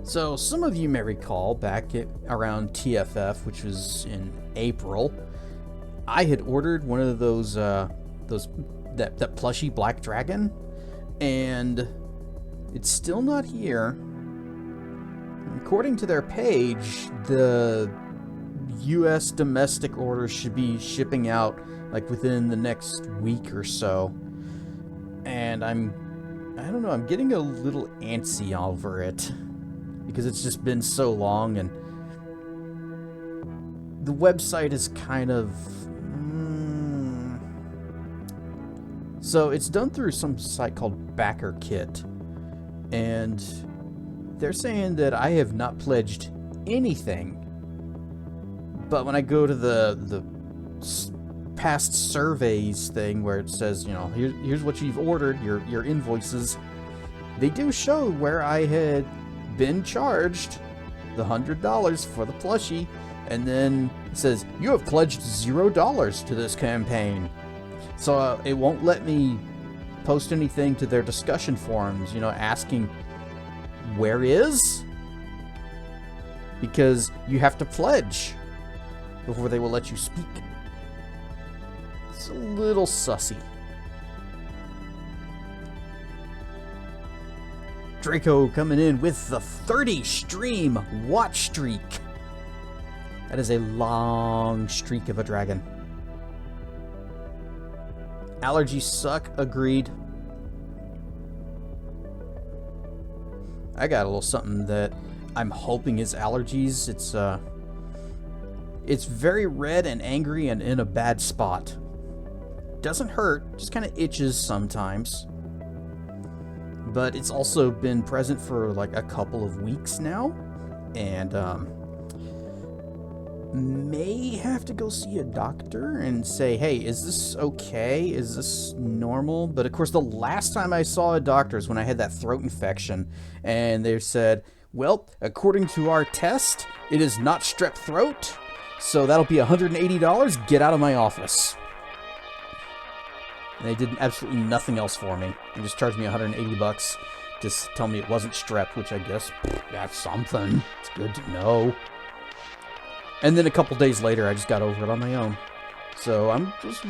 So some of you may recall back around TFF, which was in April, I had ordered one of those that plushy black dragon, and it's still not here. According to their page, the U.S. domestic orders should be shipping out like within the next week or so, and I don't know, I'm getting a little antsy over it because it's just been so long, and the website is kind of so it's done through some site called Backer Kit, and they're saying that I have not pledged anything. But when I go to the past surveys thing where it says, you know, here's what you've ordered, your invoices, they do show where I had been charged the $100 for the plushie, and then it says you have pledged $0 to this campaign. So it won't let me post anything to their discussion forums, you know, asking where is, because you have to pledge before they will let you speak. It's a little sussy. Draco coming in with the 30 stream watch streak. That is a long streak of a dragon. Allergies suck, agreed. I got a little something that I'm hoping is allergies. It's very red and angry and in a bad spot. Doesn't hurt, just kind of itches sometimes. But it's also been present for like a couple of weeks now, and may have to go see a doctor and say, hey, is this okay? Is this normal? But of course, the last time I saw a doctor is when I had that throat infection, and they said, well, according to our test, it is not strep throat, so that'll be $180. Get out of my office. And they did absolutely nothing else for me. They just charged me $180 to tell me it wasn't strep, which I guess that's something. It's good to know. And then a couple days later, I just got over it on my own. So I'm just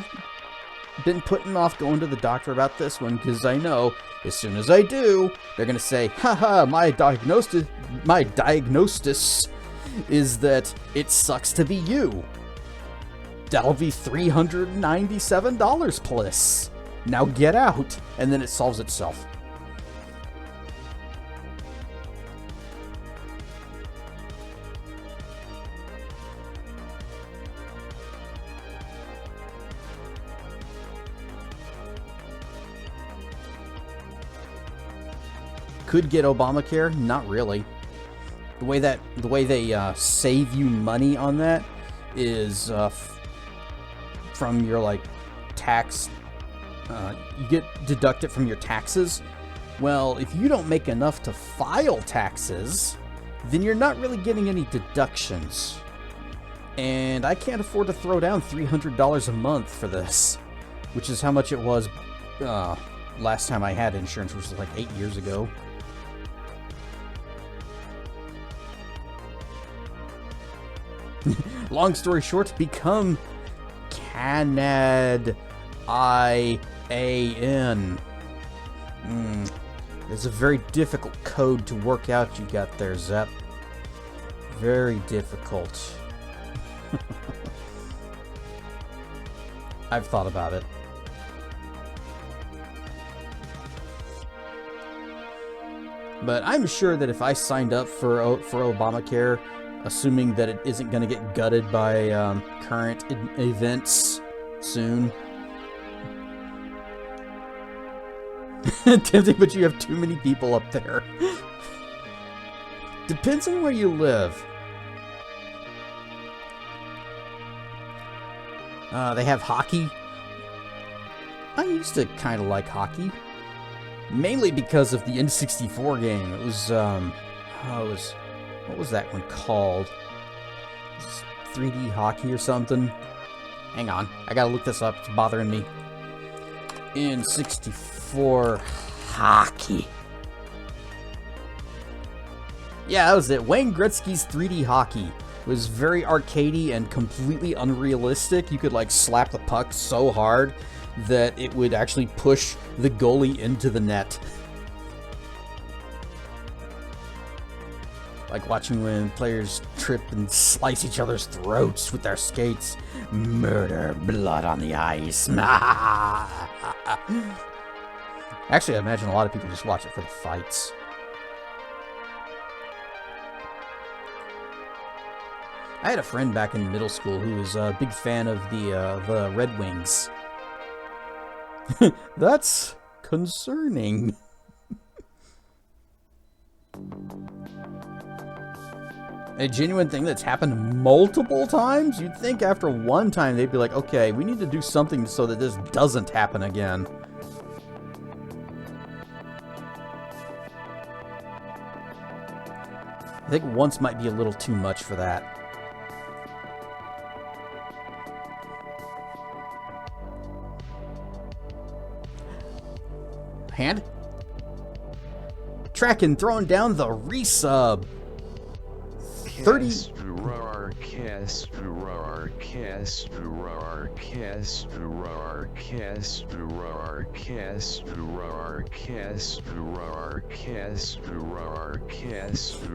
been putting off going to the doctor about this one, because I know as soon as I do, they're going to say, haha, my diagnosis is that it sucks to be you. That'll be $397 plus. Now get out. And then it solves itself. Could get Obamacare? Not really. The way they save you money on that is from your like tax. You get deducted from your taxes. Well, if you don't make enough to file taxes, then you're not really getting any deductions. And I can't afford to throw down $300 a month for this, which is how much it was last time I had insurance, which was like 8 years ago. Long story short, become Canad IAN. It's a very difficult code to work out you got there, Zep. Very difficult. I've thought about it. But I'm sure that if I signed up for Obamacare, assuming that it isn't going to get gutted by current events soon. Tempting, but you have too many people up there. Depends on where you live. They have hockey. I used to kind of like hockey. Mainly because of the N64 game. It was, what was that one called? 3D hockey or something? Hang on, I gotta look this up, it's bothering me. N64 hockey. Yeah, that was it. Wayne Gretzky's 3D hockey. It was very arcadey and completely unrealistic. You could like slap the puck so hard that it would actually push the goalie into the net. Like watching when players trip and slice each other's throats with their skates. Murder, blood on the ice. Actually, I imagine a lot of people just watch it for the fights. I had a friend back in middle school who was a big fan of the Red Wings. That's concerning. A genuine thing that's happened multiple times? You'd think after one time they'd be like, okay, we need to do something so that this doesn't happen again. I think once might be a little too much for that. Hand? Tracking, throwing down the resub. 30.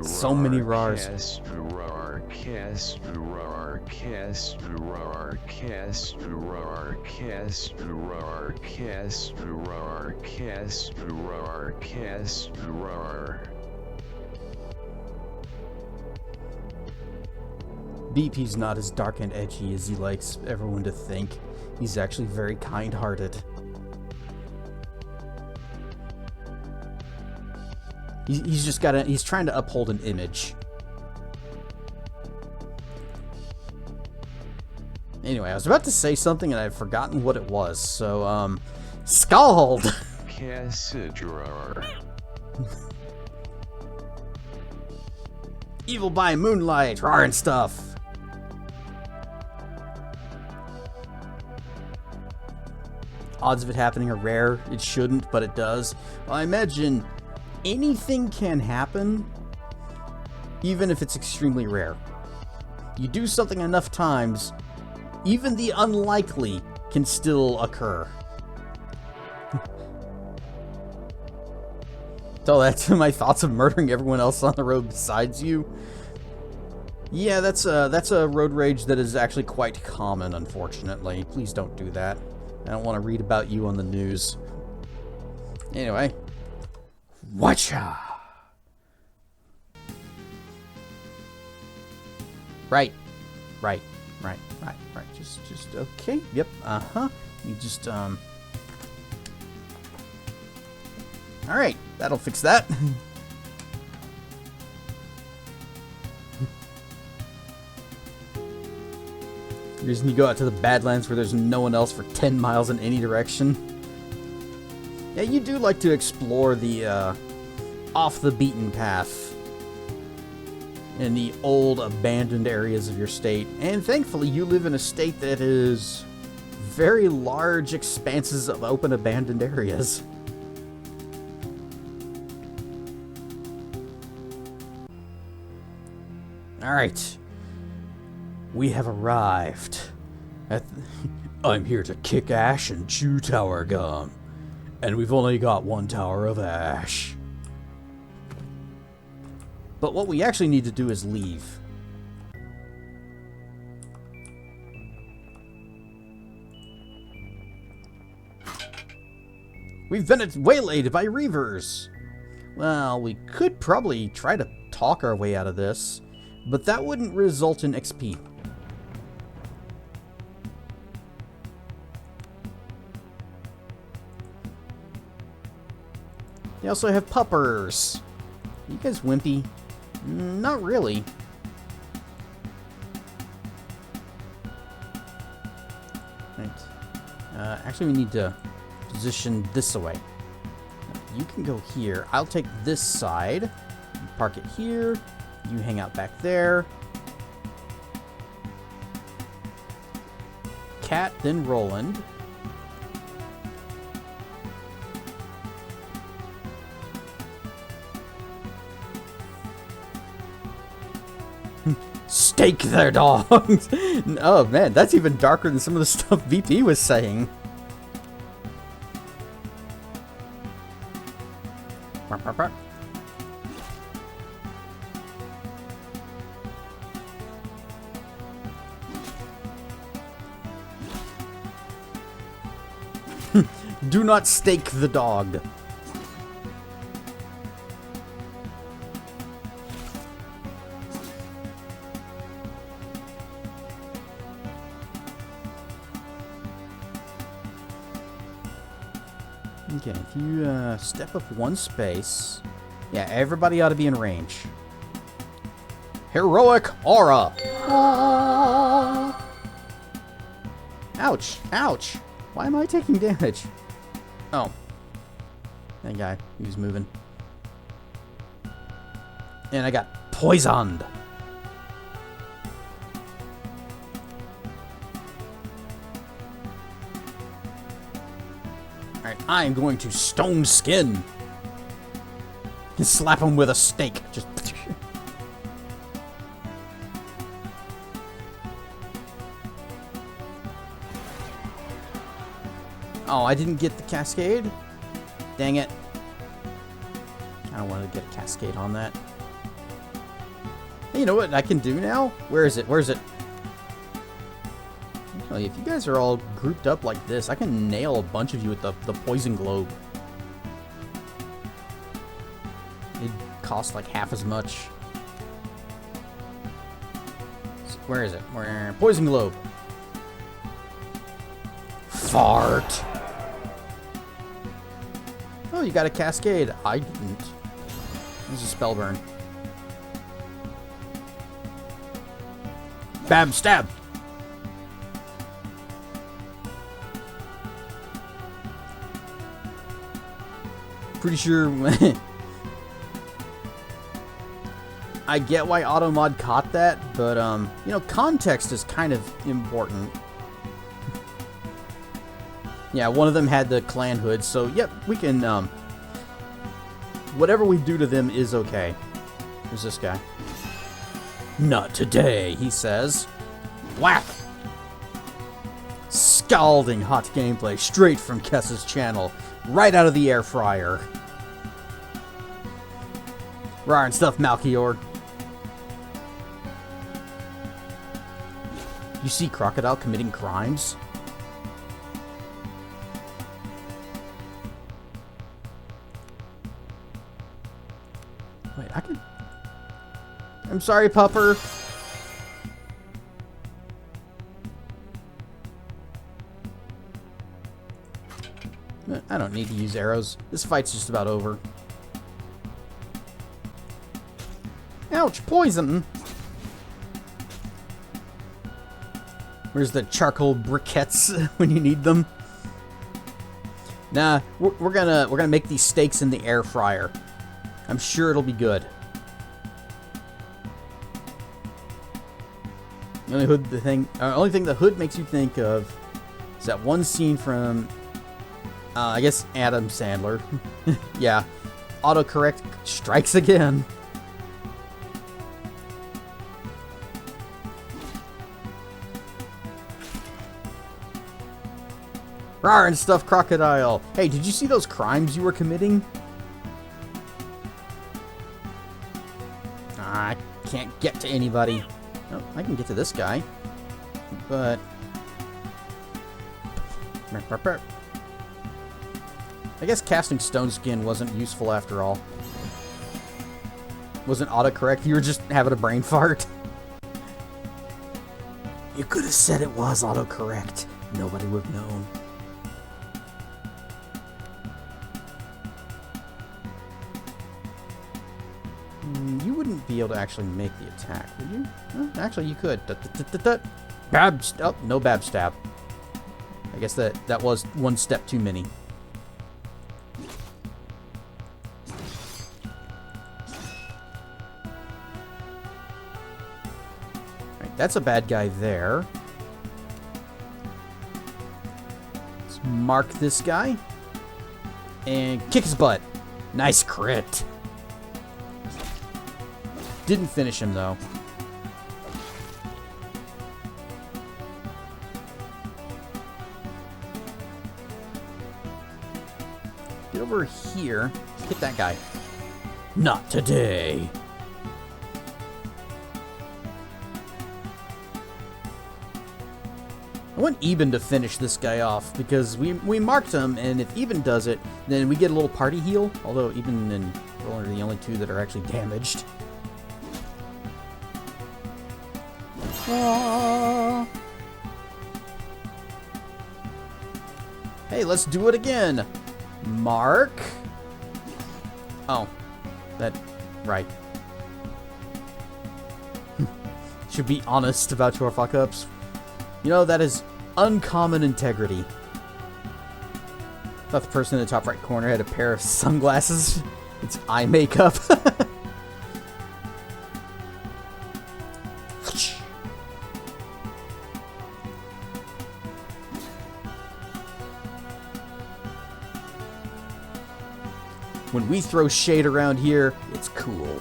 So many rars. BP's not as dark and edgy as he likes everyone to think. He's actually very kind-hearted. He's just he's trying to uphold an image. Anyway, I was about to say something and I've forgotten what it was, so, Skald! Evil by moonlight, rar and stuff. Odds of it happening are rare. It shouldn't, but it does. Well, I imagine anything can happen, even if it's extremely rare. You do something enough times, even the unlikely can still occur. Tell that to my thoughts of murdering everyone else on the road besides you. Yeah, that's a road rage that is actually quite common, unfortunately. Please don't do that. I don't want to read about you on the news. Anyway. Watcha! Right. Just, okay. Yep, You just, Alright, that'll fix that. The reason you go out to the Badlands where there's no one else for 10 miles in any direction. Yeah, you do like to explore the, off the beaten path in the old abandoned areas of your state. And thankfully, you live in a state that is very large expanses of open abandoned areas. Alright. We have arrived. I'm here to kick ash and chew tower gum. And we've only got one tower of ash. But what we actually need to do is leave. We've been waylaid by reavers. Well, we could probably try to talk our way out of this, but that wouldn't result in XP. They also have puppers. Are you guys wimpy? Not really. Right. Actually, we need to position this away. You can go here. I'll take this side. Park it here. You hang out back there. Cat, then Roland. Stake their dogs. Oh man, that's even darker than some of the stuff VP was saying. Do not stake the dog. Okay, if you step up one space, yeah, everybody ought to be in range. Heroic aura. Oh. Ouch! Ouch! Why am I taking damage? Oh, that guy, he was moving, and I got poisoned. Alright, I am going to stone skin. And slap him with a stake. Just. Oh, I didn't get the cascade? Dang it. I don't want to get a cascade on that. Hey, you know what I can do now? Where is it? Where is it? Well, if you guys are all grouped up like this, I can nail a bunch of you with the poison globe. It'd cost like half as much. So where is it? Where? Poison globe. Fart. Oh, you got a cascade. I didn't. This is a spell burn. Bam, stab. Pretty sure. I get why Automod caught that, but you know, context is kind of important. Yeah, one of them had the clan hood, so yep, we can, whatever we do to them is okay. Who's this guy? Not today, he says. Whack! Scalding hot gameplay straight from Kessa's channel, right out of the air fryer. Rawr and stuff, Malchior. You see Crocodile committing crimes? Wait, I can... I'm sorry, Pupper. I don't need to use arrows. This fight's just about over. Ouch, poison! Where's the charcoal briquettes when you need them? Nah, we're gonna make these steaks in the air fryer. I'm sure it'll be good. The only thing the hood makes you think of is that one scene from, I guess, Adam Sandler. Yeah, autocorrect strikes again. Rawr and stuff, Crocodile. Hey, did you see those crimes you were committing? I can't get to anybody. Oh, I can get to this guy. But... I guess casting Stone Skin wasn't useful after all. Wasn't autocorrect, you were just having a brain fart. You could have said it was autocorrect. Nobody would have known. You wouldn't be able to actually make the attack, would you? Well, actually, you could. Bab stab. Oh, no bab stab. I guess that was one step too many. Right, that's a bad guy there. Let's mark this guy and kick his butt. Nice crit. Didn't finish him, though. over here. Hit that guy. Not today. I want Eben to finish this guy off because we marked him, and if Eben does it, then we get a little party heal. Although Eben and Roland are the only two that are actually damaged. Aww. Hey, let's do it again. Mark. Oh, right. Should be honest about your fuck-ups. You know, that is uncommon integrity. Thought the person in the top right corner had a pair of sunglasses. It's eye makeup. When we throw shade around here, it's cool.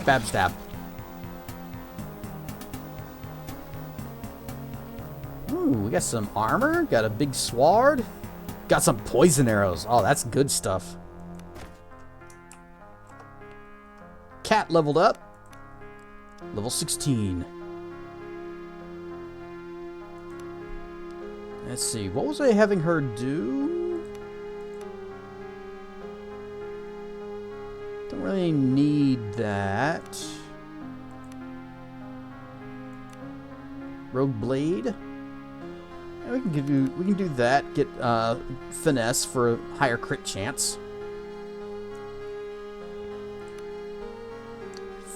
Stab, stab. Ooh, we got some armor. Got a big sword. Got some poison arrows. Oh, that's good stuff. Cat leveled up. Level 16. Let's see. What was I having her do? Don't really need that. Rogue blade. Yeah, we can do that. Get finesse for a higher crit chance.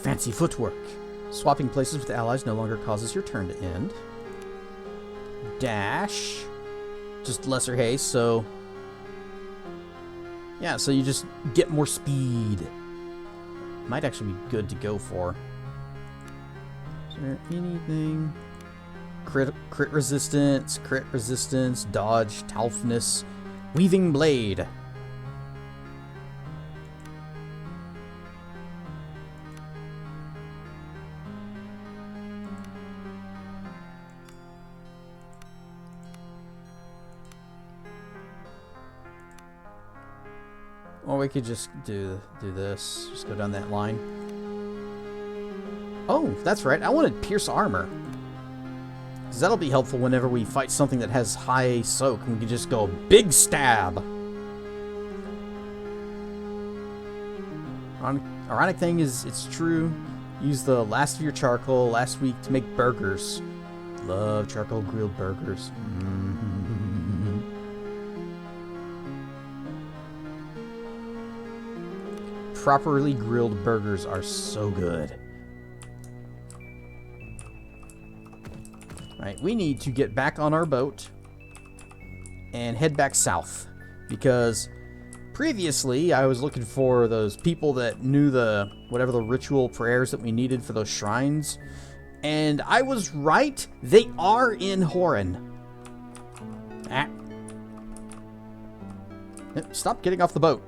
Fancy footwork. Swapping places with allies no longer causes your turn to end. Dash. Just lesser haste, so yeah, so you just get more speed. Might actually be good to go for. Is there anything? Crit resistance, dodge, toughness, weaving blade. Or we could just do this. Just go down that line. Oh, that's right. I wanted pierce armor. Because that'll be helpful whenever we fight something that has high soak. And we can just go big stab. Ironic thing is, it's true. Use the last of your charcoal last week to make burgers. Love charcoal grilled burgers. Properly grilled burgers are so good. Right, we need to get back on our boat and head back south, because previously I was looking for those people that knew the whatever the ritual prayers that we needed for those shrines, and I was right. They are in Horan. Stop getting off the boat.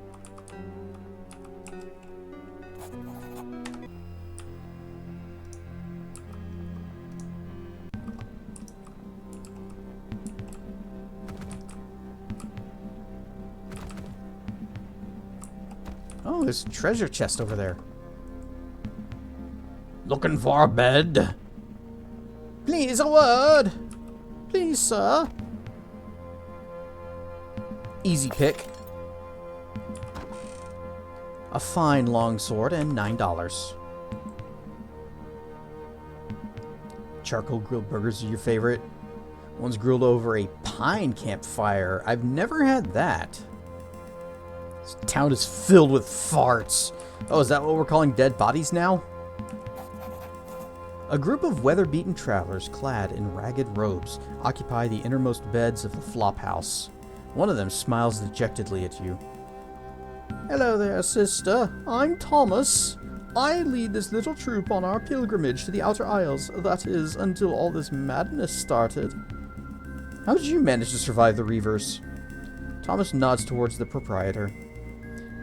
Oh, there's a treasure chest over there. Looking for a bed? Please, a word. Please, sir. Easy pick. A fine longsword and $9. Charcoal grilled burgers are your favorite. One's grilled over a pine campfire. I've never had that. This town is filled with farts. Oh, is that what we're calling dead bodies now? A group of weather-beaten travelers clad in ragged robes occupy the innermost beds of the flop house. One of them smiles dejectedly at you. Hello there, sister. I'm Thomas. I lead this little troop on our pilgrimage to the Outer Isles. That is, until all this madness started. How did you manage to survive the Reavers? Thomas nods towards the proprietor.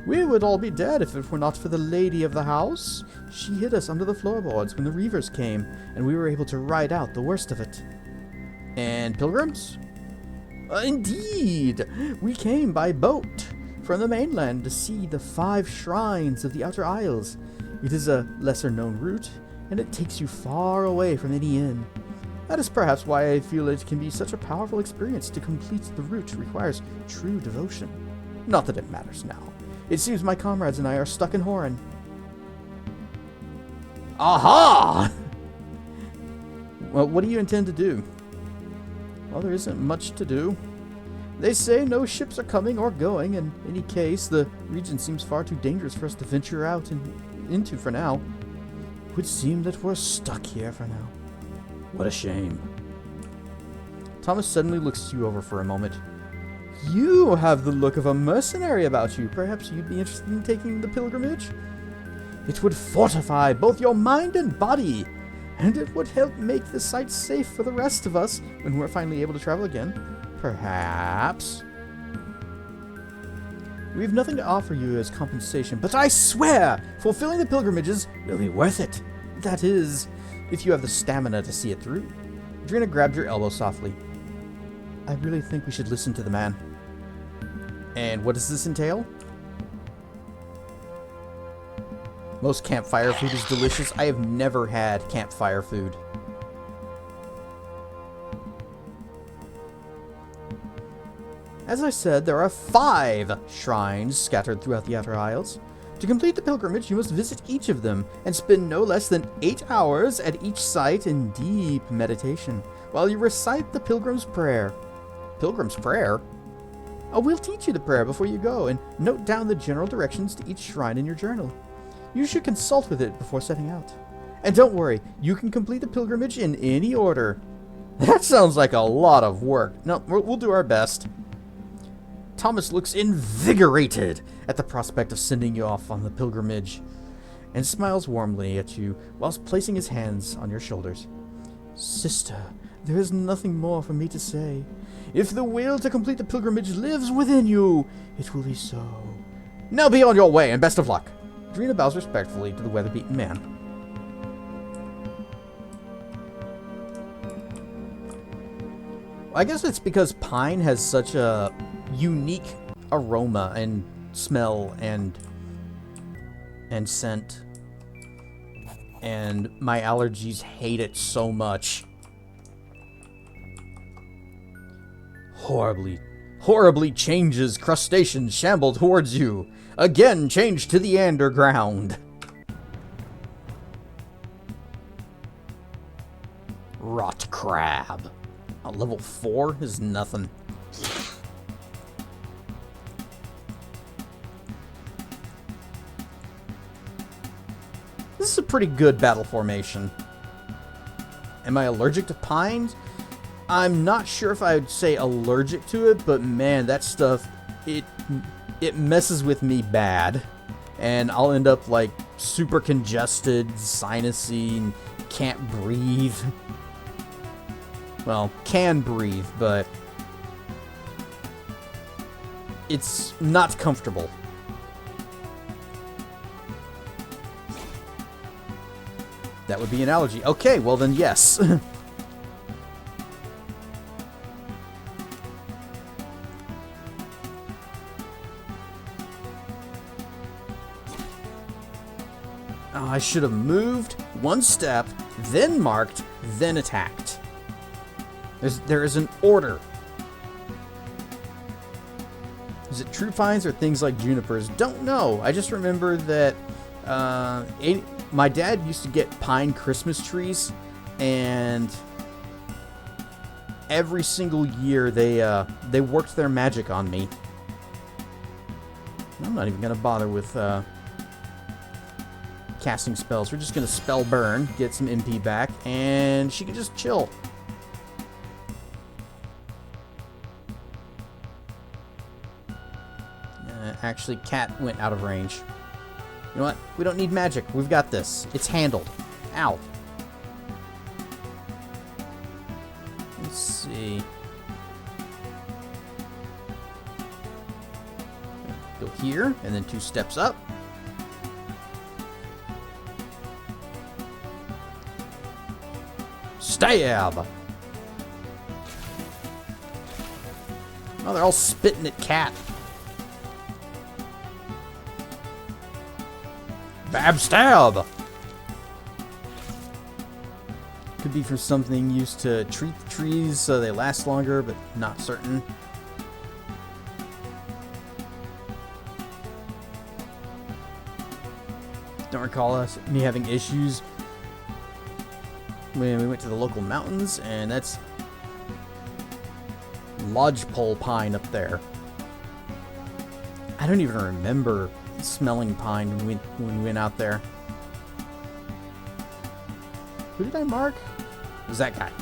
We would all be dead if it were not for the lady of the house. She hid us under the floorboards when the Reavers came, and we were able to ride out the worst of it. And pilgrims? Indeed! We came by boat from the mainland to see the 5 shrines of the Outer Isles. It is a lesser-known route, and it takes you far away from any inn. That is perhaps why I feel it can be such a powerful experience. To complete the route requires true devotion. Not that it matters now. It seems my comrades and I are stuck in Horan. Aha! Well, what do you intend to do? Well, there isn't much to do. They say no ships are coming or going. In any case, the region seems far too dangerous for us to venture out into for now. It would seem that we're stuck here for now. What a shame. Thomas suddenly looks you over for a moment. You have the look of a mercenary about you. Perhaps you'd be interested in taking the pilgrimage? It would fortify both your mind and body, and it would help make the site safe for the rest of us when we're finally able to travel again. Perhaps. We have nothing to offer you as compensation, but I swear fulfilling the pilgrimages will be worth it. That is, if you have the stamina to see it through. Adrena grabbed your elbow softly. I really think we should listen to the man. And what does this entail? Most campfire food is delicious. I have never had campfire food. As I said, there are 5 shrines scattered throughout the Outer Isles. To complete the pilgrimage, you must visit each of them and spend no less than 8 hours at each site in deep meditation while you recite the Pilgrim's Prayer. Pilgrim's Prayer? Oh, we'll teach you the prayer before you go and note down the general directions to each shrine in your journal. You should consult with it before setting out. And don't worry, you can complete the pilgrimage in any order. That sounds like a lot of work. No, we'll do our best. Thomas looks invigorated at the prospect of sending you off on the pilgrimage and smiles warmly at you whilst placing his hands on your shoulders. Sister, there is nothing more for me to say. If the will to complete the pilgrimage lives within you, it will be so. Now be on your way, and best of luck. Adrena bows respectfully to the weather-beaten man. I guess it's because pine has such a unique aroma and smell and scent, and my allergies hate it so much. Horribly changes crustaceans shamble towards you. Again change to the underground. Rot crab. Level 4 is nothing. This is a pretty good battle formation. Am I allergic to pines? I'm not sure if I would say allergic to it, but man, that stuff, it messes with me bad. And I'll end up like super congested, sinusy, and can't breathe. Well, can breathe, but it's not comfortable. That would be an allergy. Okay, well then yes. Oh, I should have moved one step, then marked, then attacked. There is an order. Is it true pines or things like junipers? Don't know. I just remember that my dad used to get pine Christmas trees, and every single year they worked their magic on me. I'm not even gonna bother with casting spells. We're just gonna spell burn, get some MP back, and she can just chill. Actually, cat went out of range. You know what? We don't need magic. We've got this. It's handled. Ow. Let's see. Go here, and then 2 steps up. Stab! Oh, they're all spitting at Cat. Bab stab! Could be for something used to treat the trees so they last longer, but not certain. Don't recall me having issues when we went to the local mountains, and that's lodgepole pine up there. I don't even remember smelling pine when we went out there. Who did I mark? It was that guy.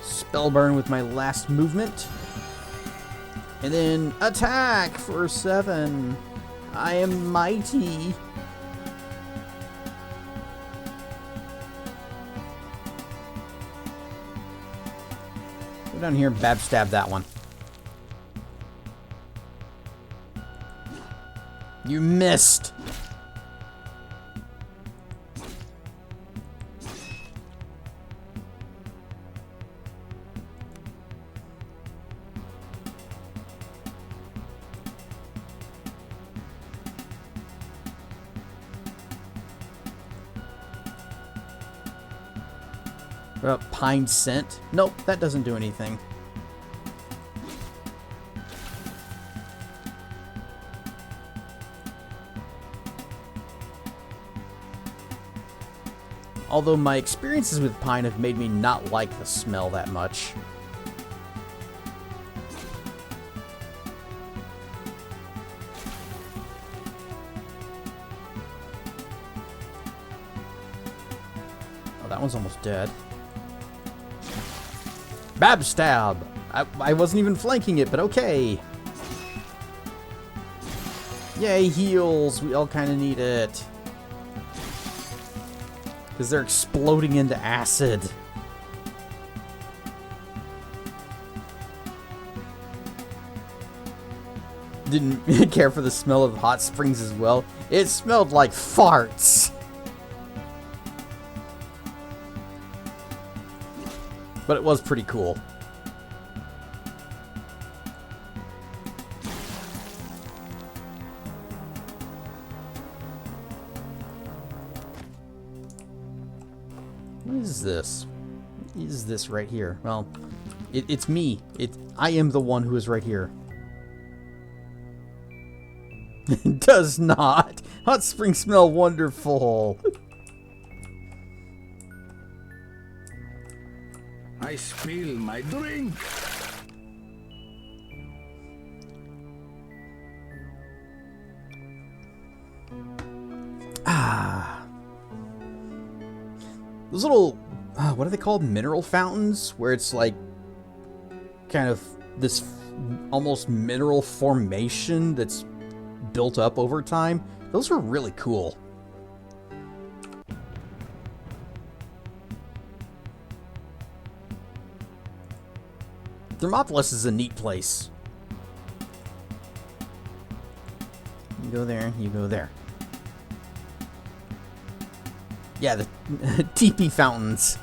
Spell burn with my last movement. And then attack for 7. I am mighty. Go down here and bab stab that one. You missed. Pine scent? Nope, that doesn't do anything. Although my experiences with pine have made me not like the smell that much. Oh, that one's almost dead. Bab stab! I wasn't even flanking it, but okay. Yay, heals! We all kind of need it. Because they're exploding into acid. Didn't care for the smell of hot springs as well. It smelled like farts. But it was pretty cool. What is this? What is this right here? Well, it's me. I am the one who is right here. It does not. Hot springs smell wonderful. I spill my drink. Those little, what are they called? Mineral fountains? Where it's like kind of this almost mineral formation that's built up over time. Those were really cool. Thermopolis is a neat place. You go there, you go there. Yeah, the teepee fountains.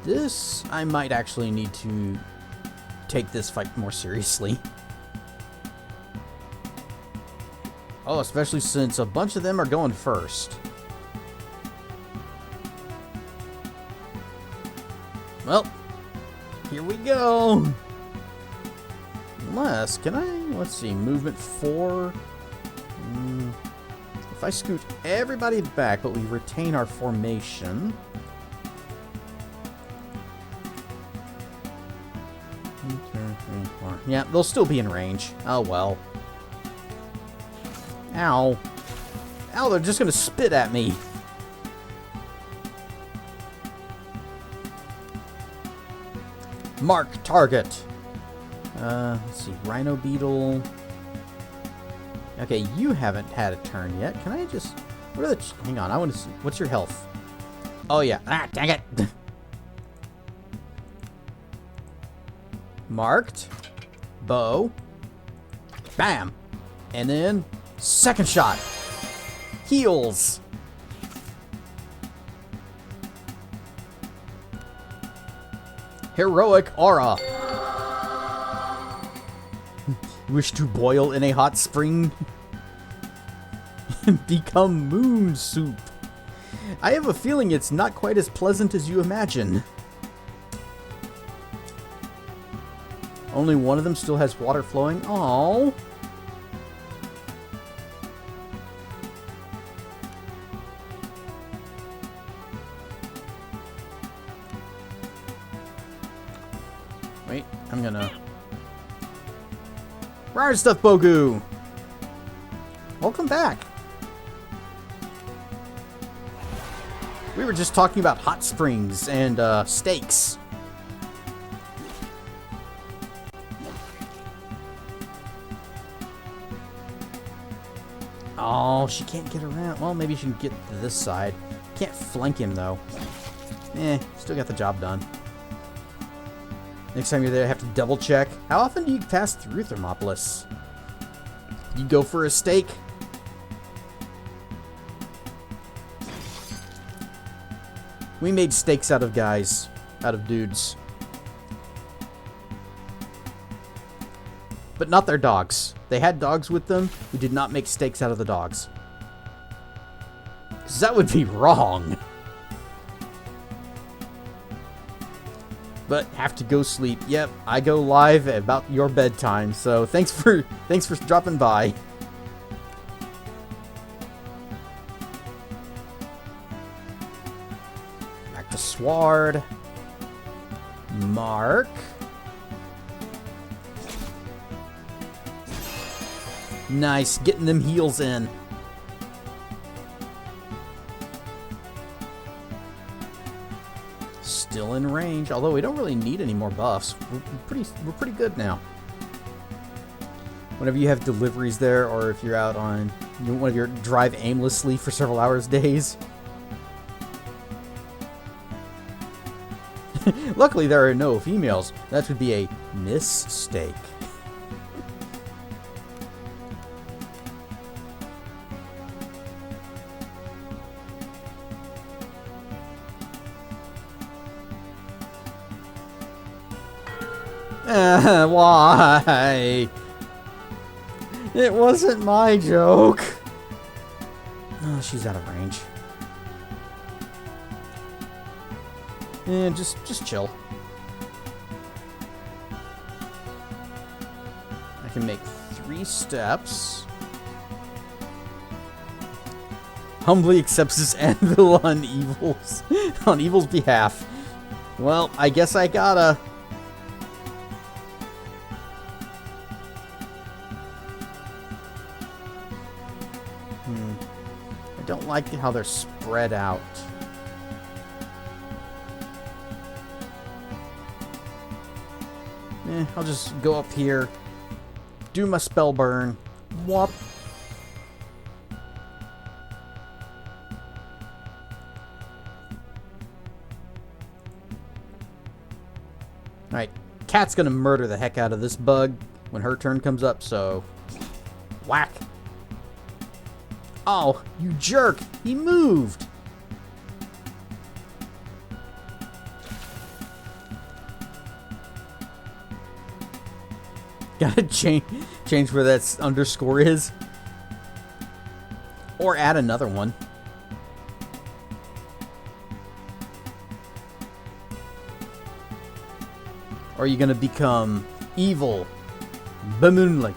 This, I might actually need to take this fight more seriously. Oh, especially since a bunch of them are going first. Well, here we go. Unless, can I, let's see, movement 4. If I scoot everybody back, but we retain our formation. 1, 2, 3, 4. Yeah, they'll still be in range. Oh well. Ow. Ow, they're just gonna spit at me. Mark target. Let's see. Rhino beetle. Okay, you haven't had a turn yet. Can I just... What are the... Hang on, I want to see... What's your health? Oh, yeah. Ah, dang it. Marked. Bow. Bam. And then... Second shot. Heals. Heroic aura. Wish to boil in a hot spring? Become moon soup. I have a feeling it's not quite as pleasant as you imagine. Only one of them still has water flowing. Aww. Wait, I'm gonna... Rare stuff, Bogu! Welcome back! We were just talking about hot springs and steaks. Oh, she can't get around. Well, maybe she can get to this side. Can't flank him, though. Still got the job done. Next time you're there, have to double check. How often do you pass through Thermopolis? You go for a steak? We made steaks out of guys. Out of dudes. But not their dogs. They had dogs with them. We did not make steaks out of the dogs. Because that would be wrong. But have to go sleep. Yep, I go live at about your bedtime. So thanks for dropping by. Back to Sward. Mark. Nice, getting them heals in. Still in range, although we don't really need any more buffs. We're pretty good now. Whenever you have deliveries there, or if you're out on one of your drive aimlessly for several hours days. Luckily, there are no females. That would be a mistake. Why? It wasn't my joke. Oh, she's out of range. Just chill. I can make 3 steps. Humbly accepts this anvil on evil's behalf. Well, I guess I gotta. I don't like how they're spread out. I'll just go up here, do my spell burn, whoop. Alright, Cat's gonna murder the heck out of this bug when her turn comes up, so whack. Oh, you jerk! He moved! Gotta change where that underscore is. Or add another one. Or are you gonna become evil? Bamoonly.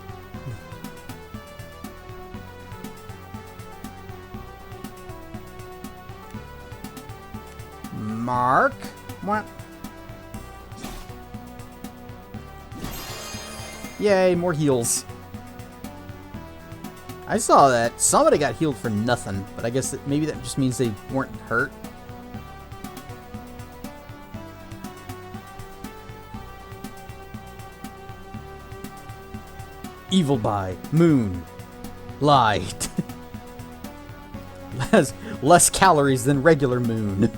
Mark. What? Yay, more heals. I saw that. Somebody got healed for nothing, but I guess maybe that just means they weren't hurt. Evil by moon. Light. Less calories than regular moon.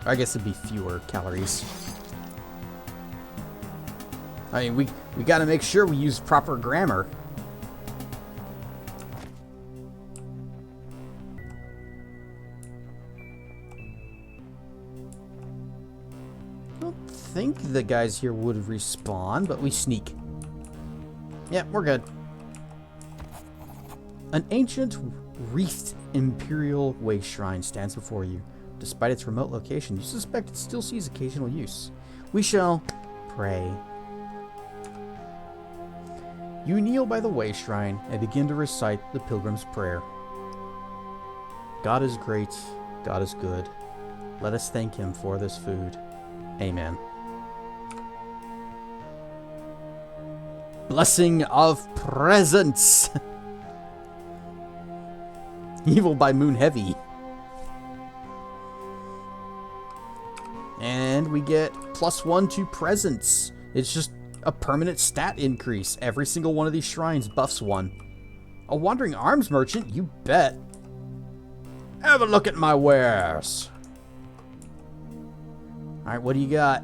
I guess it'd be fewer calories. I mean, we gotta make sure we use proper grammar. I don't think the guys here would respawn, but we sneak. Yeah, we're good. An ancient, wreathed imperial way shrine stands before you. Despite its remote location, you suspect it still sees occasional use. We shall pray. You kneel by the way shrine and begin to recite the pilgrim's prayer. God is great, God is good. Let us thank him for this food. Amen. Blessing of presence. Evil by moon heavy. And we get +1 to presence. It's just a permanent stat increase. Every single one of these shrines buffs one. A wandering arms merchant? You bet. Have a look at my wares. Alright, what do you got?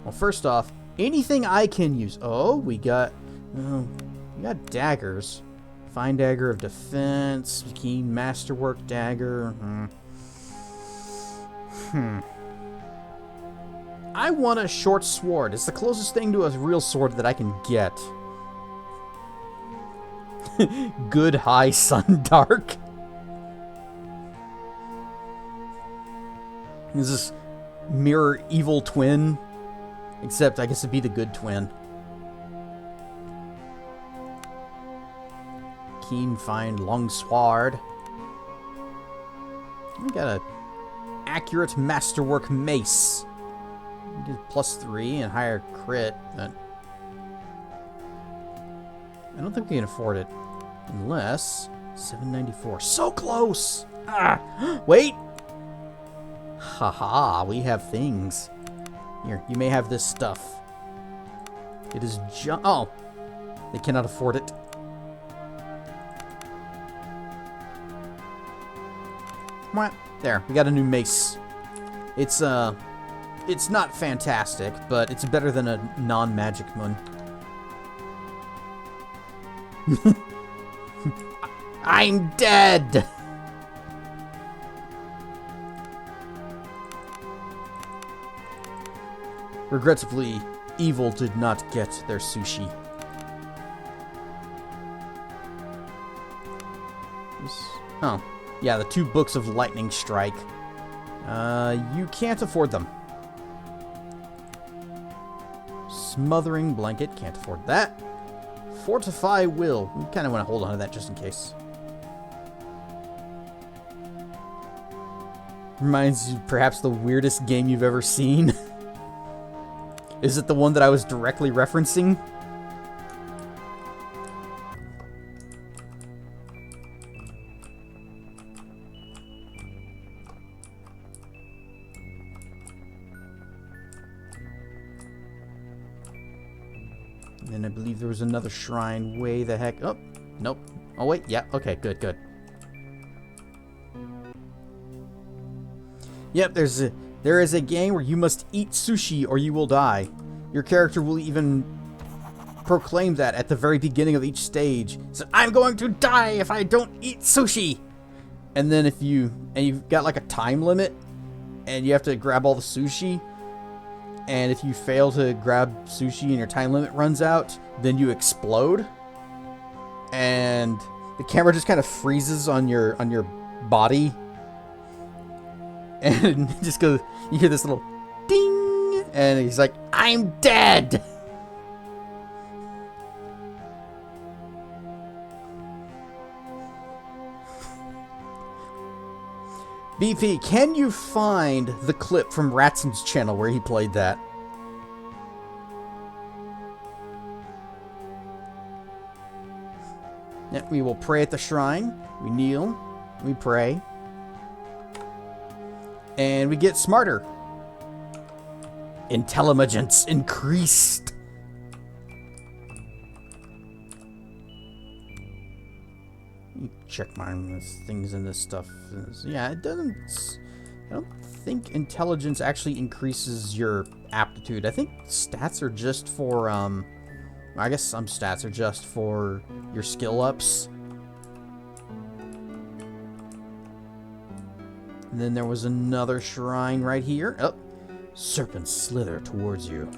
Well, first off, anything I can use. Oh, we got daggers. Fine dagger of defense. Keen masterwork dagger. I want a short sword. It's the closest thing to a real sword that I can get. Good high sun dark. Is this mirror evil twin? Except I guess it'd be the good twin. Keen fine long sword. We got a accurate masterwork mace. We did +3 and higher crit, but I don't think we can afford it. Unless 794. So close! Ah! Wait! Haha, we have things. Here, you may have this stuff. It is oh! They cannot afford it. There, we got a new mace. It's not fantastic, but it's better than a non-magic one. I'm dead! Regrettably, evil did not get their sushi. Oh, yeah, the 2 books of Lightning Strike. You can't afford them. Smothering Blanket, can't afford that. Fortify Will, we kind of want to hold on to that just in case. Reminds you perhaps the weirdest game you've ever seen. Is it the one that I was directly referencing? And then I believe there was another shrine way the heck... Oh, nope. Oh, wait. Yeah, okay, good, good. Yep, there is a game where you must eat sushi or you will die. Your character will even proclaim that at the very beginning of each stage. So, I'm going to die if I don't eat sushi! And then you've got like a time limit, and you have to grab all the sushi, and if you fail to grab sushi and your time limit runs out, then you explode. And the camera just kind of freezes on your body. And just goes, you hear this little ding, and he's like, I'm dead! BP, can you find the clip from Ratson's channel where he played that? Yeah, we will pray at the shrine. We kneel. We pray. And we get smarter. Intelligence increased. Check my things in this stuff. Yeah, it doesn't. I don't think intelligence actually increases your aptitude. I think stats are just for I guess some stats are just for your skill ups. And then there was another shrine right here. Oh, serpents slither towards you.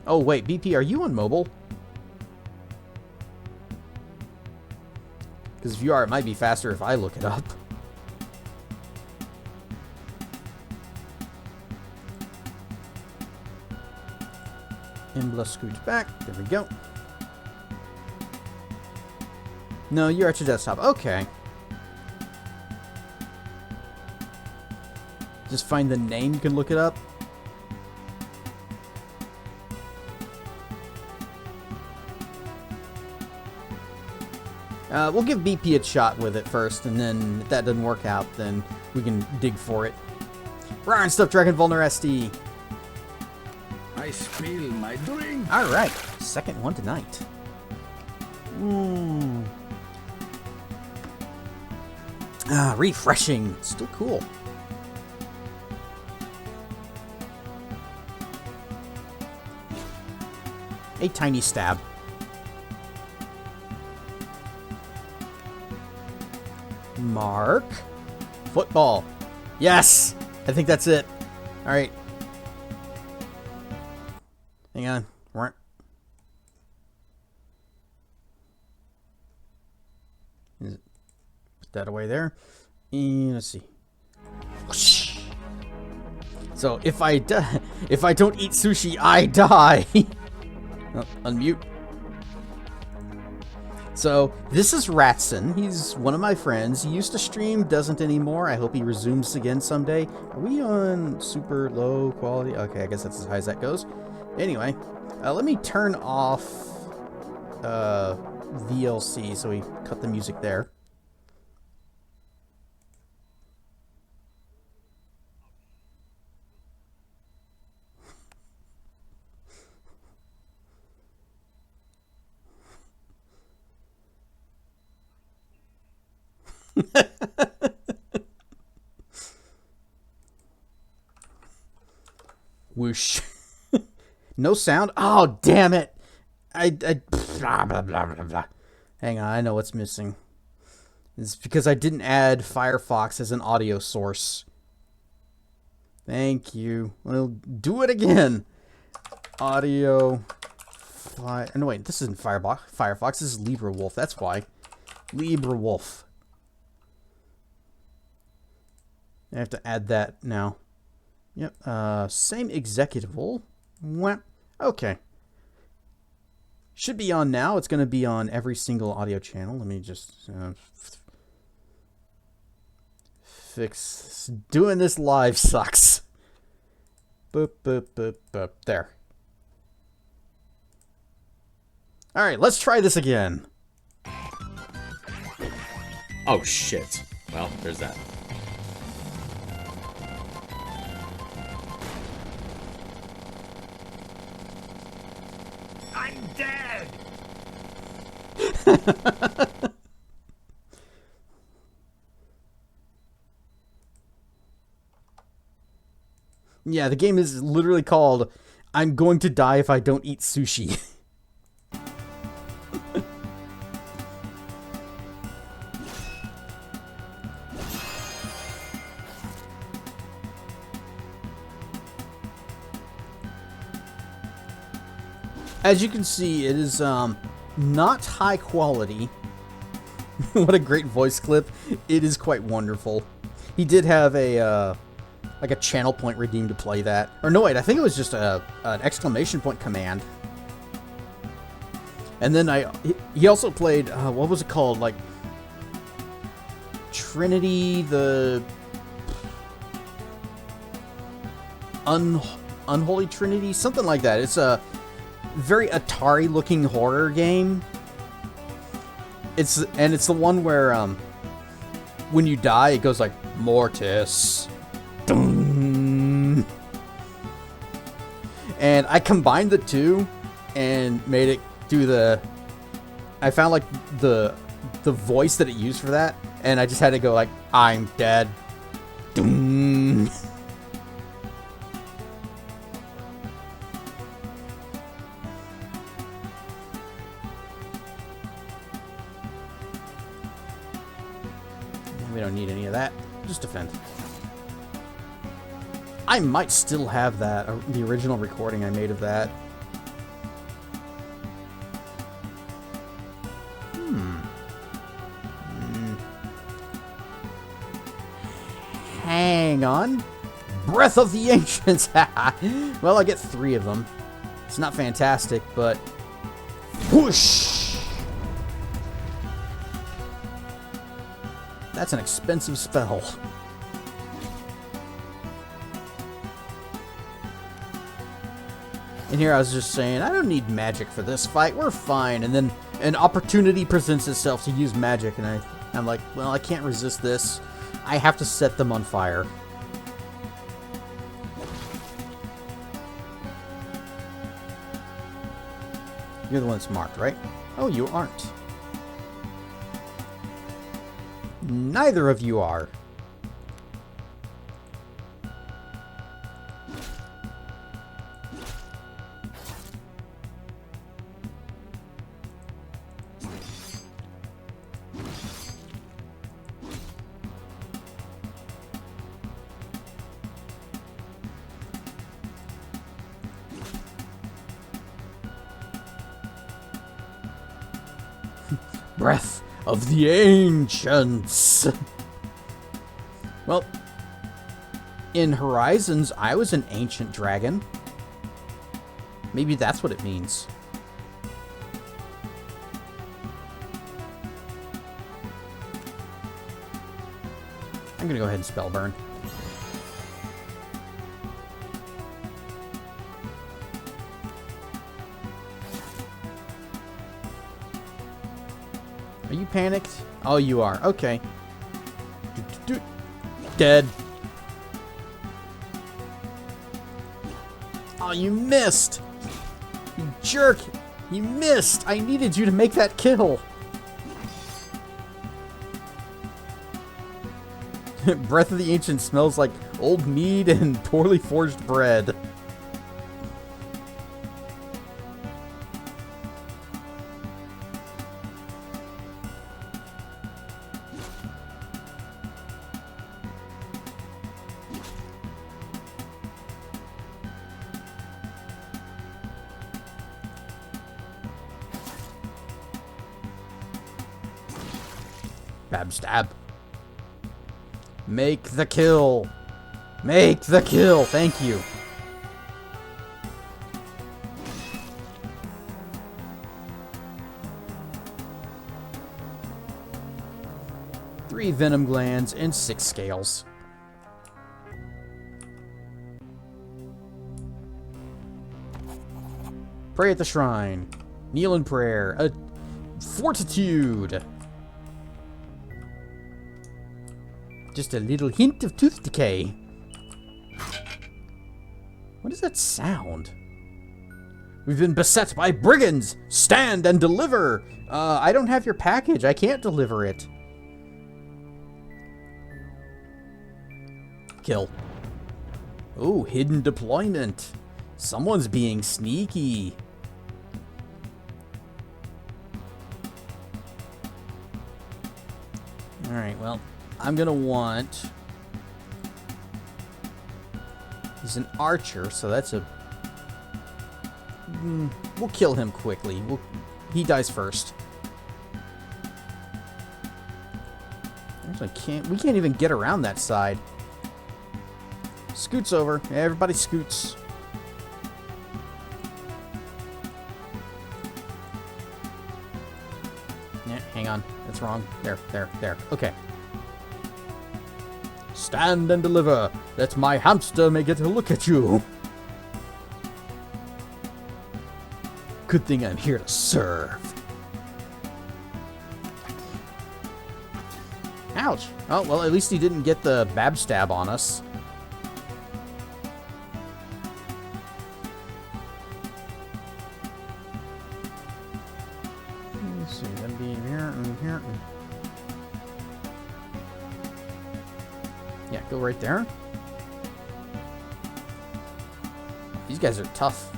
Oh wait, BP, are you on mobile? Because if you are, it might be faster if I look it up. Imbla scooch back. There we go. No, you're at your desktop. Okay. Just find the name, you can look it up. We'll give BP a shot with it first, and then if that doesn't work out, then we can dig for it. Ryan Stuff Dragon Vulner SD. I spill my drink. Alright, second one tonight. Refreshing. Still cool. A tiny stab. Mark. Football. Yes! I think that's it. Alright. Hang on. Put that away there. And let's see. Whoosh. So if I don't eat sushi, I die. Oh, unmute. So this is Ratson. He's one of my friends. He used to stream, doesn't anymore. I hope he resumes again someday. Are we on super low quality? Okay, I guess that's as high as that goes. Anyway, let me turn off VLC so we cut the music there. Whoosh. No sound? Oh, damn it. Blah, blah, blah, blah, blah. Hang on, I know what's missing. It's because I didn't add Firefox as an audio source. Thank you. We'll do it again. Audio. No, wait, this isn't Firefox. This is LibreWolf. That's why. LibreWolf. I have to add that now. Yep. Same executable. Okay. Should be on now. It's going to be on every single audio channel. Let me just fix. Doing this live sucks. Boop, boop, boop, boop. There. All right, let's try this again. Oh, shit. Well, there's that. I'm dead. Yeah, the game is literally called I'm Going to Die If I Don't Eat Sushi. As you can see, it is not high quality. What a great voice clip. It is quite wonderful. He did have a like a channel point redeemed to play that. Or no, wait, I think it was just an exclamation point command. And then he also played, what was it called? Like Trinity, the Unholy Trinity? Something like that. It's a very Atari-looking horror game. It's the one where when you die, it goes like Mortis. Dun. And I combined the two and made it do the... I found, like, the voice that it used for that, and I just had to go, like, I'm dead. Doom. We don't need any of that. Just defend. I might still have that, the original recording I made of that. Hang on. Breath of the Ancients. Well, I get 3 of them. It's not fantastic, but... Whoosh! That's an expensive spell. And here I was just saying, I don't need magic for this fight. We're fine. And then an opportunity presents itself to use magic, and I'm like, well, I can't resist this. I have to set them on fire. You're the one that's marked, right? Oh, you aren't. Neither of you are. Breath of the Ancients. Well, in Horizons, I was an ancient dragon. Maybe that's what it means. I'm gonna go ahead and spell burn. Are you panicked? Oh, you are. Okay. Dead. Oh, you missed. You jerk. You missed. I needed you to make that kill. Breath of the Ancient smells like old mead and poorly forged bread. Bab stab. Make the kill. Make the kill. Thank you. Three venom glands and 6 scales. Pray at the shrine. Kneel in prayer. Fortitude. Just a little hint of tooth decay. What does that sound? We've been beset by brigands. Stand and deliver. I don't have your package. I can't deliver it. Kill. Oh, hidden deployment. Someone's being sneaky. Alright, well, I'm gonna want... He's an archer, so that's a... we'll kill him quickly. He dies first. Actually, we can't even get around that side. Scoots over. Everybody scoots. Yeah, hang on. That's wrong. There. Okay. Stand and deliver. That my hamster may get a look at you. Good thing I'm here to serve. Ouch. Oh, well, at least he didn't get the bab stab on us. Yeah, go right there. These guys are tough.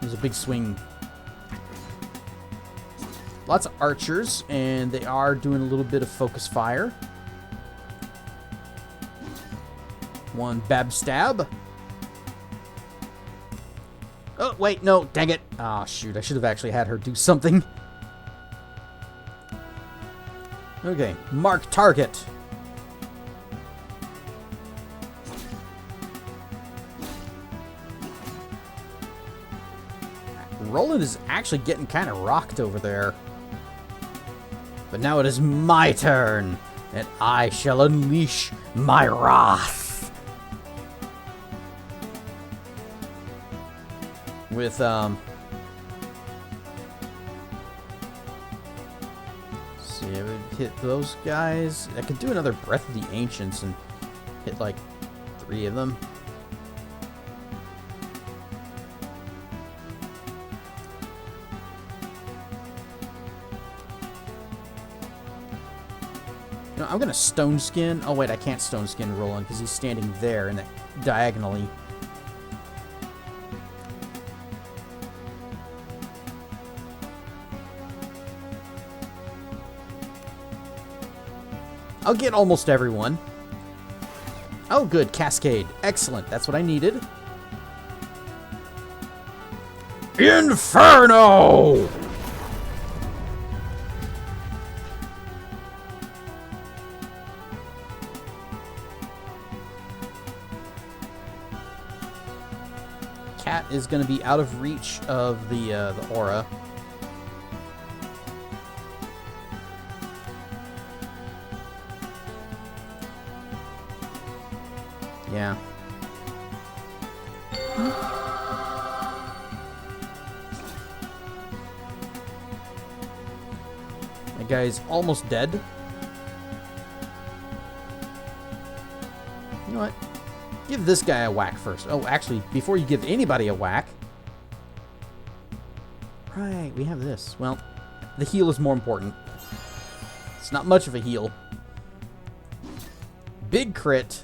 There's a big swing. Lots of archers, and they are doing a little bit of focus fire. One bab stab. Oh, wait, no, dang it. Oh, shoot, I should have actually had her do something. Okay, mark target. Roland is actually getting kind of rocked over there. But now it is my turn, and I shall unleash my wrath. With, see, I would hit those guys. I could do another Breath of the Ancients and hit, like, 3 of them. No, I'm gonna stone skin. Oh wait, I can't stone skin Roland because he's standing there and that diagonally. I'll get almost everyone. Oh good, Cascade. Excellent, that's what I needed. Inferno! Cat is going to be out of reach of the aura. Yeah. That guy's almost dead. You know what? Give this guy a whack first. Oh, actually, before you give anybody a whack... Right, we have this. Well, the heal is more important. It's not much of a heal. Big crit.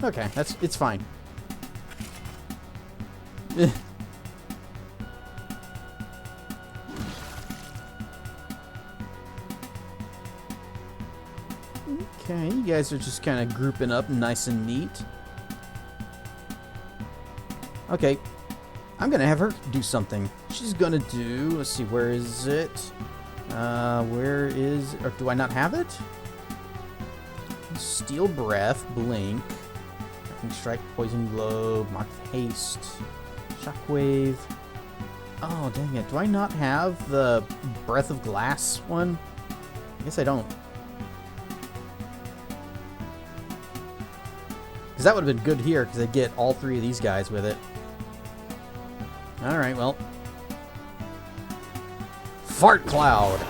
Okay, it's fine. Okay, you guys are just kind of grouping up nice and neat. Okay, I'm gonna have her do something. She's gonna do, let's see, where is it? Where is, or do I not have it? Steel Breath, Blink, Strike, Poison Globe, Mark Haste, Shockwave. Oh, dang it. Do I not have the Breath of Glass one? I guess I don't. Because that would have been good here, because I'd get all 3 of these guys with it. Alright, well. Fart Cloud!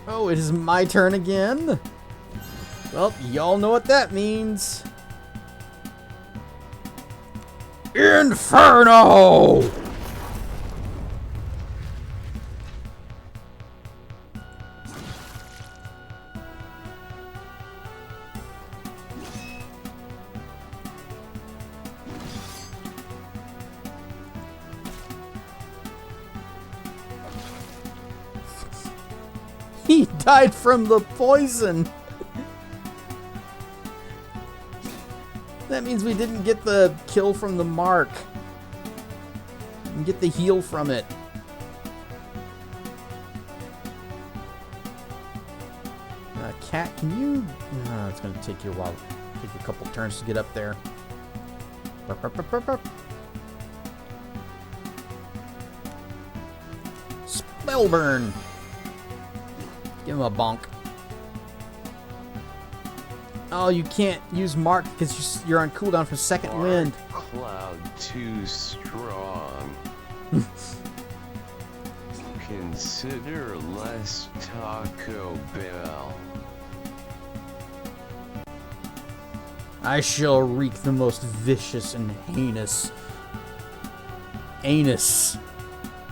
Oh, it is my turn again? Well, y'all know what that means. Inferno! He died from the poison. That means we didn't get the kill from the mark. And get the heal from it. Cat, can you... it's going to take you a while. Take you a couple turns to get up there. Burp, burp, burp, burp, burp. Spellburn. Give him a bonk. Oh, you can't use Mark because you're on cooldown for second wind. Cloud too strong. Consider less Taco Bell. I shall wreak the most vicious and heinous anus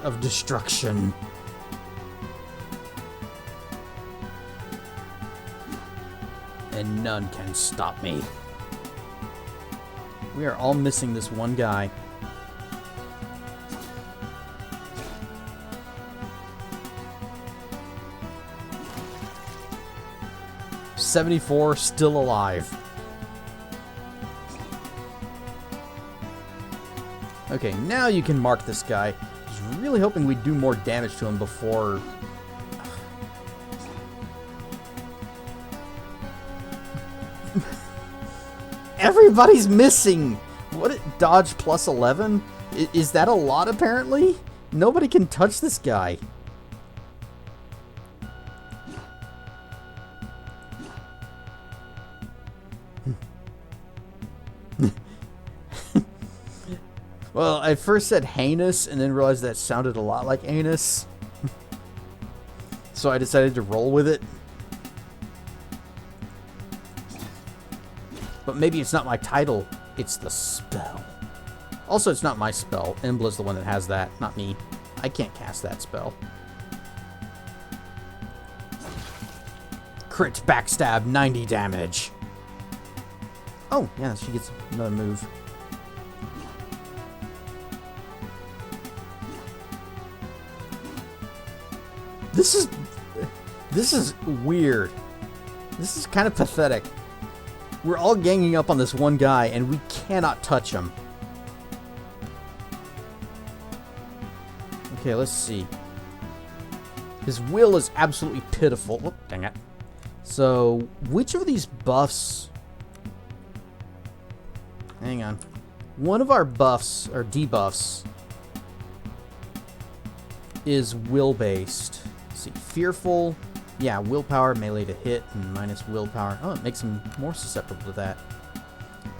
of destruction. And none can stop me. We are all missing this one guy. $74 still alive. Okay, now you can mark this guy. I was really hoping we'd do more damage to him before... Everybody's missing! What, dodge plus 11? Is that a lot, apparently? Nobody can touch this guy. Well, I first said heinous and then realized that sounded a lot like anus. So I decided to roll with it. But maybe it's not my title, it's the spell. Also, it's not my spell. Embla's the one that has that, not me. I can't cast that spell. Crit backstab, 90 damage. Oh, yeah, she gets another move. This is weird. This is kind of pathetic. We're all ganging up on this one guy, and we cannot touch him. Okay, let's see. His will is absolutely pitiful. Oh, dang it. So, which of these buffs... Hang on. One of our buffs, or debuffs, is will-based. Let's see. Fearful... Yeah, willpower, melee to hit, and minus willpower. Oh, it makes him more susceptible to that.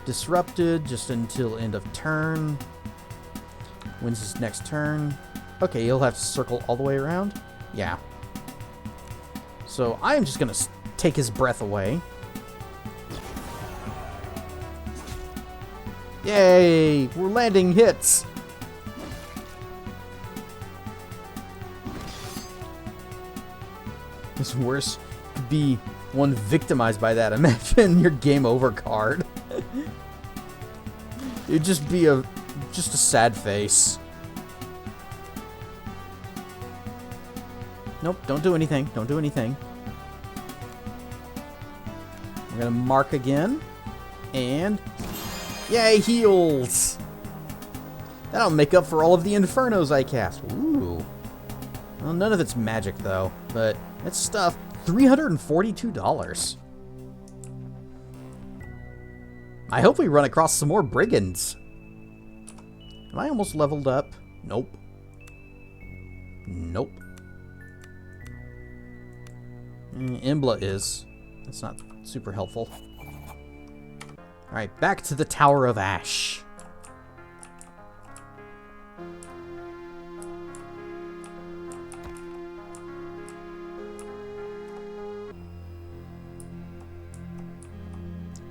Disrupted, just until end of turn. Wins his next turn. Okay, he'll have to circle all the way around? Yeah. So I am just going to take his breath away. Yay! We're landing hits! It's worse to be one victimized by that. Imagine your game over card. It'd just be just a sad face. Nope, don't do anything. Don't do anything. We're gonna mark again. And yay, heals! That'll make up for all of the infernos I cast. Ooh. Well, none of it's magic though, but it's stuff. $342. I hope we run across some more brigands. Am I almost leveled up? Nope. Nope. Embla is. That's not super helpful. Alright, back to the Tower of Ash.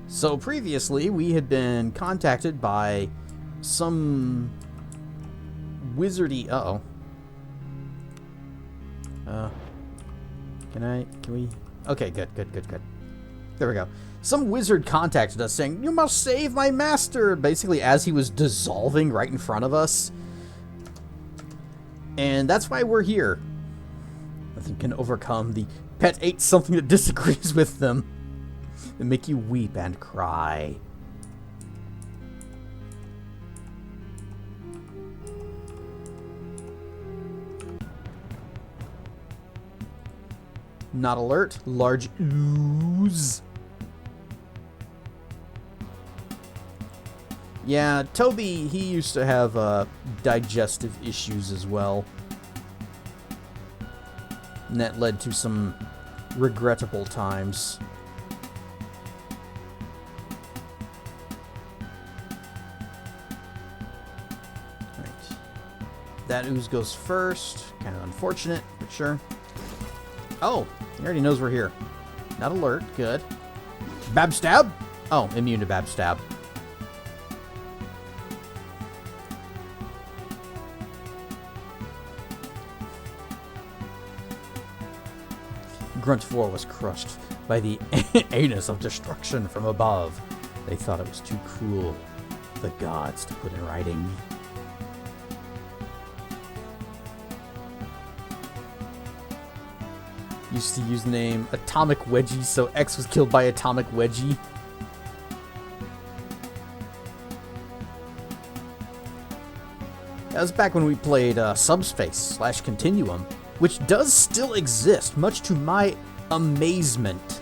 So previously, we had been contacted by some wizardy... Uh-oh. Can we... Okay, good. There we go. Some wizard contacted us saying, "You must save my master!" Basically, as he was dissolving right in front of us. And that's why we're here. Nothing can overcome the pet ate something that disagrees with them. And make you weep and cry. Not alert. Large ooze. Yeah, Toby, he used to have digestive issues as well. And that led to some regrettable times. that ooze goes first. Kind of unfortunate, but sure. Oh, he already knows we're here. Not alert. Good. Bab stab? Oh, immune to bab stab. Grunt 4 was crushed by the anus of destruction from above. They thought it was too cruel for the gods to put in writing. Used to use the name Atomic Wedgie, so X was killed by Atomic Wedgie. That was back when we played Subspace/Continuum, which does still exist, much to my amazement.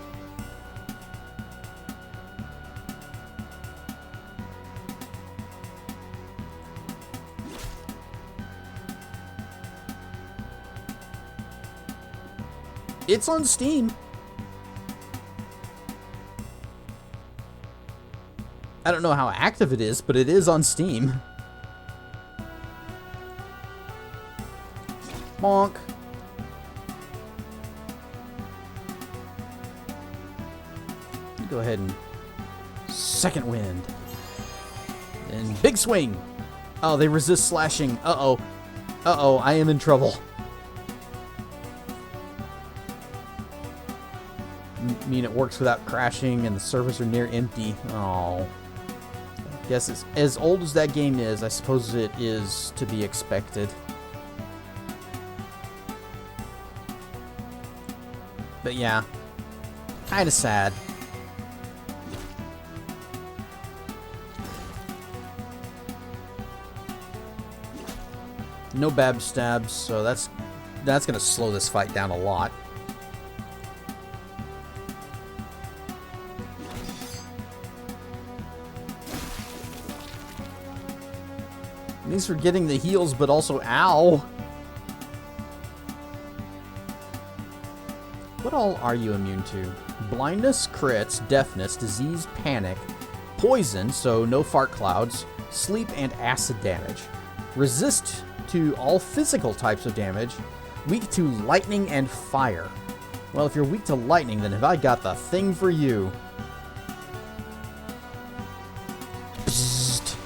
It's on Steam. I don't know how active it is, but it is on Steam. Bonk. Go ahead and second wind. And big swing. Oh, they resist slashing. Uh-oh. Uh-oh, I am in trouble. Mean it works without crashing and the servers are near empty. Oh. Guess it's as old as that game is, I suppose it is to be expected. But yeah, kind of sad. No bab stabs, so that's gonna slow this fight down a lot. Thanks for getting the heals, but also ow. What all are you immune to? Blindness, crits, deafness, disease, panic, poison, so no fart clouds, sleep, and acid damage. Resist to all physical types of damage, weak to lightning and fire. Well, if you're weak to lightning, then have I got the thing for you. Psst.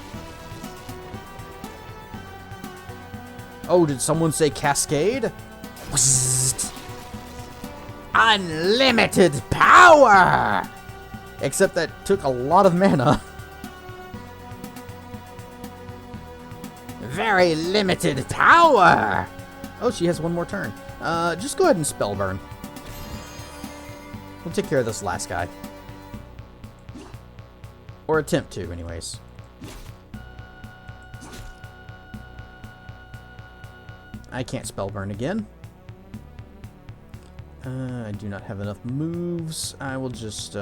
Oh, did someone say cascade? Psst. Unlimited power! Except that took a lot of mana. Very limited power! Oh, she has one more turn. Just go ahead and spell burn. We'll take care of this last guy. Or attempt to, anyways. I can't spell burn again. I do not have enough moves. I will just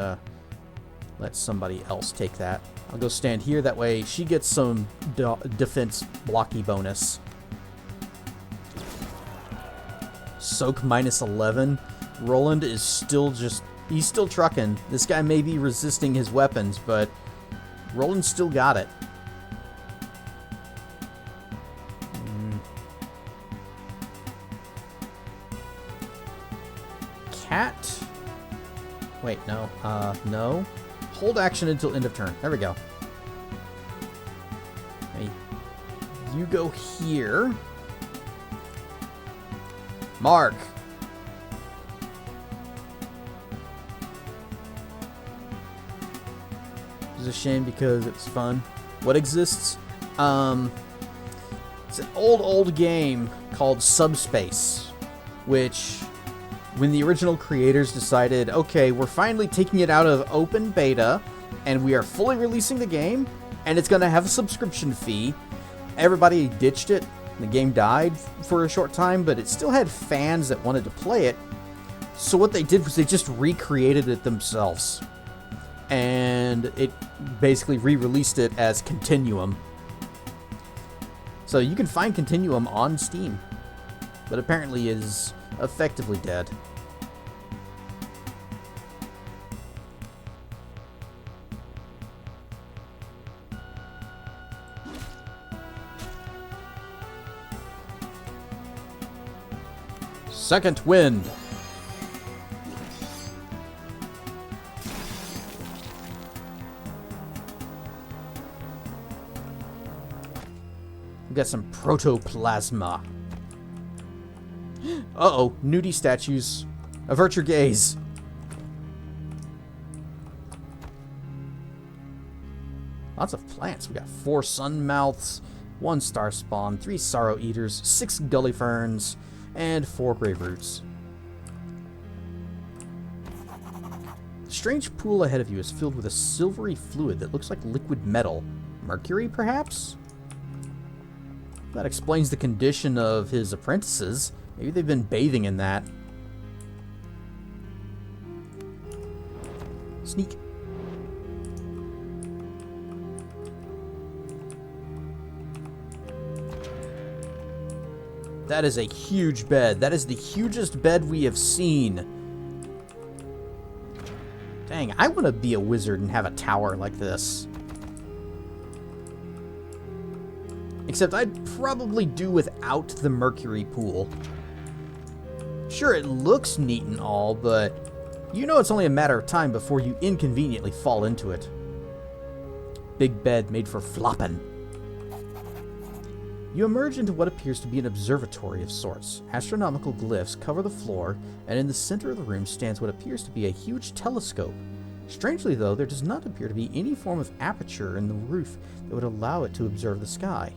let somebody else take that. I'll go stand here. That way she gets some defense blocky bonus. Soak minus 11. Roland is still he's still trucking. This guy may be resisting his weapons, but Roland still got it. Cat. Wait, no. No. Hold action until end of turn. There we go. Okay. You go here. Mark. It's a shame because it's fun. What exists? It's an old game called Subspace, which, when the original creators decided, okay, we're finally taking it out of open beta, and we are fully releasing the game, and it's going to have a subscription fee, everybody ditched it. The game died for a short time, but it still had fans that wanted to play it. So what they did was they just recreated it themselves. And it basically re-released it as Continuum. So you can find Continuum on Steam, but apparently is effectively dead. Second wind. We got some protoplasma. Uh-oh, nudie statues. Avert your gaze. Lots of plants. We got 4 sun mouths, 1 star spawn, 3 sorrow eaters, 6 gully ferns, and 4 grave roots. The strange pool ahead of you is filled with a silvery fluid that looks like liquid metal. Mercury, perhaps? That explains the condition of his apprentices. Maybe they've been bathing in that. Sneak. That is a huge bed. That is the hugest bed we have seen. Dang, I want to be a wizard and have a tower like this. Except I'd probably do without the mercury pool. Sure, it looks neat and all, but you know it's only a matter of time before you inconveniently fall into it. Big bed made for flopping. You emerge into what appears to be an observatory of sorts. Astronomical glyphs cover the floor, and in the center of the room stands what appears to be a huge telescope. Strangely, though, there does not appear to be any form of aperture in the roof that would allow it to observe the sky.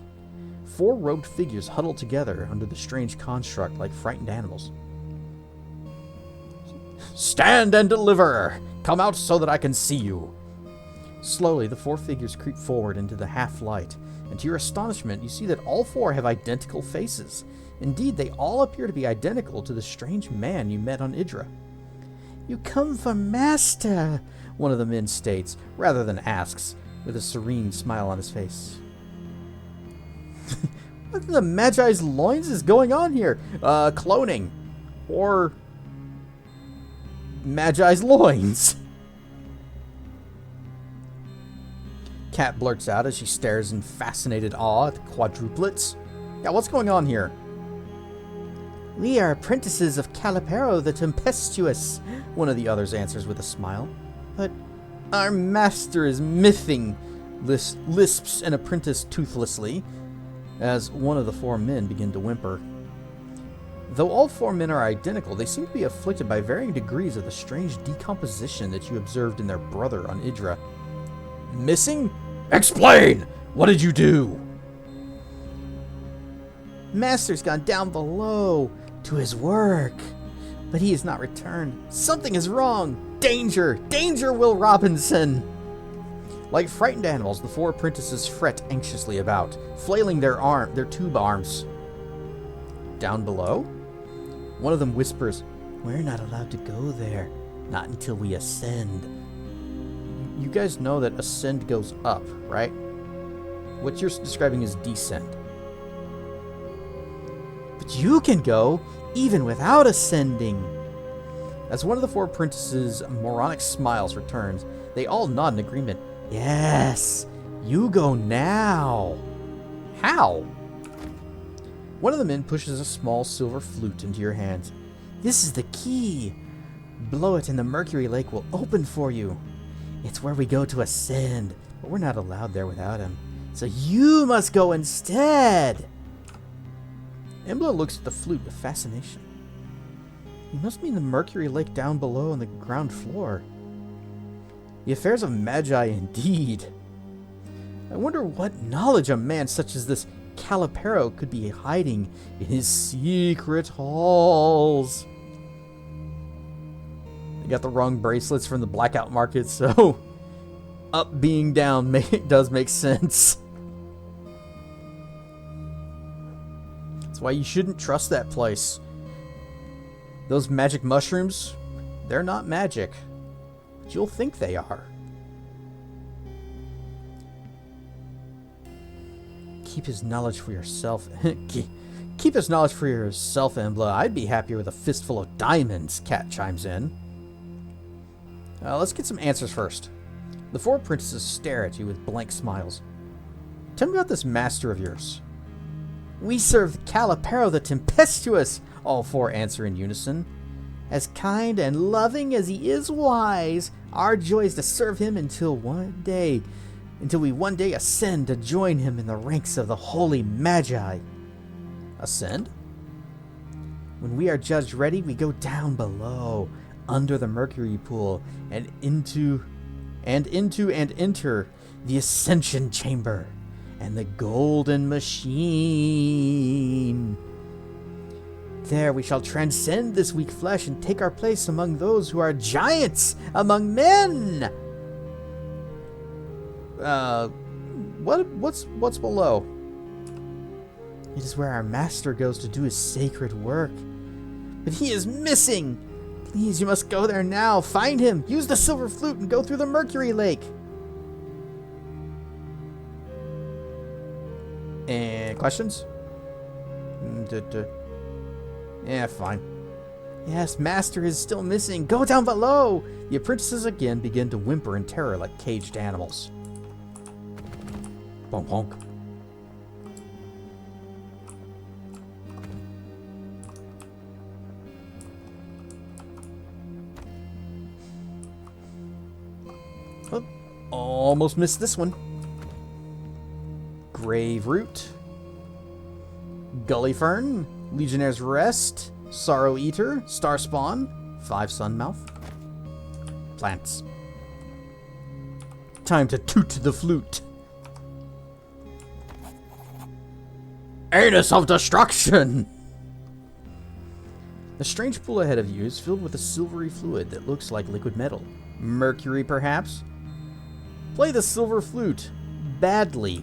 4 robed figures huddle together under the strange construct like frightened animals. Stand and deliver! Come out so that I can see you! Slowly, the 4 figures creep forward into the half-light, and to your astonishment, you see that all 4 have identical faces. Indeed, they all appear to be identical to the strange man you met on Idra. You come for Master, one of the men states, rather than asks, with a serene smile on his face. What in the Magi's loins is going on here? Cloning. Or Magi's loins. Cat blurts out as she stares in fascinated awe at the quadruplets. Yeah, what's going on here? We are apprentices of Calipero the Tempestuous, one of the others answers with a smile. But our master is miffing, lisps an apprentice toothlessly, as one of the 4 men begin to whimper. Though all 4 men are identical, they seem to be afflicted by varying degrees of the strange decomposition that you observed in their brother on Idra. Missing? Explain! What did you do? Master's gone down below to his work, but he has not returned. Something is wrong! Danger! Danger, Will Robinson! Like frightened animals, the 4 apprentices fret anxiously about, flailing their tube arms. Down below? One of them whispers, "We're not allowed to go there. Not until we ascend." You guys know that ascend goes up, right? What you're describing is descend. But you can go even without ascending. As one of the 4 apprentices' moronic smiles returns, they all nod in agreement. Yes, you go now. How? One of the men pushes a small silver flute into your hands. This is the key. Blow it and the Mercury Lake will open for you. It's where we go to ascend, but we're not allowed there without him. So you must go instead. Embla looks at the flute with fascination. You must mean the Mercury Lake down below on the ground floor. The affairs of Magi indeed. I wonder what knowledge a man such as this Calipero could be hiding in his secret halls. They got the wrong bracelets from the blackout market, so up being down does make sense. That's why you shouldn't trust that place. Those magic mushrooms, they're not magic, but you'll think they are. Keep his knowledge for yourself. Keep his knowledge for yourself, Embla. I'd be happier with a fistful of diamonds, Cat chimes in. Let's get some answers first. The 4 apprentices stare at you with blank smiles. Tell me about this master of yours. We serve Calipero the Tempestuous. all four answer in unison. As kind and loving as he is wise, our joy is to serve him until we one day ascend to join him in the ranks of the holy magi. Ascend? When we are judged ready, we go down below, under the mercury pool, and enter the ascension chamber and the golden machine. There we shall transcend this weak flesh and take our place among those who are giants among men. What's below? It is where our master goes to do his sacred work. But he is missing. Please, you must go there now. Find him. Use the silver flute and go through the mercury lake. And questions? Yeah, fine. Yes, master is still missing. Go down below. The apprentices again begin to whimper in terror like caged animals. Bonk bonk. Oh, almost missed this one. Grave Root, Gully Fern, Legionnaire's Rest, Sorrow Eater, Star Spawn, 5 Sunmouth. Plants. Time to toot the flute. Anus of Destruction! The strange pool ahead of you is filled with a silvery fluid that looks like liquid metal. Mercury, perhaps? Play the silver flute. Badly.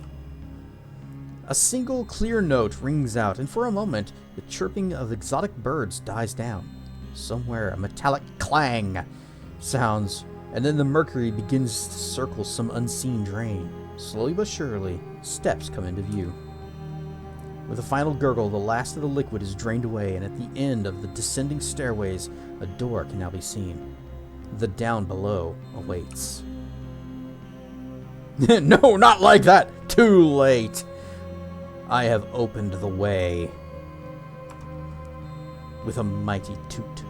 A single clear note rings out, and for a moment, the chirping of exotic birds dies down. Somewhere, a metallic clang sounds, and then the mercury begins to circle some unseen drain. Slowly but surely, steps come into view. With a final gurgle, the last of the liquid is drained away, and at the end of the descending stairways, a door can now be seen. The down below awaits. No, not like that! Too late! I have opened the way with a mighty toot.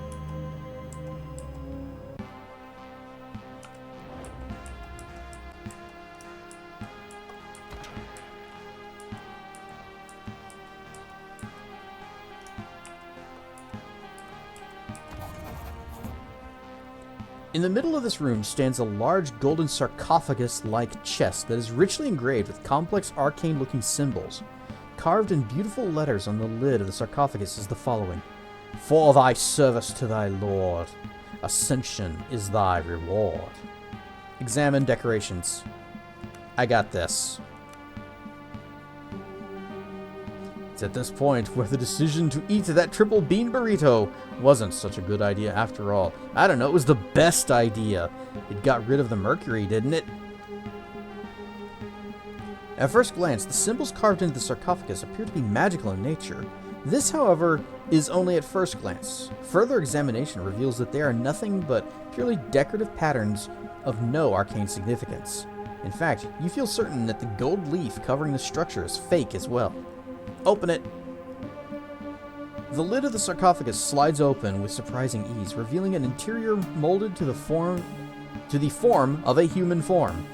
In the middle of this room stands a large golden sarcophagus-like chest that is richly engraved with complex arcane-looking symbols. Carved in beautiful letters on the lid of the sarcophagus is the following: For thy service to thy lord, ascension is thy reward. Examine decorations. I got this. It's at this point where the decision to eat that triple bean burrito wasn't such a good idea after all. I don't know, it was the best idea. It got rid of the mercury, didn't it? At first glance, the symbols carved into the sarcophagus appear to be magical in nature. This, however, is only at first glance. Further examination reveals that they are nothing but purely decorative patterns of no arcane significance. In fact, you feel certain that the gold leaf covering the structure is fake as well. Open it! The lid of the sarcophagus slides open with surprising ease, revealing an interior molded to the form of a human form.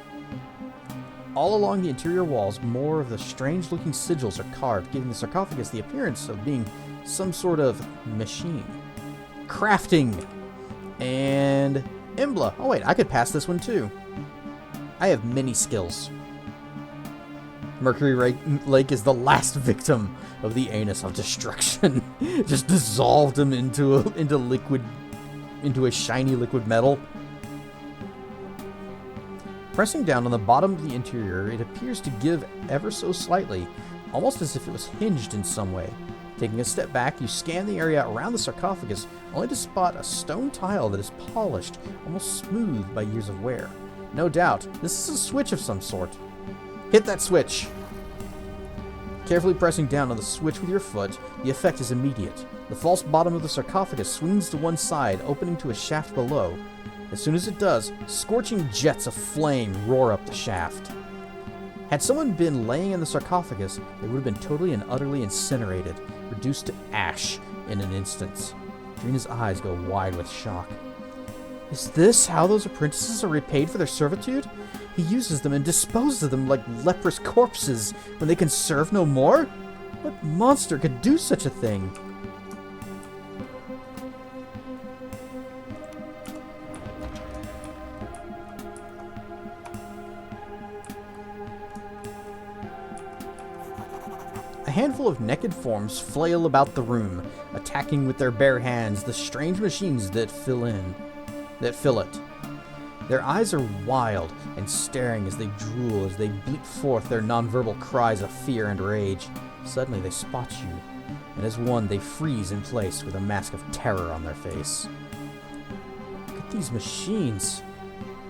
All along the interior walls, more of the strange-looking sigils are carved, giving the sarcophagus the appearance of being some sort of machine. Crafting! And Embla. Oh wait, I could pass this one too. I have many skills. Mercury Lake is the last victim of the Anus of Destruction. Just dissolved him into a shiny liquid metal. Pressing down on the bottom of the interior, it appears to give ever so slightly, almost as if it was hinged in some way. Taking a step back, you scan the area around the sarcophagus, only to spot a stone tile that is polished, almost smooth by years of wear. No doubt, this is a switch of some sort. Hit that switch! Carefully pressing down on the switch with your foot, the effect is immediate. The false bottom of the sarcophagus swings to one side, opening to a shaft below. As soon as it does, scorching jets of flame roar up the shaft. Had someone been laying in the sarcophagus, they would have been totally and utterly incinerated, reduced to ash in an instant. Drina's eyes go wide with shock. Is this how those apprentices are repaid for their servitude? He uses them and disposes of them like leprous corpses when they can serve no more? What monster could do such a thing? A handful of naked forms flail about the room, attacking with their bare hands the strange machines that fill it. Their eyes are wild and staring as they drool, as they bleat forth their nonverbal cries of fear and rage. Suddenly they spot you, and as one they freeze in place with a mask of terror on their face. Look at these machines.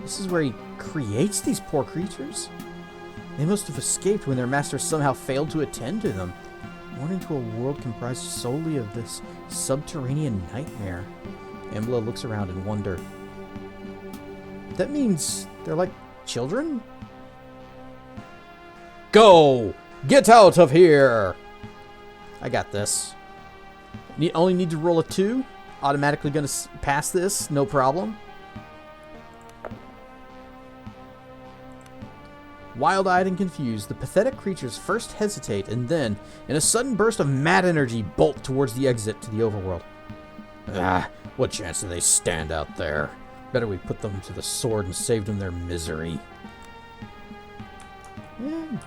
This is where he creates these poor creatures? They must have escaped when their master somehow failed to attend to them, born into a world comprised solely of this subterranean nightmare. Embla looks around in wonder. That means they're like children? Go! Get out of here! I got this. Only need to roll a 2. Automatically gonna pass this, no problem. Wild-eyed and confused, the pathetic creatures first hesitate and then, in a sudden burst of mad energy, bolt towards the exit to the overworld. What chance do they stand out there? Better we put them to the sword and save them their misery.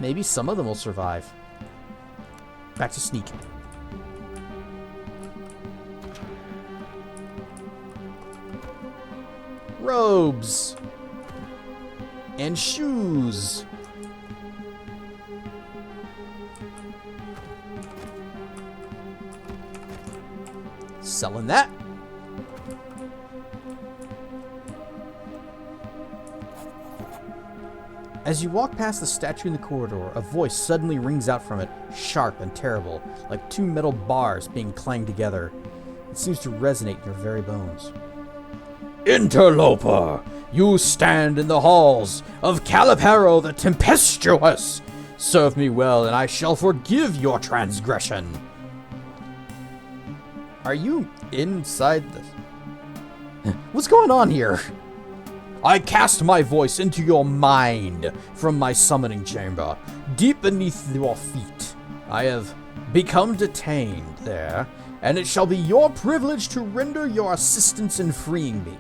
Maybe some of them will survive. Back to sneak. Robes! And shoes! Selling that. As you walk past the statue in the corridor, a voice suddenly rings out from it, sharp and terrible, like 2 metal bars being clanged together. It seems to resonate in your very bones. Interloper! You stand in the halls of Caliparo the Tempestuous! Serve me well, and I shall forgive your transgression. Are you inside this? What's going on here? I cast my voice into your mind from my summoning chamber, deep beneath your feet. I have become detained there, and it shall be your privilege to render your assistance in freeing me.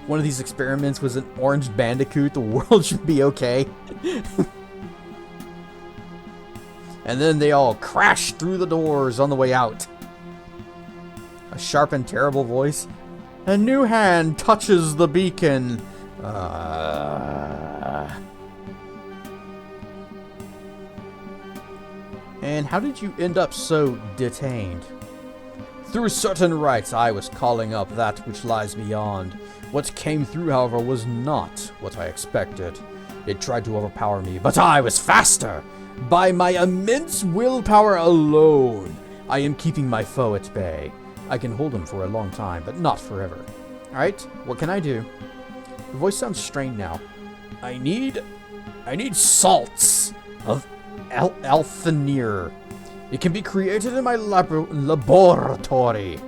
One of these experiments was an orange bandicoot. The world should be okay. And then they all crashed through the doors on the way out. A sharp and terrible voice. A new hand touches the beacon. And how did you end up so detained? Through certain rites, I was calling up that which lies beyond. What came through, however, was not what I expected. It tried to overpower me, but I was faster. By my immense willpower alone, I am keeping my foe at bay. I can hold him for a long time, but not forever. Alright, what can I do? The voice sounds strained now. I need salts of Alphenir. It can be created in my laboratory.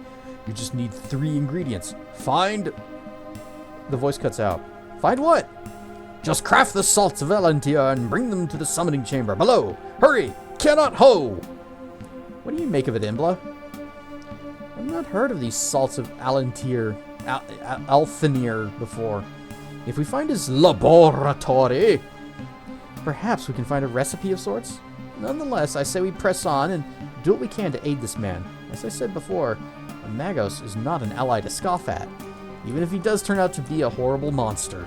You just need 3 ingredients. Find... The voice cuts out. Find what? Just craft the salts of Elantia and bring them to the summoning chamber below. Hurry! Cannot ho! What do you make of it, Embla? I've not heard of these salts of Alfenir before. If we find his laboratory, perhaps we can find a recipe of sorts. Nonetheless, I say we press on and do what we can to aid this man. As I said before, a Magos is not an ally to scoff at, even if he does turn out to be a horrible monster.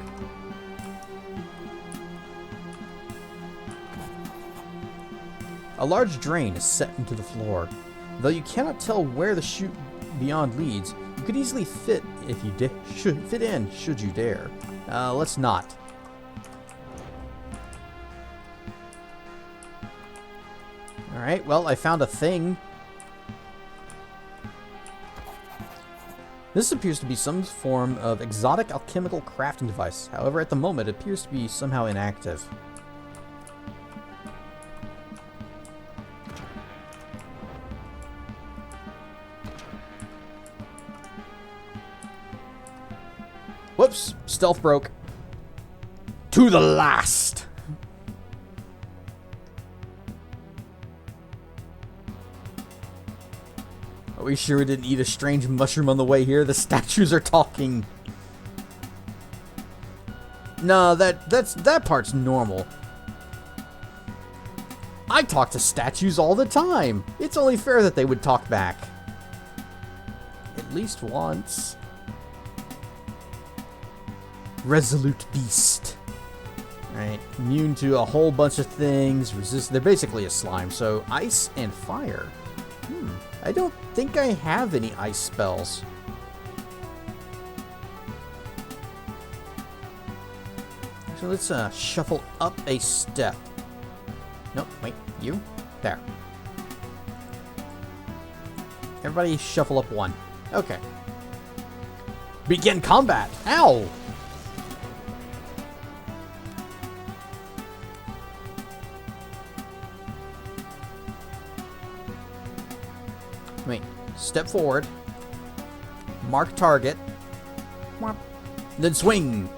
A large drain is set into the floor. Though you cannot tell where the chute beyond leads, you could easily fit if you should you dare. Let's not. Alright, well, I found a thing. This appears to be some form of exotic alchemical crafting device. However, at the moment, it appears to be somehow inactive. Whoops, stealth broke. To the last. Are we sure we didn't eat a strange mushroom on the way here? The statues are talking. No, that part's normal. I talk to statues all the time. It's only fair that they would talk back. At least once. Resolute beast. Right, immune to a whole bunch of things. They're basically a slime, so ice and fire. I don't think I have any ice spells. So let's shuffle up a step. Nope, wait, you? There. Everybody shuffle up one. Okay. Begin combat! Ow! Wait, step forward. Mark target. Then swing!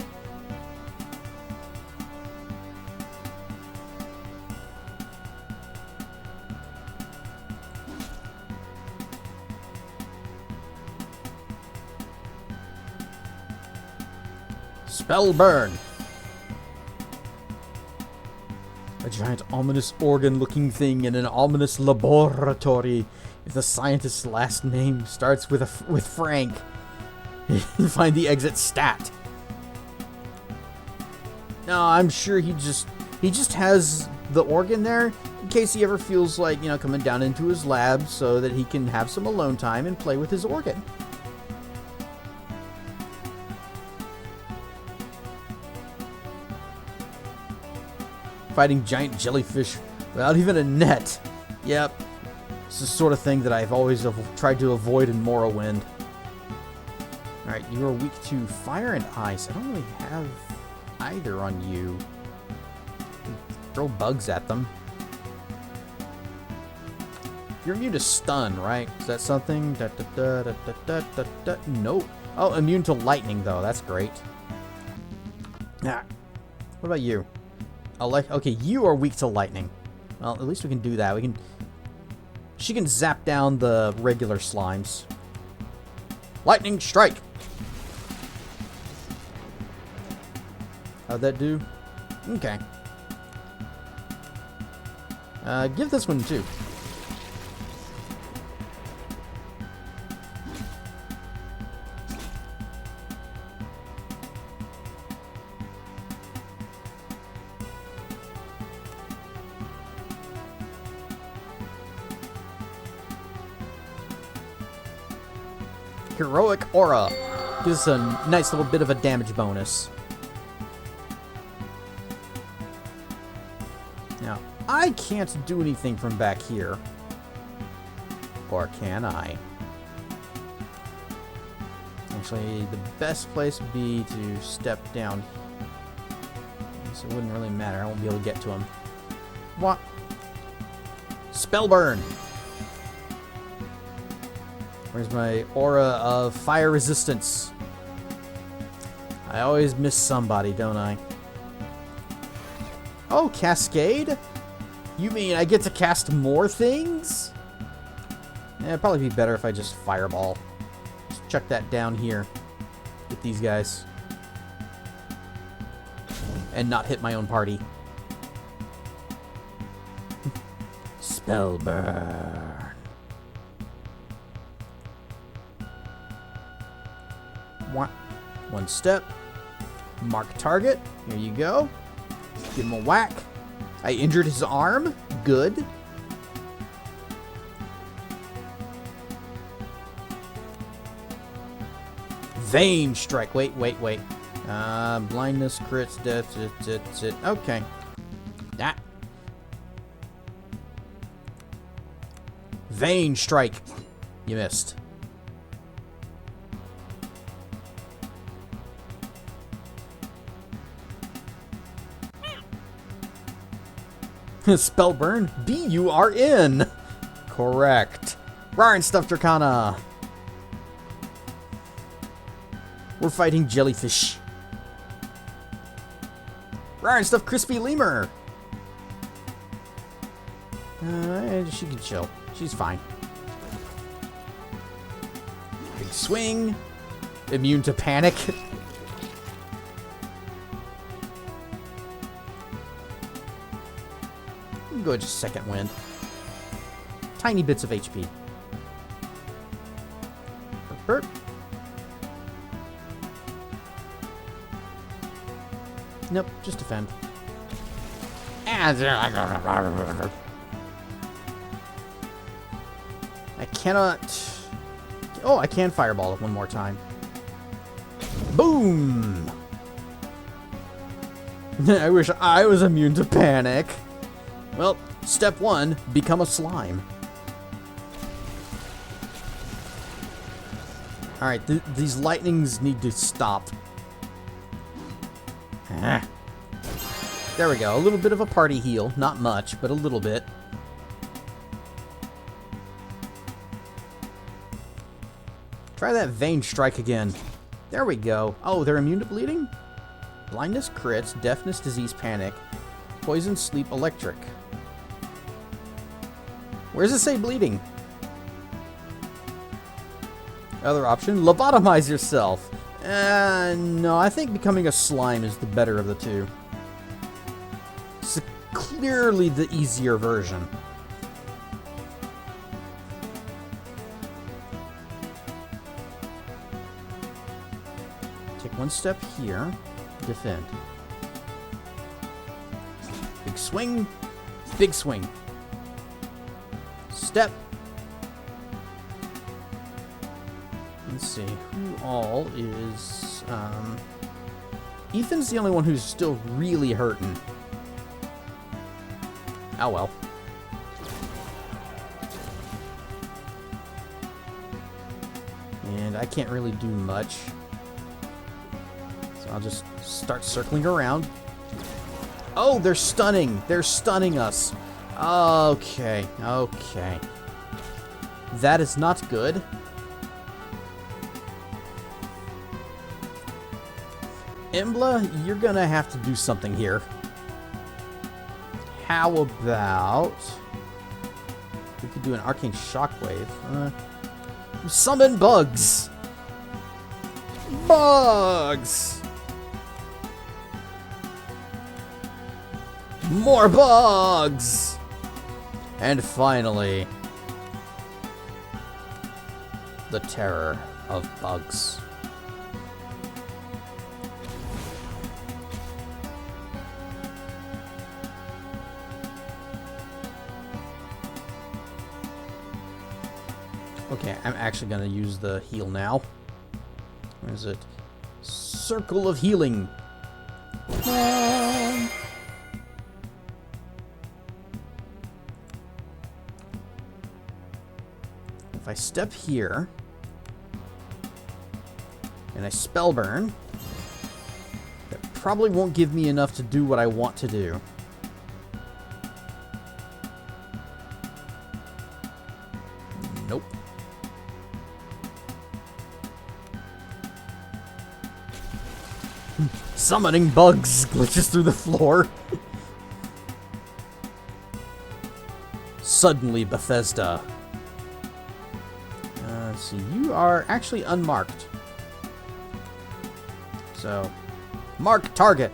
Spell burn. A giant ominous organ-looking thing in an ominous laboratory. If the scientist's last name starts with Frank, find the exit stat. No, I'm sure he just has the organ there in case he ever feels like, you know, coming down into his lab so that he can have some alone time and play with his organ. Fighting giant jellyfish without even a net. Yep. It's the sort of thing that I've always tried to avoid in Morrowind. Alright, you are weak to fire and ice. I don't really have either on you. Throw bugs at them. You're immune to stun, right? Is that something? Nope. Oh, immune to lightning, though. That's great. Ah. What about you? Okay, you are weak to lightning. Well, at least we can do that. She can zap down the regular slimes. Lightning strike! How'd that do? Okay. Give this one too. Heroic Aura. Gives us a nice little bit of a damage bonus. Now, I can't do anything from back here. Or can I? Actually, the best place would be to step down. So it wouldn't really matter. I won't be able to get to him. What? Spell burn. Where's my aura of fire resistance? I always miss somebody, don't I? Oh, Cascade? You mean I get to cast more things? Yeah, it'd probably be better if I just fireball. Just chuck that down here. Get these guys. And not hit my own party. Spell burn. One step. Mark target. Here you go. Give him a whack. I injured his arm. Good. Vein strike. Wait. Blindness, crits, death. Okay. That. Vein strike. You missed. Spell burn? B-U-R-N. Correct. Rar and Stuffed Dracana. We're fighting jellyfish. Ryan stuff crispy lemur. She can chill. She's fine. Big swing. Immune to panic. Go ahead, just second wind. Tiny bits of HP. Burp. Nope, just defend. I cannot... Oh, I can fireball it one more time. Boom! I wish I was immune to panic. Well, step 1, become a slime. Alright, these lightnings need to stop. There we go, a little bit of a party heal. Not much, but a little bit. Try that vein strike again. There we go. Oh, they're immune to bleeding? Blindness, crits, deafness, disease, panic, poison, sleep, electric. Where does it say bleeding? Other option, lobotomize yourself. No, I think becoming a slime is the better of the two. It's clearly the easier version. Take one step here, defend. Big swing, big swing. Step. Let's see, who all is, Ethan's the only one who's still really hurting. Oh well. And I can't really do much. So I'll just start circling around. Oh, they're stunning! They're stunning us! Okay, okay. That is not good. Embla, you're gonna have to do something here. How about... we could do an arcane shockwave. Summon bugs! Bugs! More bugs! And finally, the terror of bugs. Okay, I'm actually going to use the heal now. Where is it? Circle of healing. If I step here and I spell burn, that probably won't give me enough to do what I want to do. Nope. Summoning bugs glitches through the floor. Suddenly, Bethesda. Let's see, you are actually unmarked. So, mark target.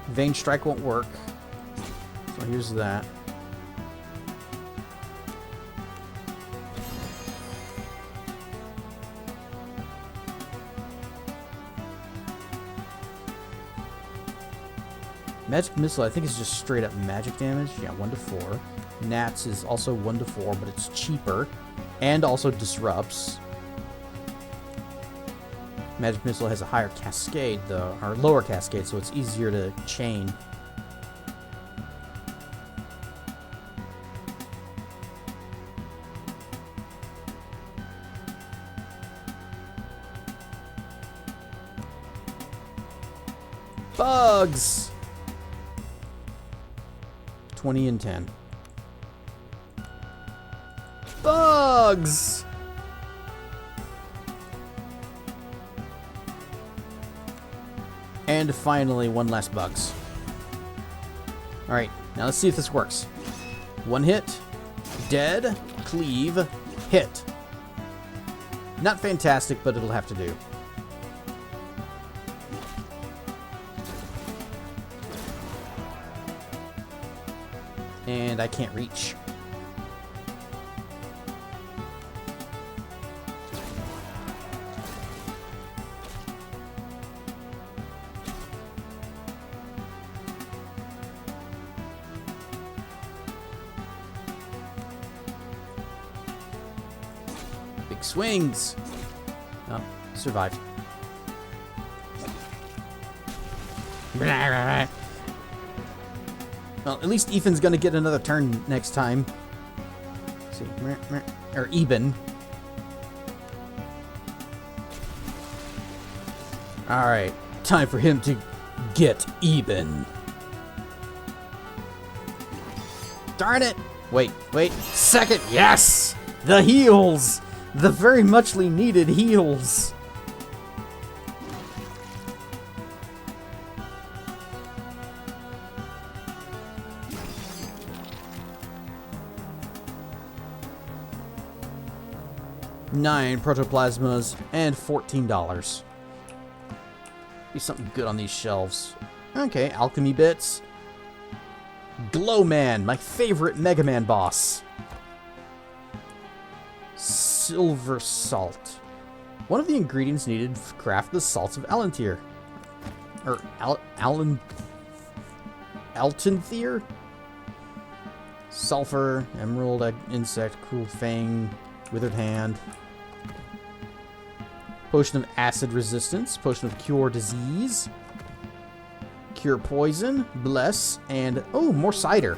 Vein strike won't work. So here's that. Magic Missile, I think, is just straight up magic damage. Yeah, 1 to 4. Nats is also 1 to 4, but it's cheaper. And also disrupts. Magic Missile has a higher cascade, though. Or lower cascade, so it's easier to chain. Bugs! 20 and 10. Bugs! And finally, one last bugs. Alright, now let's see if this works. One hit, dead, cleave, hit. Not fantastic, but it'll have to do. And I can't reach. Big swings. Oh, survived. Well, at least Ethan's gonna get another turn next time. Let's see, or Eben. All right, time for him to get Eben. Darn it! Wait. Second, yes! The heals! The very muchly needed heals. $9 protoplasmas and $14. Be something good on these shelves. Okay, alchemy bits. Glowman, my favorite Mega Man boss. Silver salt. One of the ingredients needed to craft the salts of Alantir. Or Altenthir? Sulfur, emerald, insect, cruel fang, withered hand. Potion of acid resistance, potion of cure disease, cure poison, bless, and oh, more cider.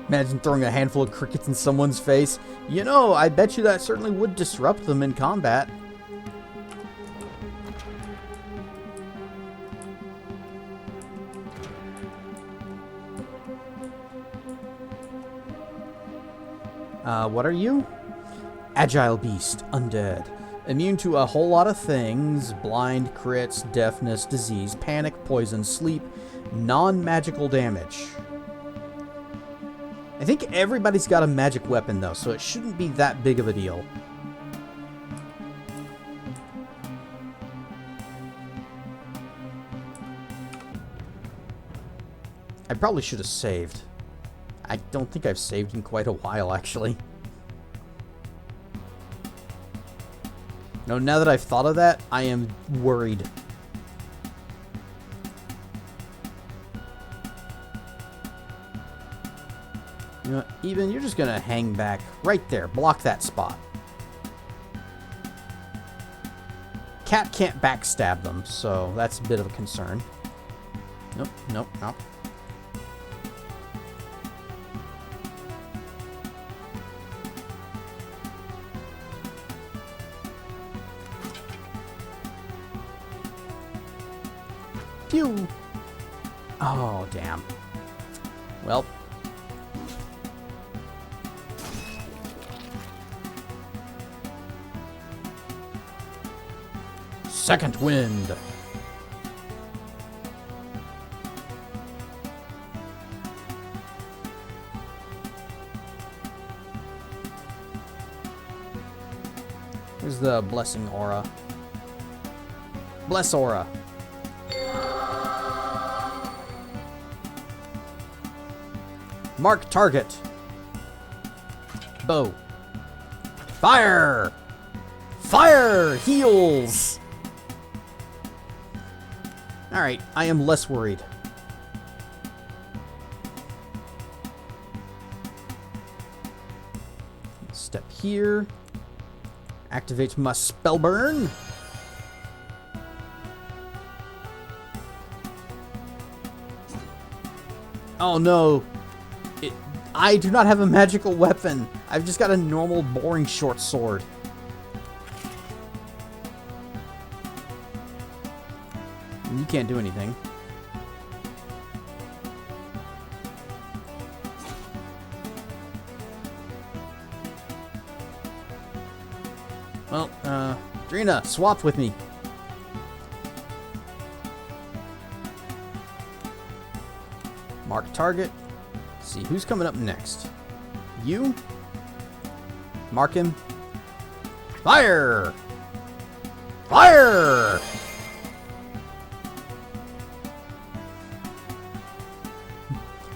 Imagine throwing a handful of crickets in someone's face. You know, I bet you that certainly would disrupt them in combat. What are you? Agile beast, undead. Immune to a whole lot of things. Blind, crits, deafness, disease, panic, poison, sleep, non-magical damage. I think everybody's got a magic weapon, though, so it shouldn't be that big of a deal. I probably should have saved. I don't think I've saved in quite a while, actually. No, now that I've thought of that, I am worried. You know what, Eben, you're just gonna hang back right there. Block that spot. Cat can't backstab them, so that's a bit of a concern. Nope. Phew! Oh, damn. Well. Second wind. Here's the blessing aura. Bless aura. Mark target. Bow. Fire! Fire! Heals! Alright, I am less worried. Step here. Activate my spell burn. Oh no. I do not have a magical weapon. I've just got a normal, boring short sword. And you can't do anything. Well, Drina, swap with me. Mark target. See who's coming up next. You. Mark him. Fire! Fire!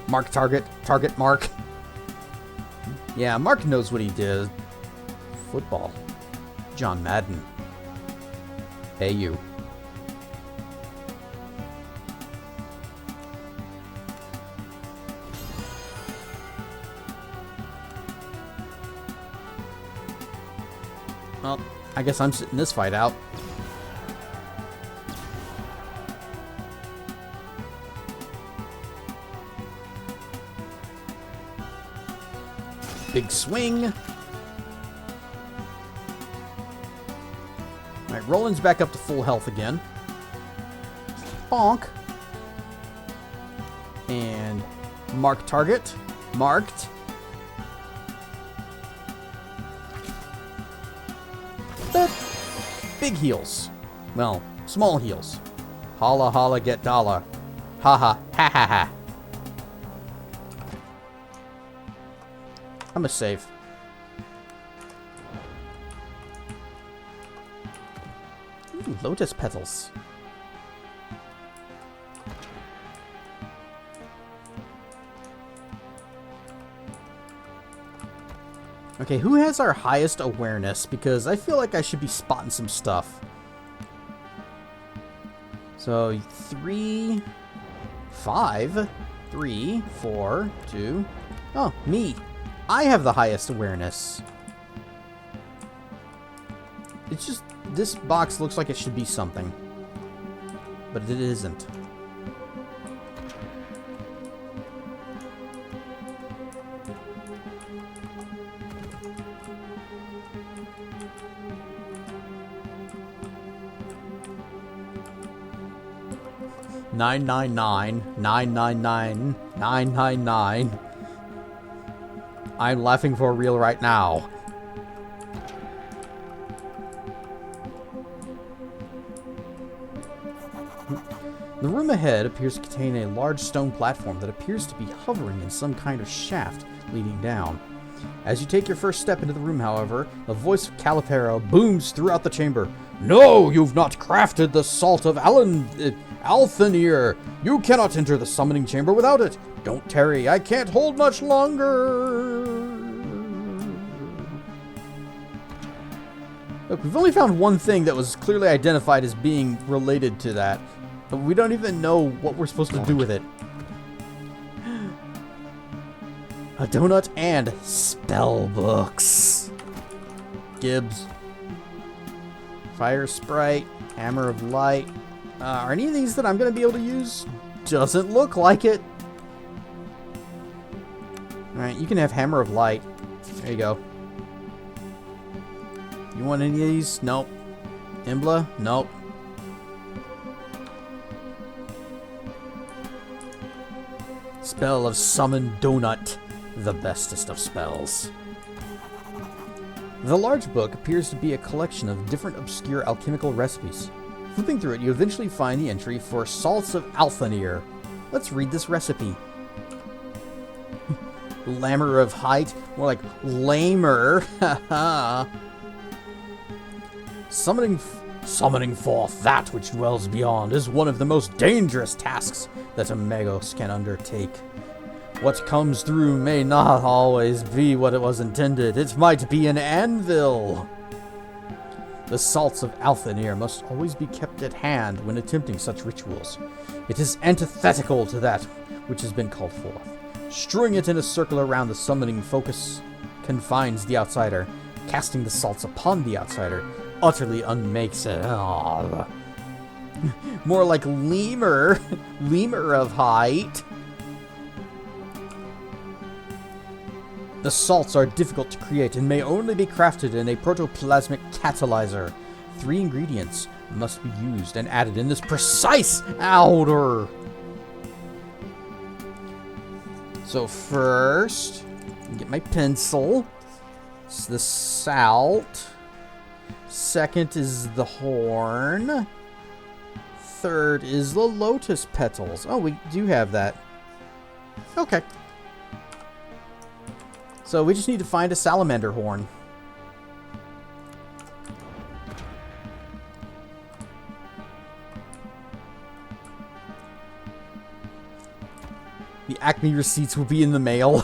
Mark target. Target Mark. Yeah, Mark knows what he did. Football. John Madden. Hey, you. Well, I guess I'm sitting this fight out. Big swing. Alright, Roland's back up to full health again. Bonk. And mark target. Marked. Big heals. Well, small heals. Holla holla get dollar. Ha ha ha ha ha. I'm a save. Ooh, lotus petals. Okay, who has our highest awareness? Because I feel like I should be spotting some stuff. So, 3, 5, 3, 4, 2. Oh, me. I have the highest awareness. It's just, this box looks like it should be something. But it isn't. Nine nine nine 999 999. I'm laughing for real right now. The room ahead appears to contain a large stone platform that appears to be hovering in some kind of shaft leading down. As you take your first step into the room, however, the voice of Calipero booms throughout the chamber. No, you've not crafted the salt of Althanir. You cannot enter the summoning chamber without it. Don't tarry, I can't hold much longer. Look, we've only found one thing that was clearly identified as being related to that, but we don't even know what we're supposed to do with it. A donut and spell books. Gibbs. Fire Sprite. Hammer of Light. Are any of these that I'm going to be able to use? Doesn't look like it. Alright, you can have Hammer of Light. There you go. You want any of these? Nope. Imbla? Nope. Spell of Summon Donut. The bestest of spells. The large book appears to be a collection of different obscure alchemical recipes. Flipping through it, you eventually find the entry for salts of Althanir. Let's read this recipe. Lammer of height, more like lamer. Haha. Summoning forth that which dwells beyond is one of the most dangerous tasks that a magos can undertake. What comes through may not always be what it was intended. It might be an anvil. The salts of Althanir must always be kept at hand when attempting such rituals. It is antithetical to that which has been called forth. Strewing it in a circle around the summoning focus confines the outsider. Casting the salts upon the outsider utterly unmakes it. Oh. More like lemur. Lemur of height. The salts are difficult to create and may only be crafted in a protoplasmic catalyzer. 3 ingredients must be used and added in this precise order. So first, get my pencil. It's the salt. Second is the horn. Third is the lotus petals. Oh, we do have that. Okay. So we just need to find a salamander horn. The Acme receipts will be in the mail.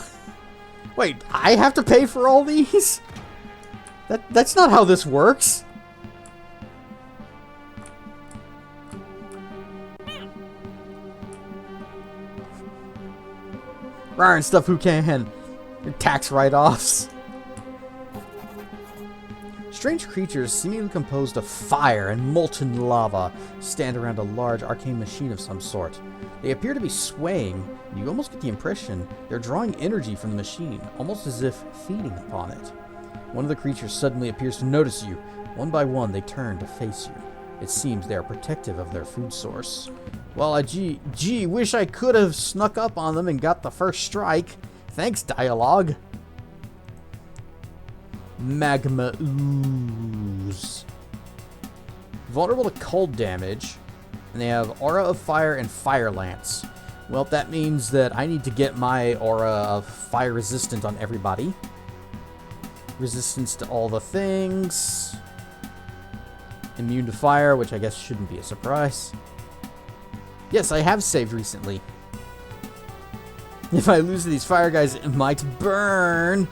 Wait, I have to pay for all these? That's not how this works. Rar and stuff who can. Your tax write-offs. Strange creatures seemingly composed of fire and molten lava stand around a large arcane machine of some sort. They appear to be swaying. You almost get the impression they're drawing energy from the machine, almost as if feeding upon it. One of the creatures suddenly appears to notice you. One by one, they turn to face you. It seems they are protective of their food source. Well, gee, wish I could have snuck up on them and got the first strike. Thanks, dialogue. Magma ooze. Vulnerable to cold damage. And they have Aura of Fire and Fire Lance. Well, that means that I need to get my Aura of Fire Resistant on everybody. Resistance to all the things. Immune to fire, which I guess shouldn't be a surprise. Yes, I have saved recently. If I lose to these fire guys, it might burn.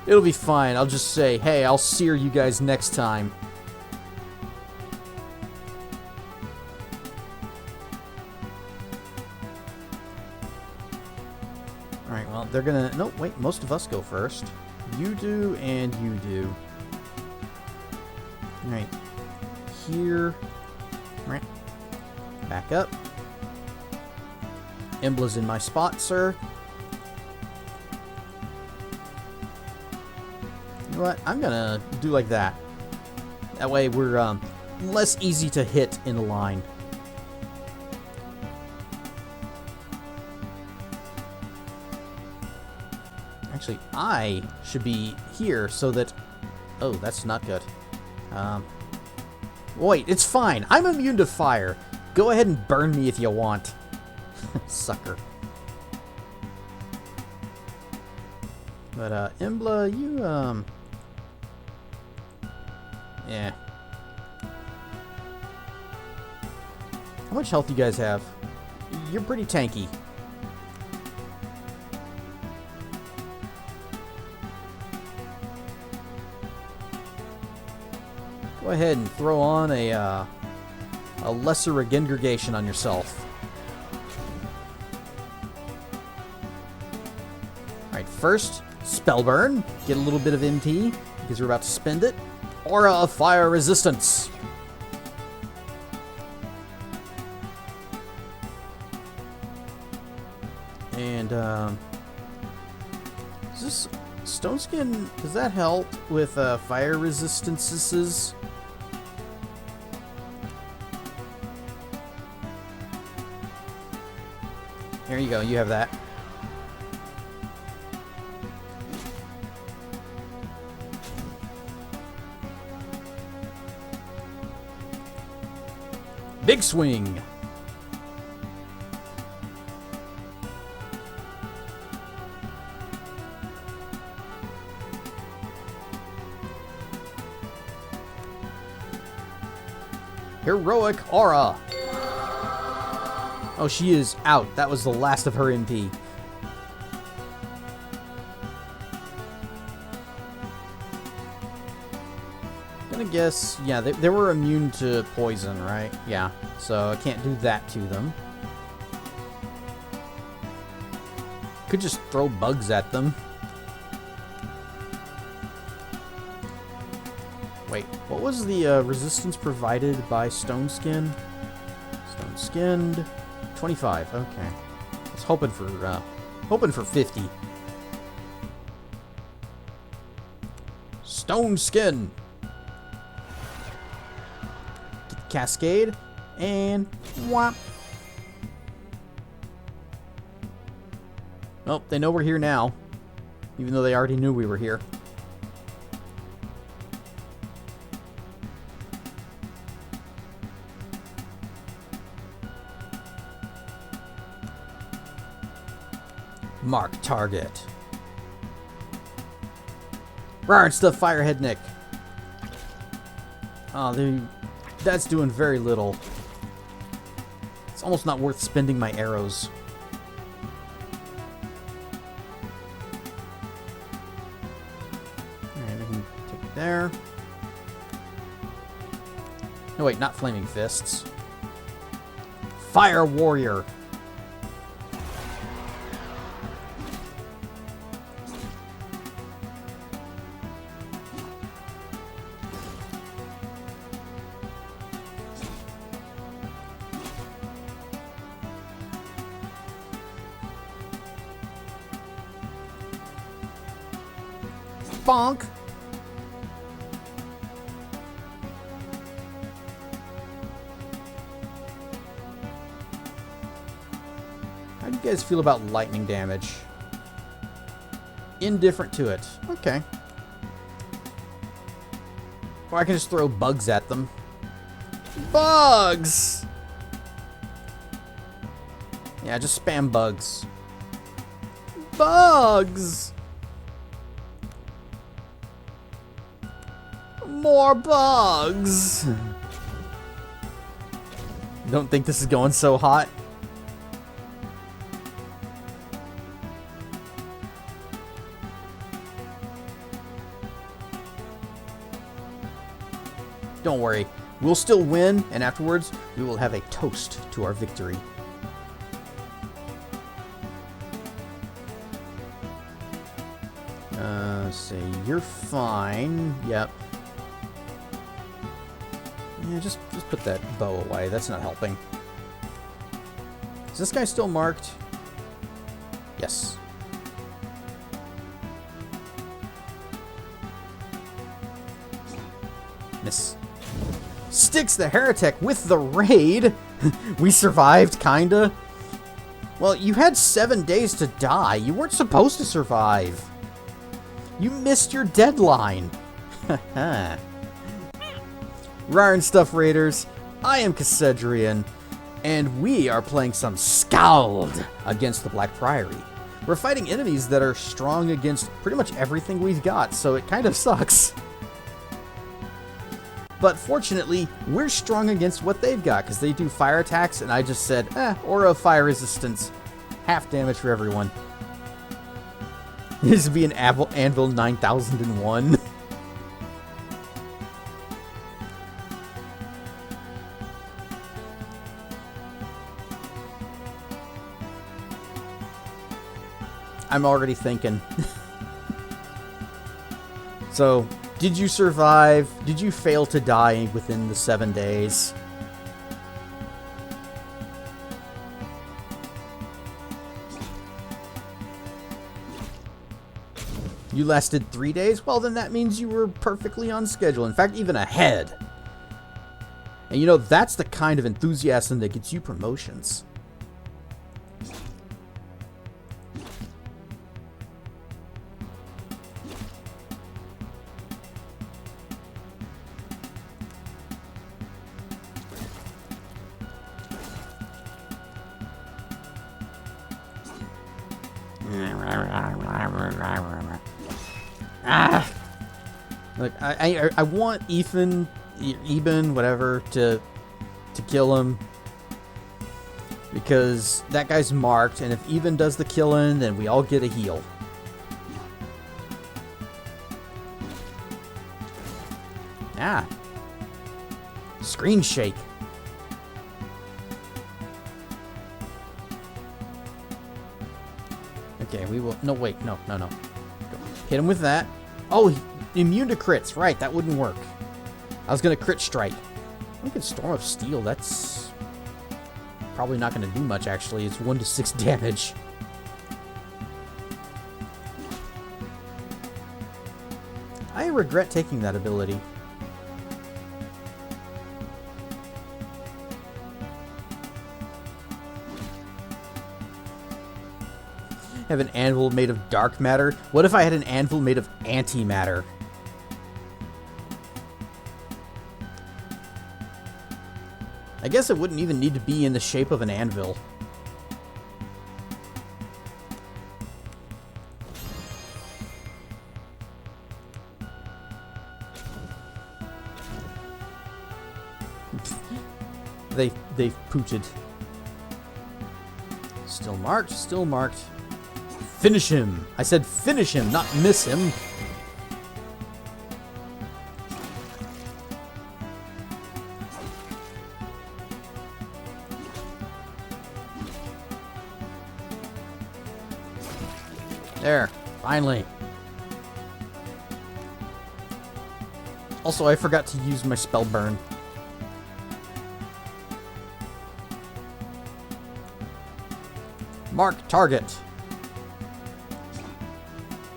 It'll be fine. I'll just say, hey, I'll sear you guys next time. Alright, well, they're gonna... No, wait, most of us go first. You do, and you do. Alright. Here. Alright. Back up. Embla's in my spot, sir. You know what? I'm gonna do like that. That way we're less easy to hit in a line. Actually, I should be here so that... Oh, that's not good. Wait, it's fine. I'm immune to fire. Go ahead and burn me if you want. Sucker. But, Embla, you, yeah. How much health do you guys have? You're pretty tanky. Go ahead and throw on a lesser regurgitation on yourself. Alright, first, Spellburn. Get a little bit of MP, because we're about to spend it. Aura of Fire Resistance. And, is this Stone Skin, does that help with fire resistances? There you go, you have that. Big swing. Heroic Aura. Oh, she is out. That was the last of her MP. Gonna guess, yeah, they were immune to poison, right? Yeah, so I can't do that to them. Could just throw bugs at them. Wait, what was the resistance provided by Stone Skin? Stone Skinned, 25. Okay, I was hoping for 50. Stone Skin. Get the Cascade and whop. Oh, they know we're here now, even though they already knew we were here. Mark target. Rarn stuff, Firehead Nick. Oh, that's doing very little. It's almost not worth spending my arrows. Alright, we can take it there. No, wait, not Flaming Fists. Fire Warrior. Bonk. How do you guys feel about lightning damage? Indifferent to it. Okay. Or I can just throw bugs at them. Bugs! Yeah, just spam bugs. Bugs! More bugs! Don't think this is going so hot. Don't worry, we'll still win, and afterwards, we will have a toast to our victory. Let's see, you're fine. Yep. Yeah, just put that bow away. That's not helping. Is this guy still marked? Yes. Miss. Styx the Heretic with the raid. We survived, kinda. Well, you had 7 days to die. You weren't supposed to survive. You missed your deadline. Haha. Rarn Stuff Raiders, I am Cassedrian, and we are playing some Skald against the Black Priory. We're fighting enemies that are strong against pretty much everything we've got, so it kind of sucks. But fortunately, we're strong against what they've got, because they do fire attacks, and I just said, Aura of Fire Resistance. Half damage for everyone. This would be an Anvil 9001. I'm already thinking. So, did you survive? Did you fail to die within the 7 days? You lasted 3 days? Well, then that means you were perfectly on schedule. In fact, even ahead. And you know, that's the kind of enthusiasm that gets you promotions. Look, I want Eben, whatever, to kill him, because that guy's marked, and if Eben does the killing, then we all get a heal. Ah, screen shake. Okay, we will. No, wait, no. Go. Hit him with that. Oh, immune to crits. Right, that wouldn't work. I was gonna crit strike. Look at Storm of Steel. That's probably not gonna do much. Actually, it's 1 to 6 damage. I regret taking that ability. Have an anvil made of dark matter? What if I had an anvil made of antimatter? I guess it wouldn't even need to be in the shape of an anvil. They've pooted. Still marked, still marked. Finish him! I said finish him, not miss him. There, finally. Also, I forgot to use my spell burn. Mark target.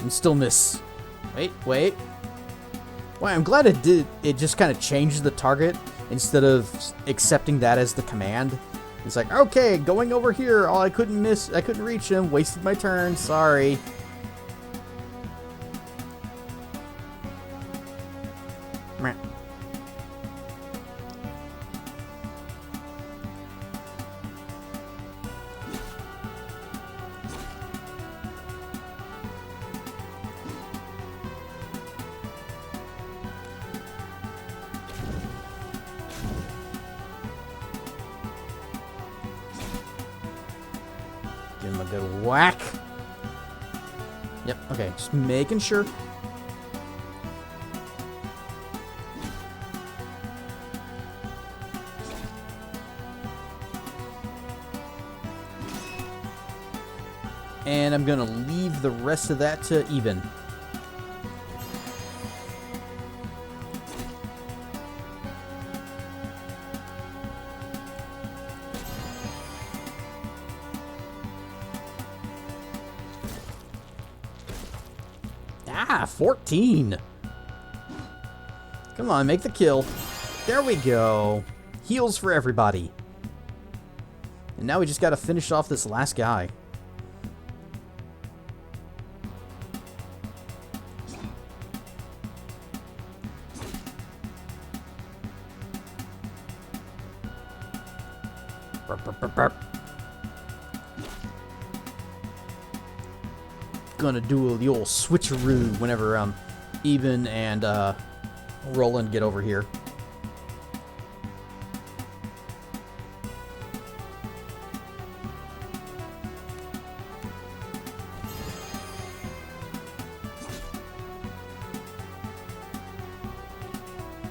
And still miss. Wait, wait. Well, I'm glad it did. It just kind of changed the target instead of accepting that as the command. It's like, okay, going over here. Oh, I couldn't reach him. Wasted my turn. Sorry. Meh. Give him a good whack. Yep, okay, just making sure. And I'm gonna leave the rest of that to even. Ah, 14. Come on, make the kill. There we go. Heals for everybody. And now we just gotta finish off this last guy. Burp, burp, burp, burp. Gonna do the old switcheroo whenever Even and Roland get over here.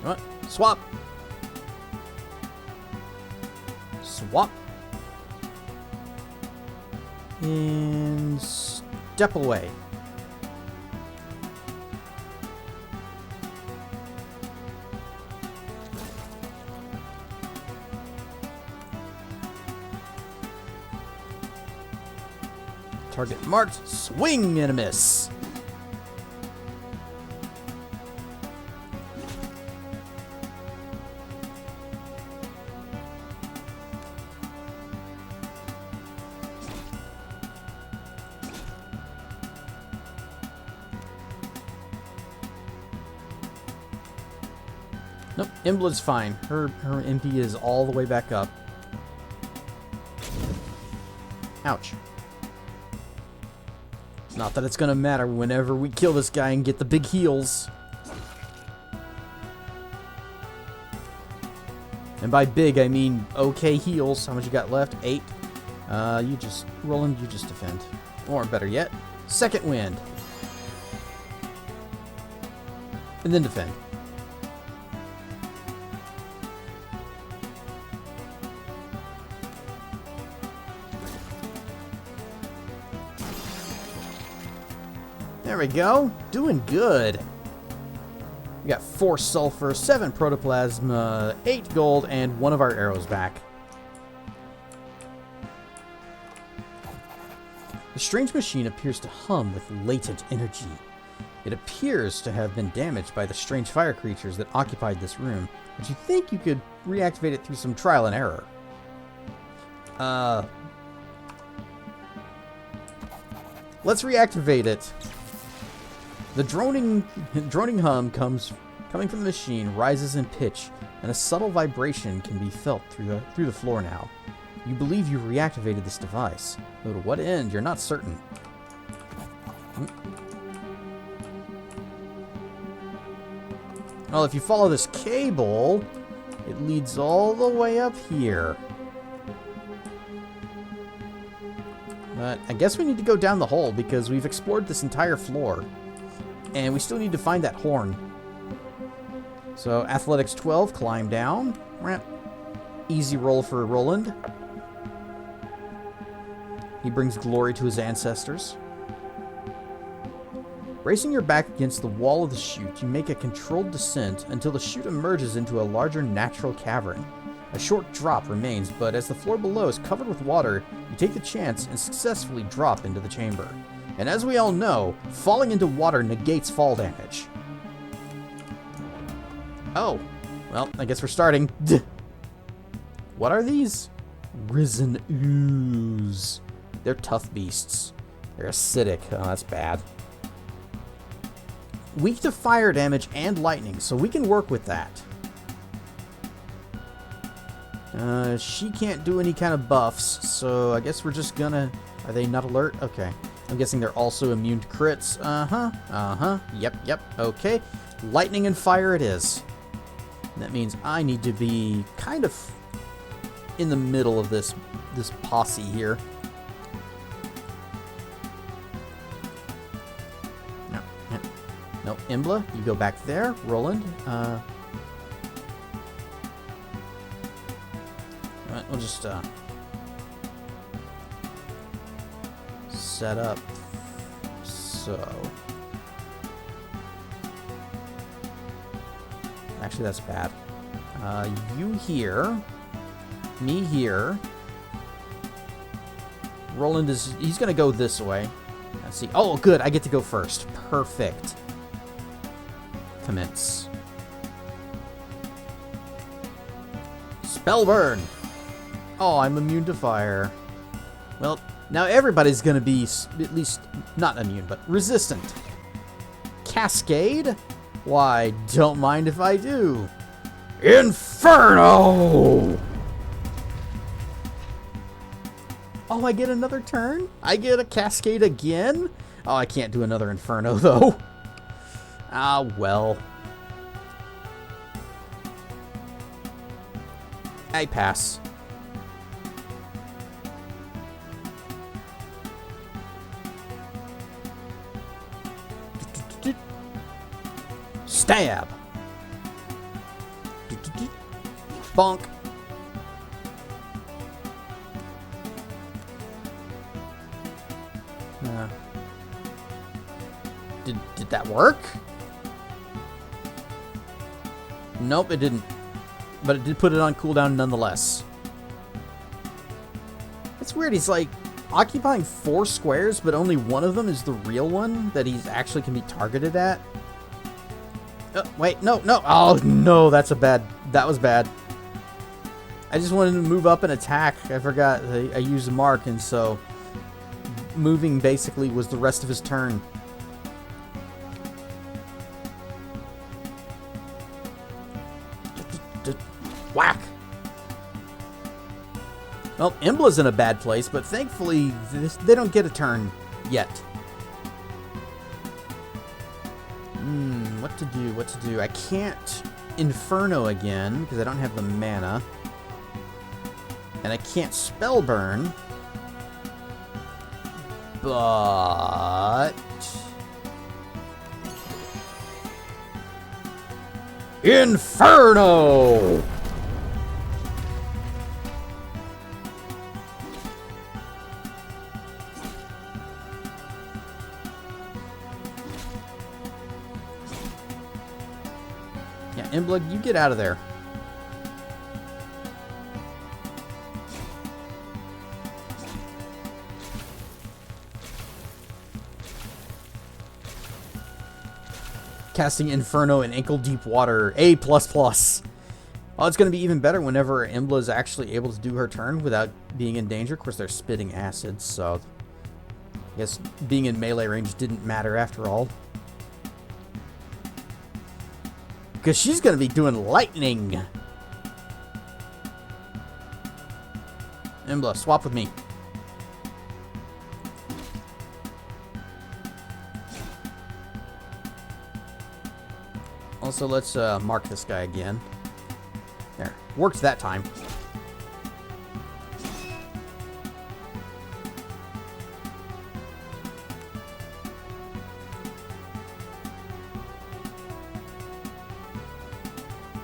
What? Swap. Swap. And step away. Target marked. Swing and a miss. Nope, Imbla's fine. Her MP is all the way back up. Ouch. Not that it's gonna matter whenever we kill this guy and get the big heals. And by big, I mean okay heals. How much you got left? 8. Roland, you just defend. Or better yet, second wind. And then defend. There we go. Doing good. We got 4 sulfur, 7 protoplasma, 8 gold, and 1 of our arrows back. The strange machine appears to hum with latent energy. It appears to have been damaged by the strange fire creatures that occupied this room, but you think you could reactivate it through some trial and error. Let's reactivate it. The droning hum coming from the machine rises in pitch, and a subtle vibration can be felt through the floor now. You believe you reactivated this device, though to what end, you're not certain. Well, if you follow this cable, It leads all the way up here. But I guess we need to go down the hole because we've explored this entire floor. And we still need to find that horn. So, Athletics 12, climb down. Easy roll for Roland. He brings glory to his ancestors. Bracing your back against the wall of the chute, you make a controlled descent until the chute emerges into a larger natural cavern. A short drop remains, but as the floor below is covered with water, you take the chance and successfully drop into the chamber. And as we all know, falling into water negates fall damage. Oh, well, I guess we're starting. What are these? Risen ooze. They're tough beasts. They're acidic. Oh, that's bad. Weak to fire damage and lightning, so we can work with that. She can't do any kind of buffs, so I guess we're just gonna... Are they not alert? Okay. I'm guessing they're also immune to crits. Yep, okay. Lightning and fire it is. That means I need to be kind of in the middle of this posse here. No, Imbla, you go back there. Roland, we'll just set up so. Actually, that's bad. You here, me here. Roland he's gonna go this way. Let's see. Oh, good. I get to go first. Perfect. Commence. Spell burn. Oh, I'm immune to fire. Well, now everybody's gonna be at least not immune, but resistant. Cascade? Why, don't mind if I do. Inferno! Oh, I get another turn? I get a cascade again? Oh, I can't do another Inferno, though. Ah, well. I pass. Stab. Bonk. Did that work? Nope, it didn't. But it did put it on cooldown nonetheless. It's weird. He's like occupying 4 squares, but only one of them is the real one that he's actually can be targeted at. Wait, no. Oh, no, that was bad. I just wanted to move up and attack. I forgot I used a mark, and so moving basically was the rest of his turn. Whack! Well, Imbla's in a bad place, but thankfully they don't get a turn yet. What to do? I can't Inferno again, because I don't have the mana. And I can't Spell Burn. But... Inferno! Yeah, Imbla, you get out of there. Casting Inferno in ankle-deep water. A++. Oh, it's going to be even better whenever Imbla is actually able to do her turn without being in danger. Of course, they're spitting acid, so I guess being in melee range didn't matter after all. Because she's going to be doing lightning. Imbla, swap with me. Also, let's mark this guy again. There. Worked that time.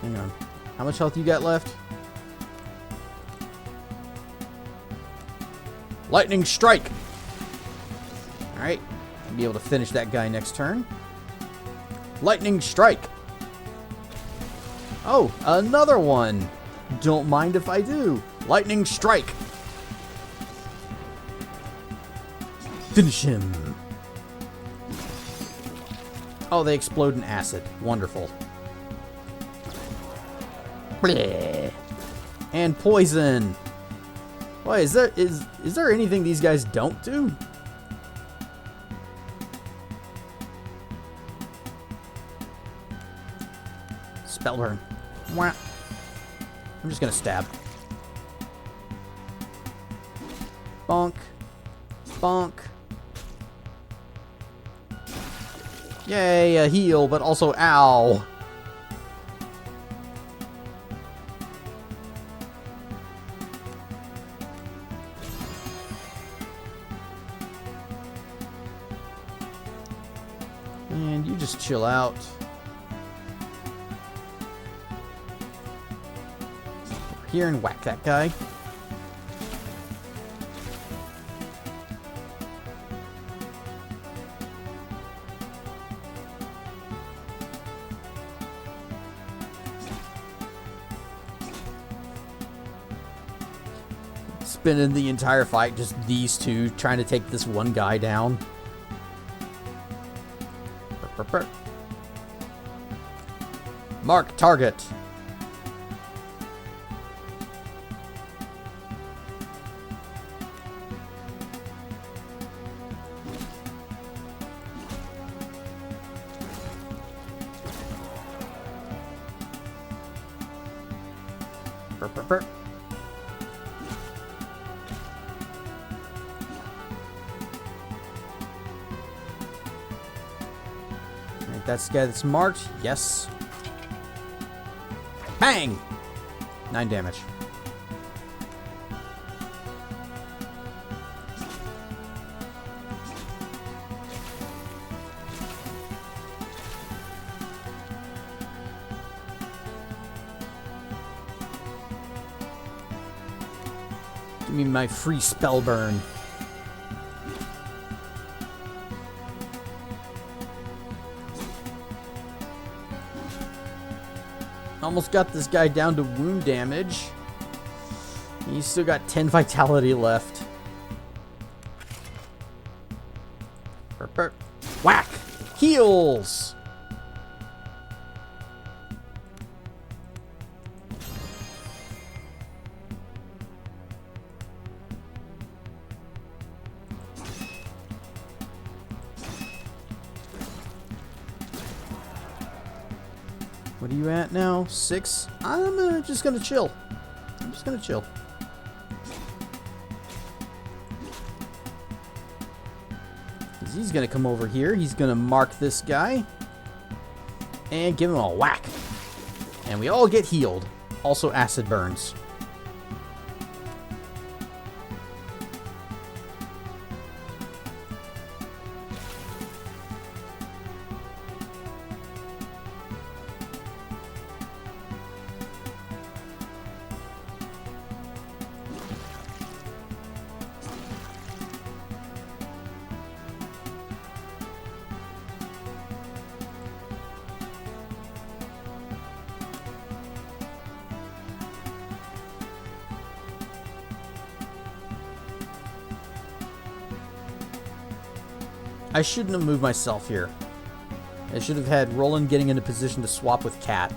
Hang on. How much health you got left? Lightning strike! Alright. I'll be able to finish that guy next turn. Lightning strike! Oh, another one! Don't mind if I do. Lightning strike! Finish him! Oh, they explode in acid. Wonderful. Bleh. And poison! Why, is there anything these guys don't do? Spell burn. Wah. I'm just gonna stab. Bonk. Bonk. Yay, a heal, but also ow. And you just chill out. Here and whack that guy. Spending the entire fight, just these two trying to take this one guy down. Mark target. Alright, that's the guy that's marked. Yes. Bang! 9 damage. Give me my free spell burn. Almost got this guy down to wound damage. He's still got 10 vitality left. Whack! Heals! What are you at now? 6? I'm just gonna chill. I'm just gonna chill. He's gonna come over here. He's gonna mark this guy. And give him a whack. And we all get healed. Also acid burns. I shouldn't have moved myself here. I should have had Roland getting into position to swap with Cat.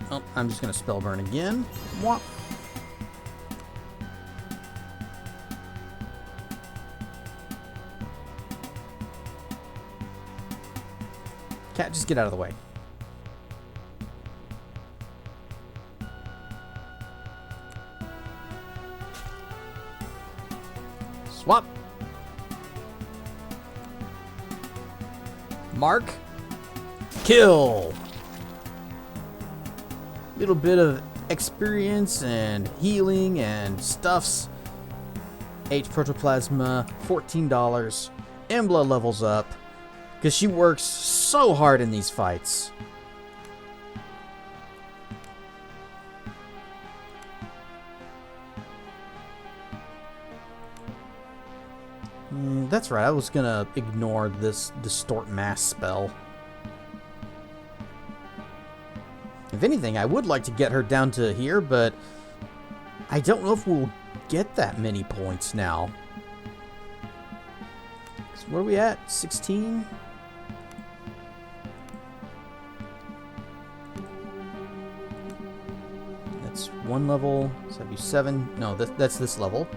Oh, I'm just going to spell burn again. Whop. Cat, just get out of the way. Swap. Mark. Kill. Little bit of experience and healing and stuffs. 8 protoplasma, $14. Embla levels up because she works so hard in these fights. That's right, I was gonna ignore this distort mass spell. If anything, I would like to get her down to here, but I don't know if we'll get that many points now. So where are we at? 16? That's one level. So that'd be 7. No, that's this level.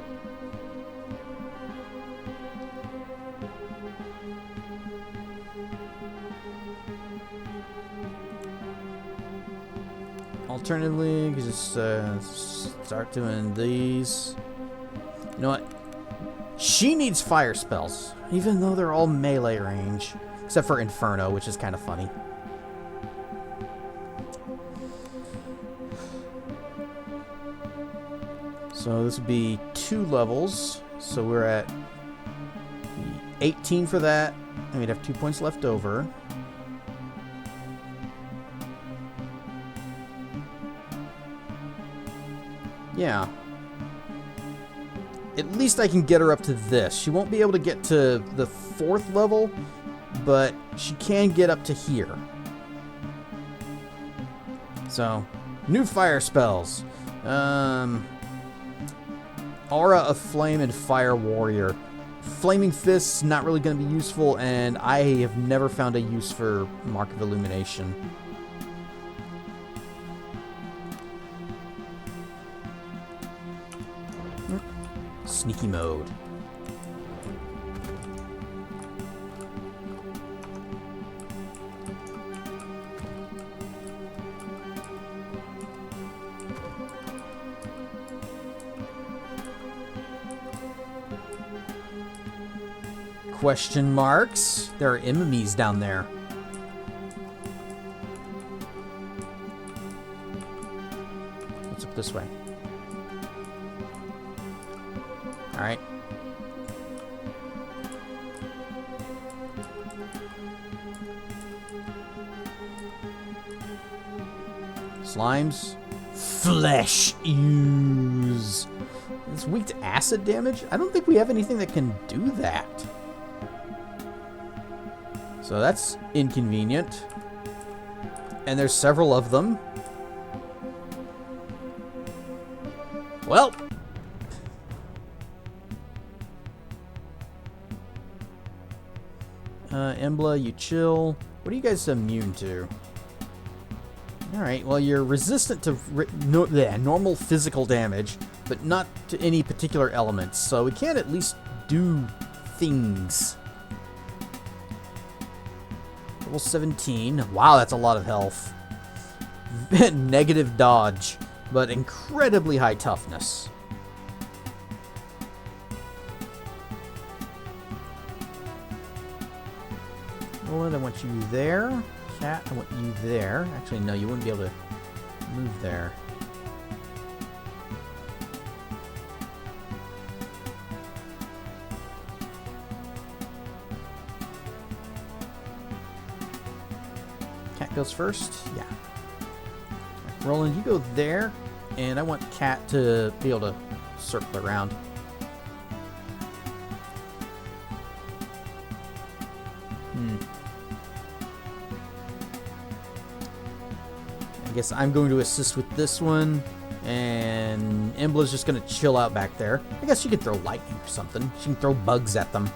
Alternatively, you can just start doing these. You know what? She needs fire spells, even though they're all melee range, except for Inferno, which is kind of funny. So this would be 2 levels. So we're at 18 for that, and we'd have 2 points left over. Yeah. At least I can get her up to this. She won't be able to get to the 4th level, but she can get up to here. So, new fire spells. Aura of Flame and Fire Warrior. Flaming Fists, not really going to be useful, and I have never found a use for Mark of Illumination. Sneaky mode. Question marks? There are enemies down there. What's up this way? Alright. Slimes. Flesh ooze. It's weak to acid damage? I don't think we have anything that can do that. So that's inconvenient. And there's several of them. Well. Embla, you chill. What are you guys immune to? Alright, well, you're resistant to normal physical damage, but not to any particular elements, so we can at least do things. Level 17. Wow, that's a lot of health. Negative dodge, but incredibly high toughness. Roland, I want you there. Cat, I want you there. Actually, no, you wouldn't be able to move there. Cat goes first. Yeah. Roland, you go there, and I want Cat to be able to circle around. I guess I'm going to assist with this one, and Embla's just going to chill out back there. I guess she could throw lightning or something. She can throw bugs at them.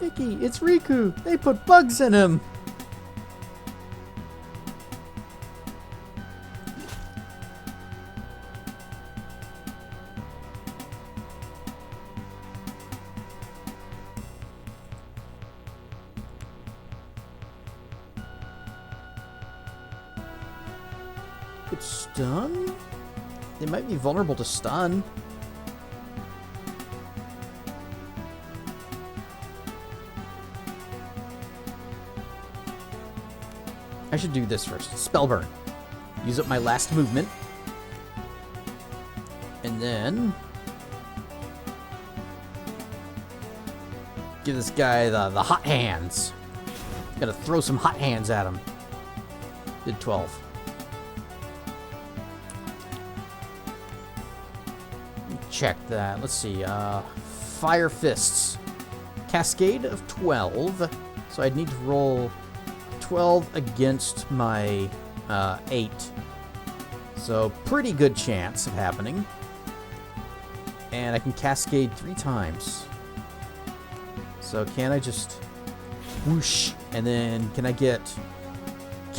Mickey, it's Riku. They put bugs in him. Could stun? They might be vulnerable to stun. should do this first. Spell burn. Use up my last movement. And then give this guy the hot hands. Gotta throw some hot hands at him. Did 12. Check that. Let's see. Fire fists. Cascade of 12. So I'd need to roll 12 against my 8. So pretty good chance of happening. And I can cascade 3 times. So can I just whoosh, and then can I get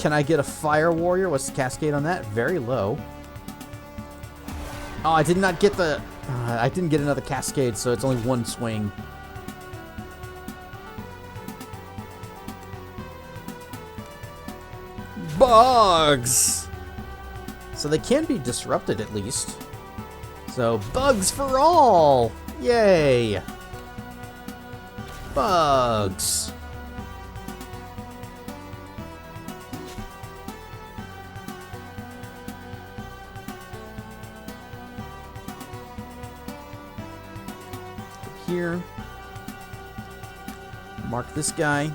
a fire warrior? What's the cascade on that? Very low. Oh, I did not get the I didn't get another cascade, so it's only one swing. Bugs! So they can be disrupted at least. So bugs for all! Yay! Bugs! Here. Mark this guy.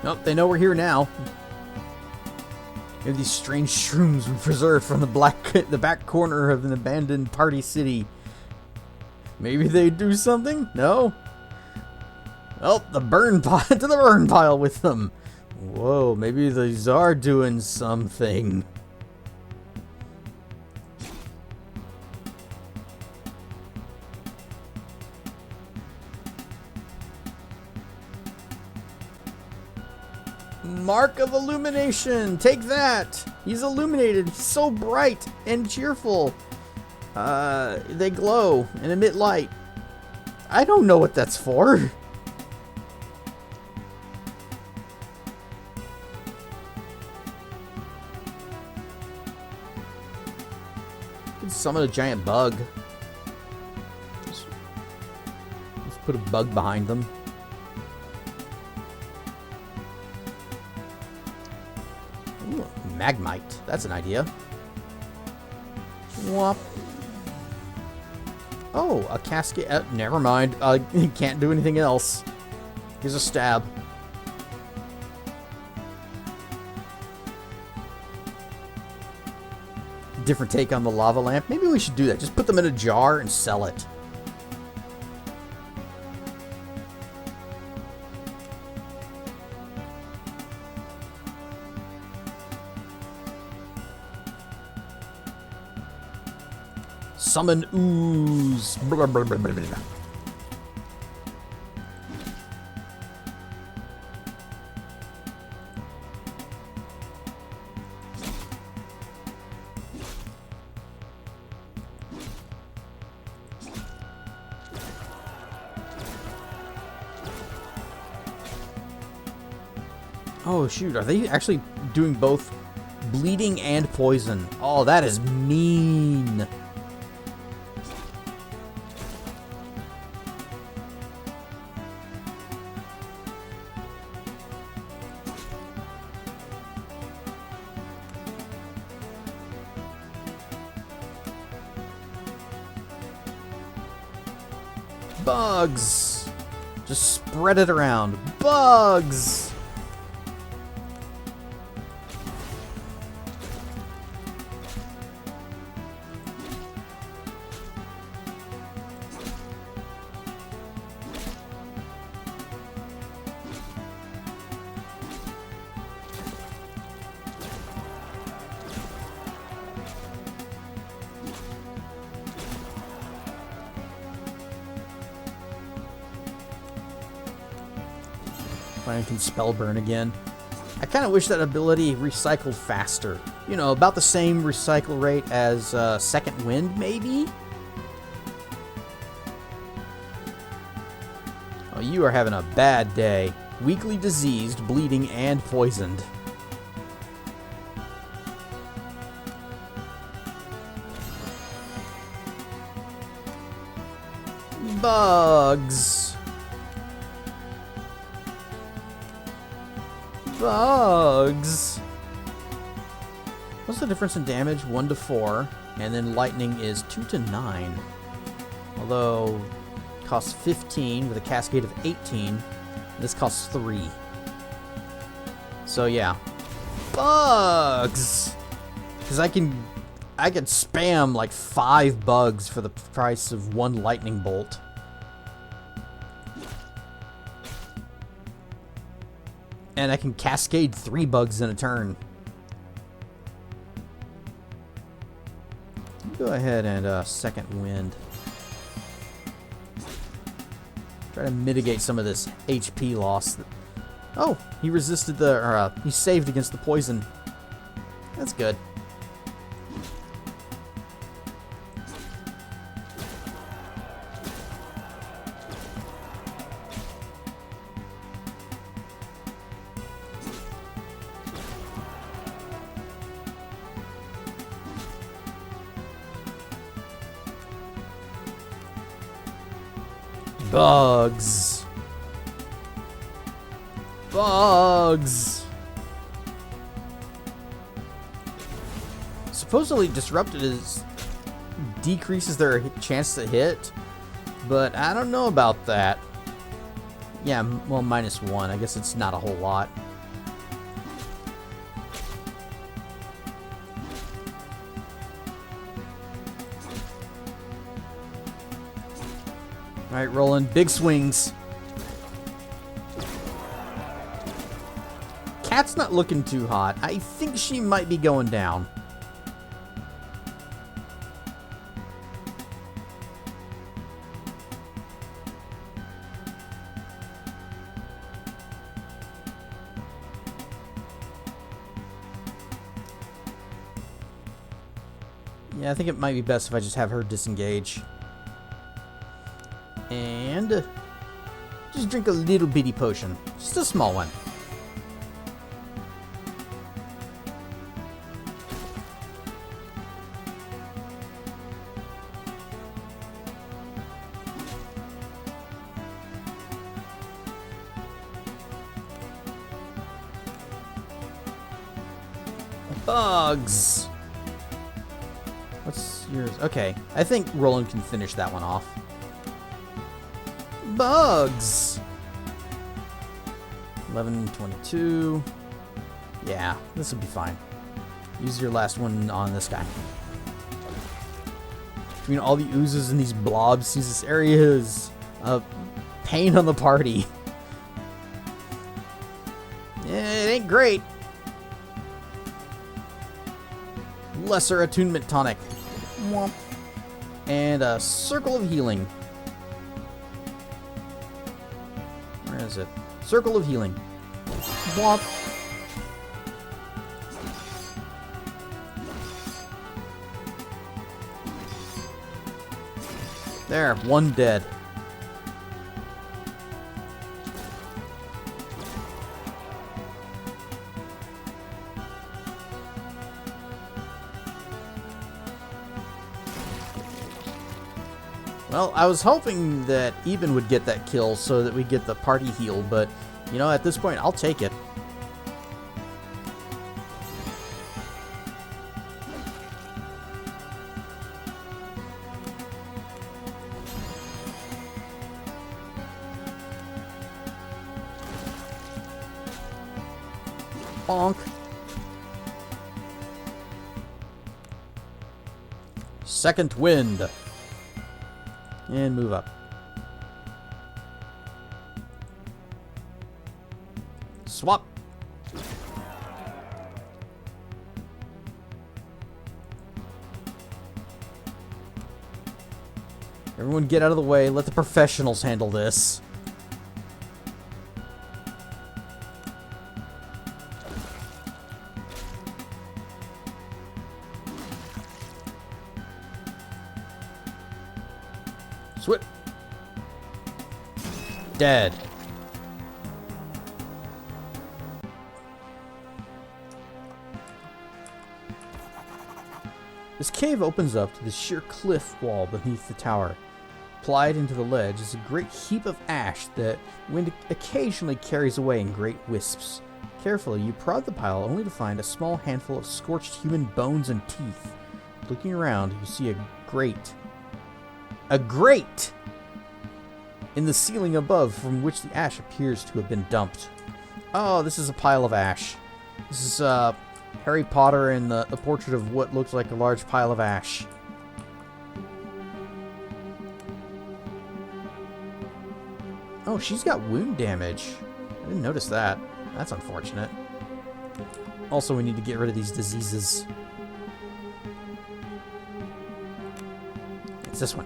Nope, they know we're here now. We have these strange shrooms we preserved from the back corner of an abandoned party city. Maybe they do something? No? Oh, the burn pile to the burn pile with them. Whoa, maybe these are doing something. Mark of illumination. Take that. He's illuminated. He's so bright and cheerful. They glow and emit light. I don't know what that's for. You can summon a giant bug. Let's put a bug behind them. Ooh, Magmite. That's an idea. Whop. Oh, a cascade. Never mind. Can't do anything else. Here's a stab. Different take on the lava lamp. Maybe we should do that. Just put them in a jar and sell it. Summon ooze. Blah, blah, blah, blah, blah. Oh shoot, are they actually doing both bleeding and poison? Oh, that is mean. Bugs! Just spread it around. Bugs! I can spell burn again. I kind of wish that ability recycled faster. You know, about the same recycle rate as Second Wind, maybe? Oh, you are having a bad day. Weakly diseased, bleeding, and poisoned. Bugs. Bugs. What's the difference in damage? 1 to 4. And then lightning is 2 to 9. Although, it costs 15 with a cascade of 18. This costs 3. So yeah. Bugs! Because I can spam like 5 bugs for the price of 1 lightning bolt. And I can cascade 3 bugs in a turn. Go ahead and second wind. Try to mitigate some of this HP loss. Oh, he resisted the, or he saved against the poison. That's good. Bugs. Bugs. Supposedly disrupted decreases their chance to hit, but I don't know about that. Yeah, well, -1. I guess it's not a whole lot. Alright, Roland. Big swings. Cat's not looking too hot. I think she might be going down. Yeah, I think it might be best if I just have her disengage. And just drink a little bitty potion. Just a small one. Bugs. What's yours? Okay, I think Roland can finish that one off. Bugs. 11, 22. Yeah, this will be fine. Use your last one on this guy. Between all the oozes and these blobs, this area is a pain on the party. Yeah, it ain't great. Lesser attunement tonic. Mwomp. And a circle of healing. Where is it? Circle of healing. Womp. There, one dead. Well, I was hoping that Eben would get that kill so that we get the party heal, but, you know, at this point, I'll take it. Bonk. Second wind. And move up. Swap. Everyone get out of the way. Let the professionals handle this. Swip. Dead. This cave opens up to the sheer cliff wall beneath the tower. applied into the ledge is a great heap of ash that wind occasionally carries away in great wisps. Carefully, you prod the pile only to find a small handful of scorched human bones and teeth. Looking around, you see a grate. A grate! In the ceiling above, from which the ash appears to have been dumped. Oh, this is a pile of ash. This is Harry Potter and the portrait of what looks like a large pile of ash. Oh, she's got wound damage. I didn't notice that. That's unfortunate. Also, we need to get rid of these diseases. It's this one.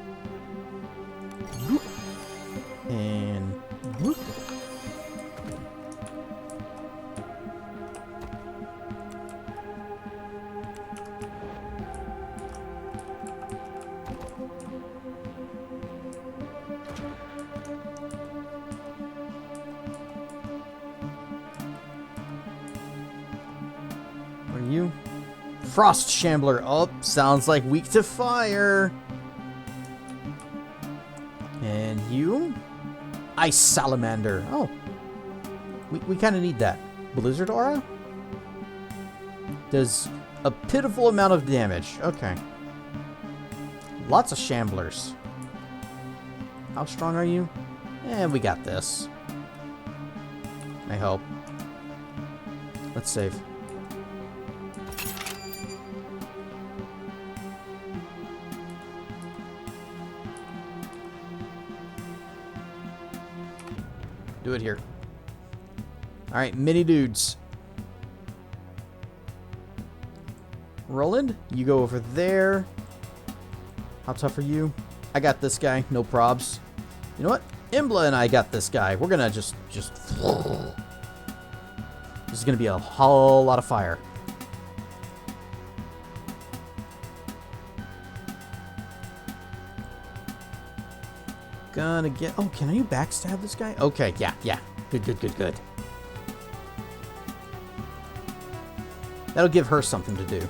And whoop. What are you? Frost Shambler. Oh, sounds like weak to fire. And you? Ice Salamander. Oh. We kind of need that. Blizzard Aura? Does a pitiful amount of damage. Okay. Lots of Shamblers. How strong are you? We got this. I hope. Let's save. Do it here. Alright, mini dudes. Roland, you go over there. How tough are you? I got this guy, no probs. You know what? Imbla and I got this guy. We're gonna just... This is gonna be a whole lot of fire. Gonna get... Oh, can you backstab this guy? Okay, yeah. Good. That'll give her something to do.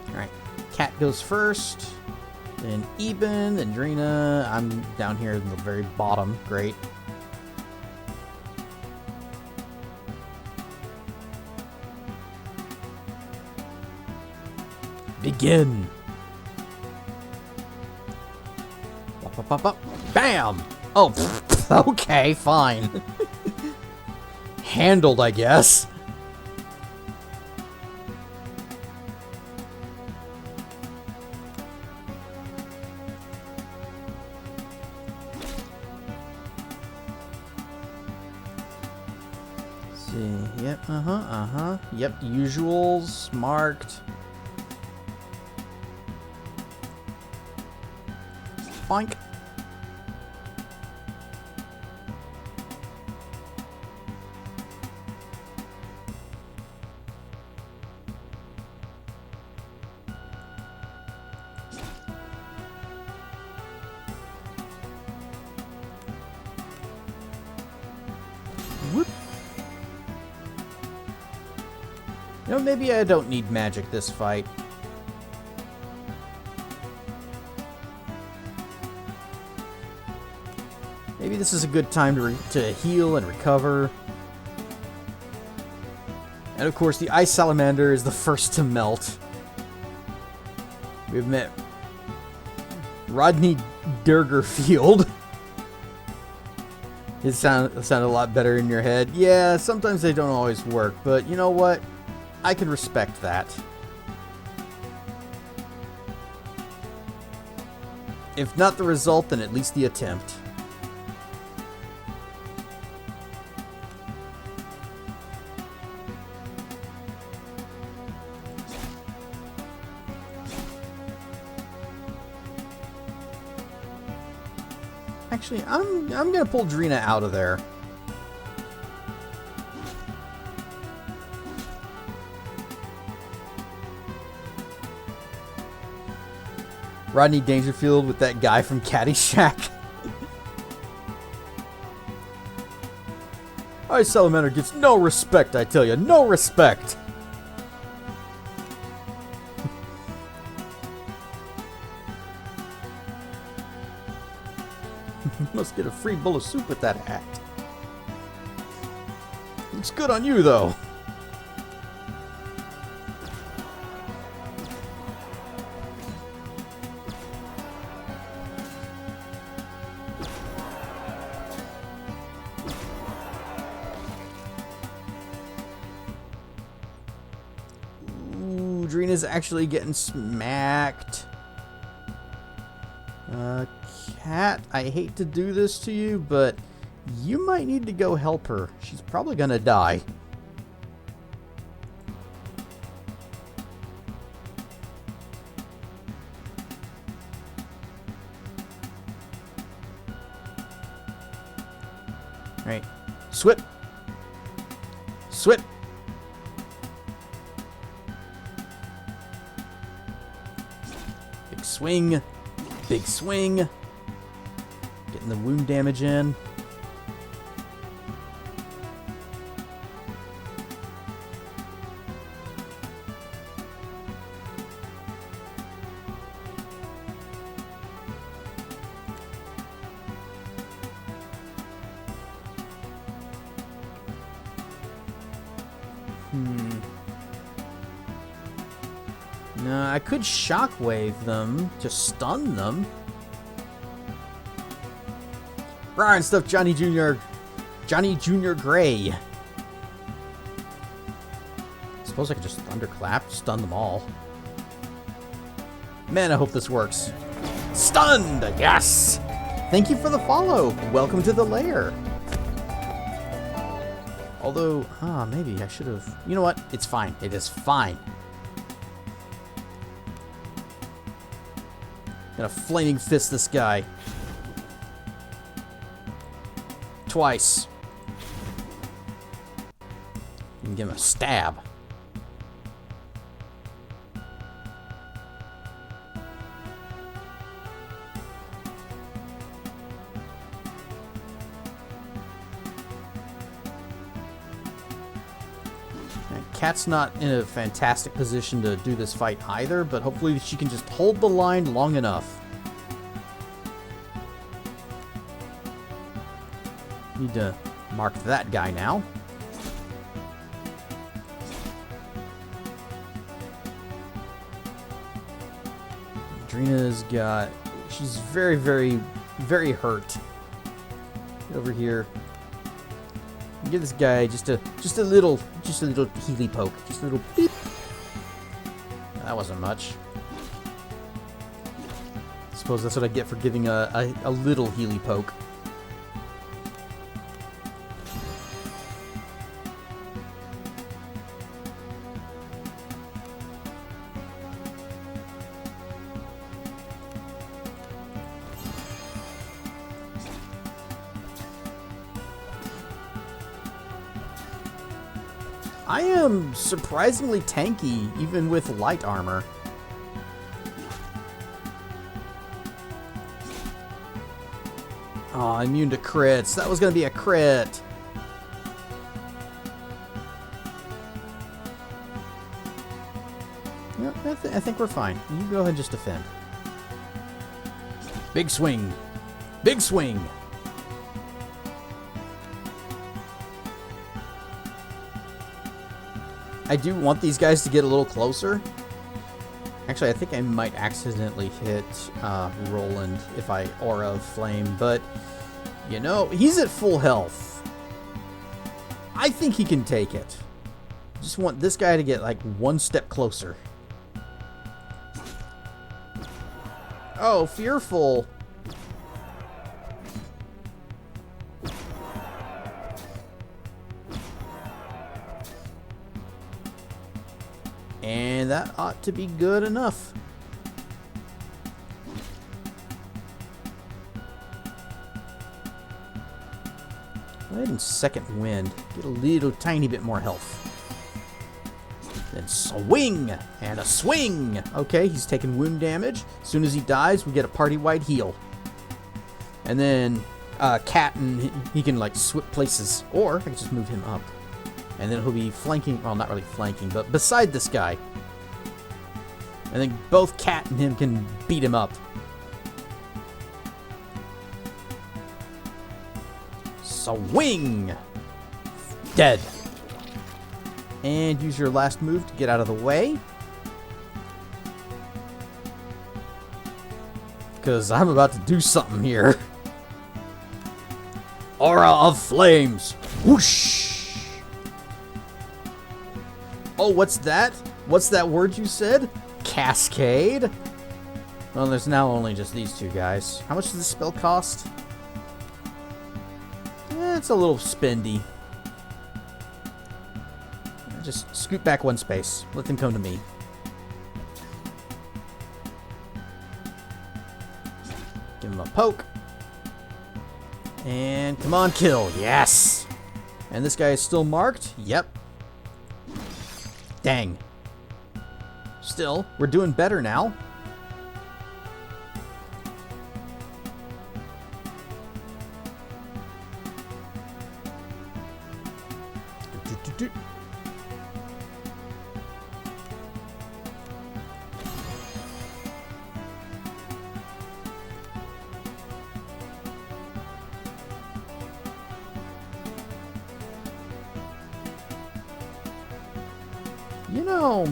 Alright. Cat goes first. Then Eben, then Drina. I'm down here in the very bottom. Great. Begin! Up. Bam! Oh, okay, fine. Handled, I guess. See, yep, Yep, usuals marked. Boink. Whoop. You know, maybe I don't need magic this fight. Maybe this is a good time to heal and recover. And of course, the Ice Salamander is the first to melt. We've met Rodney Durgerfield. It sounded a lot better in your head. Yeah, sometimes they don't always work, but you know what? I can respect that. If not the result, then at least the attempt. Actually, I'm gonna pull Drina out of there. Rodney Dangerfield with that guy from Caddyshack. Ice Salamander gets no respect, I tell you, no respect. Let's get a free bowl of soup with that hat. Looks good on you, though. Ooh, Drina's actually getting smacked. Cat, I hate to do this to you, but you might need to go help her. She's probably gonna die. Alright. Swip! Swip! Big swing. Big swing. Getting the wound damage in. No, I could shockwave them to stun them. Brian stuff Johnny Jr. Gray. Suppose I could just thunderclap, stun them all. Man, I hope this works. Stunned! Yes! Thank you for the follow. Welcome to the lair. Although, maybe I should have... You know what? It's fine. It is fine. Gonna flaming fist this guy. Twice. And give him a stab. Cat's not in a fantastic position to do this fight either, but hopefully she can just hold the line long enough. Need to mark that guy now. Drina's got... She's very, very, very hurt. Get over here. Give this guy just a little healy poke. Just a little beep. That wasn't much. Suppose that's what I get for giving a little healy poke. I am surprisingly tanky, even with light armor. Oh, immune to crits. That was going to be a crit. Yep, I think we're fine. You go ahead and just defend. Big swing. Big swing. I do want these guys to get a little closer. Actually, I think I might accidentally hit Roland if I Aura of Flame, but, you know, he's at full health. I think he can take it. Just want this guy to get, like, one step closer. Oh, fearful. And that ought to be good enough. Go ahead and second wind. Get a little tiny bit more health. Then swing! And a swing! Okay, he's taking wound damage. As soon as he dies, we get a party-wide heal. And then Cat, and he can like switch places. Or I can just move him up. And then he'll be flanking, well, not really flanking, but beside this guy. And then both Cat and him can beat him up. Swing! Dead. And use your last move to get out of the way. Because I'm about to do something here. Aura of flames. Whoosh! Oh, what's that? What's that word you said? Cascade? Well, there's now only just these two guys. How much does this spell cost? It's a little spendy. Just scoot back one space. Let them come to me. Give him a poke. And come on, kill. Yes! And this guy is still marked? Yep. Dang. Still, we're doing better now. You know,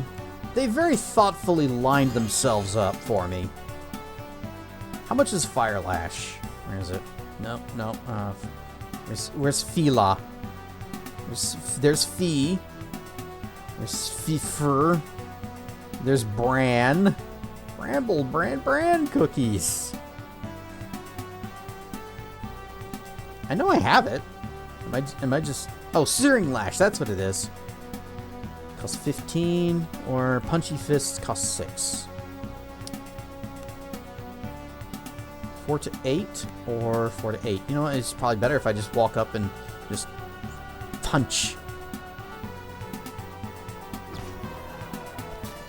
they very thoughtfully lined themselves up for me. How much is Fire Lash? Where is it? No. Where's Fila? There's Fee. There's Feefur. There's Bran. Bran cookies. I know I have it. Am I just... Oh, Searing Lash. That's what it is. Costs 15, or Punchy Fists costs 6. 4 to 8, or 4 to 8. You know what? It's probably better if I just walk up and just punch.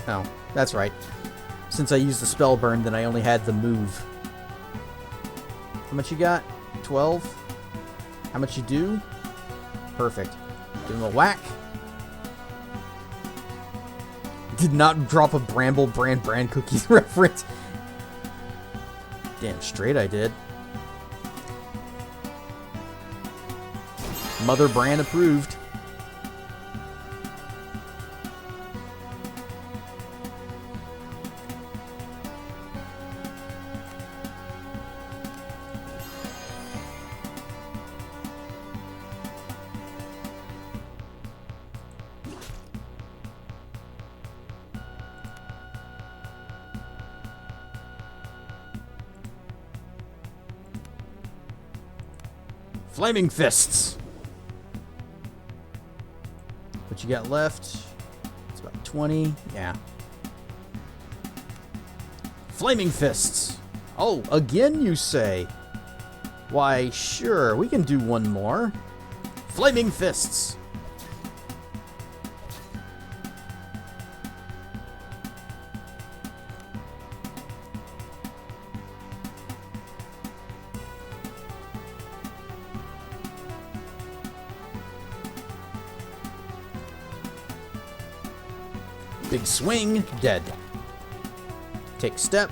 Oh, that's right. Since I used the spell burn, then I only had the move. How much you got? 12? How much you do? Perfect. Give him a whack. Did not drop a Bramble Bran cookies reference. Damn straight I did. Mother Bran approved. Flaming Fists. What you got left? It's about 20. Yeah. Flaming Fists. Oh, again you say? Why, sure, we can do one more. Flaming Fists. Big swing, dead. Take step.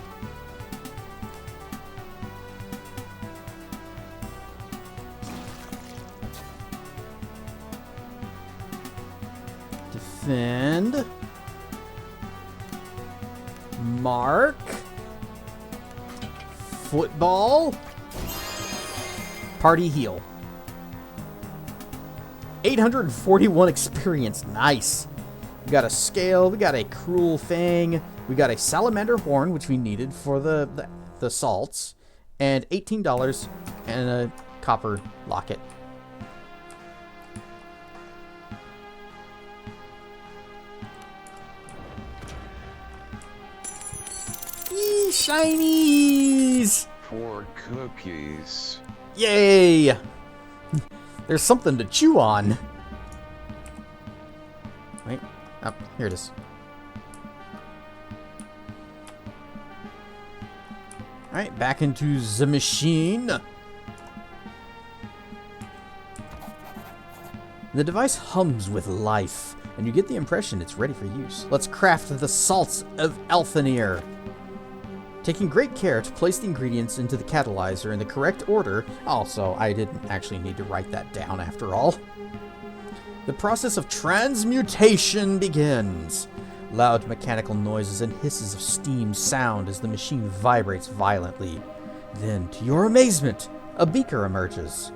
Defend. Mark. Football. Party heal. 841 experience. Nice. We got a scale, we got a cruel fang, we got a salamander horn, which we needed for the salts, and $18 and a copper locket. Yee, shinies! 4 cookies. Yay! There's something to chew on. Wait. Oh, here it is. Alright, back into the machine. The device hums with life, and you get the impression it's ready for use. Let's craft the salts of Elfenir. taking great care to place the ingredients into the catalyzer in the correct order. Also, I didn't actually need to write that down after all. The process of transmutation begins. Loud mechanical noises and hisses of steam sound as the machine vibrates violently. Then, to your amazement, a beaker emerges.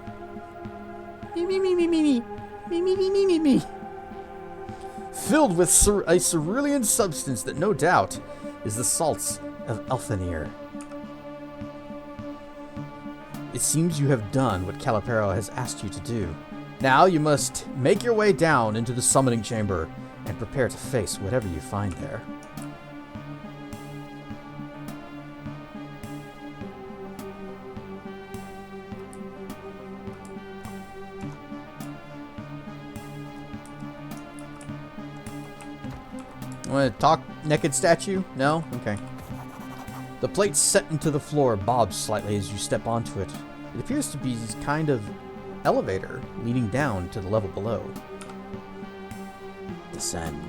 Me, me, me, me, me, me. Me, me, me, me, me, me. Filled with a cerulean substance that no doubt is the salts of Elfenir. It seems you have done what Calipero has asked you to do. Now you must make your way down into the summoning chamber and prepare to face whatever you find there. Want to talk, naked statue? No? Okay. The plate set into the floor bobs slightly as you step onto it. It appears to be this kind of elevator leading down to the level below. Descend.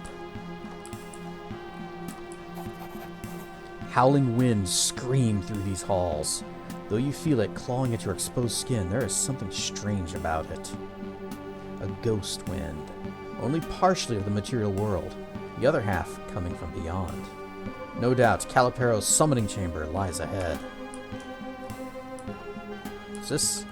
Howling winds scream through these halls. Though you feel it clawing at your exposed skin, there is something strange about it. A ghost wind. Only partially of the material world. The other half coming from beyond. No doubt, Calipero's summoning chamber lies ahead. What's this?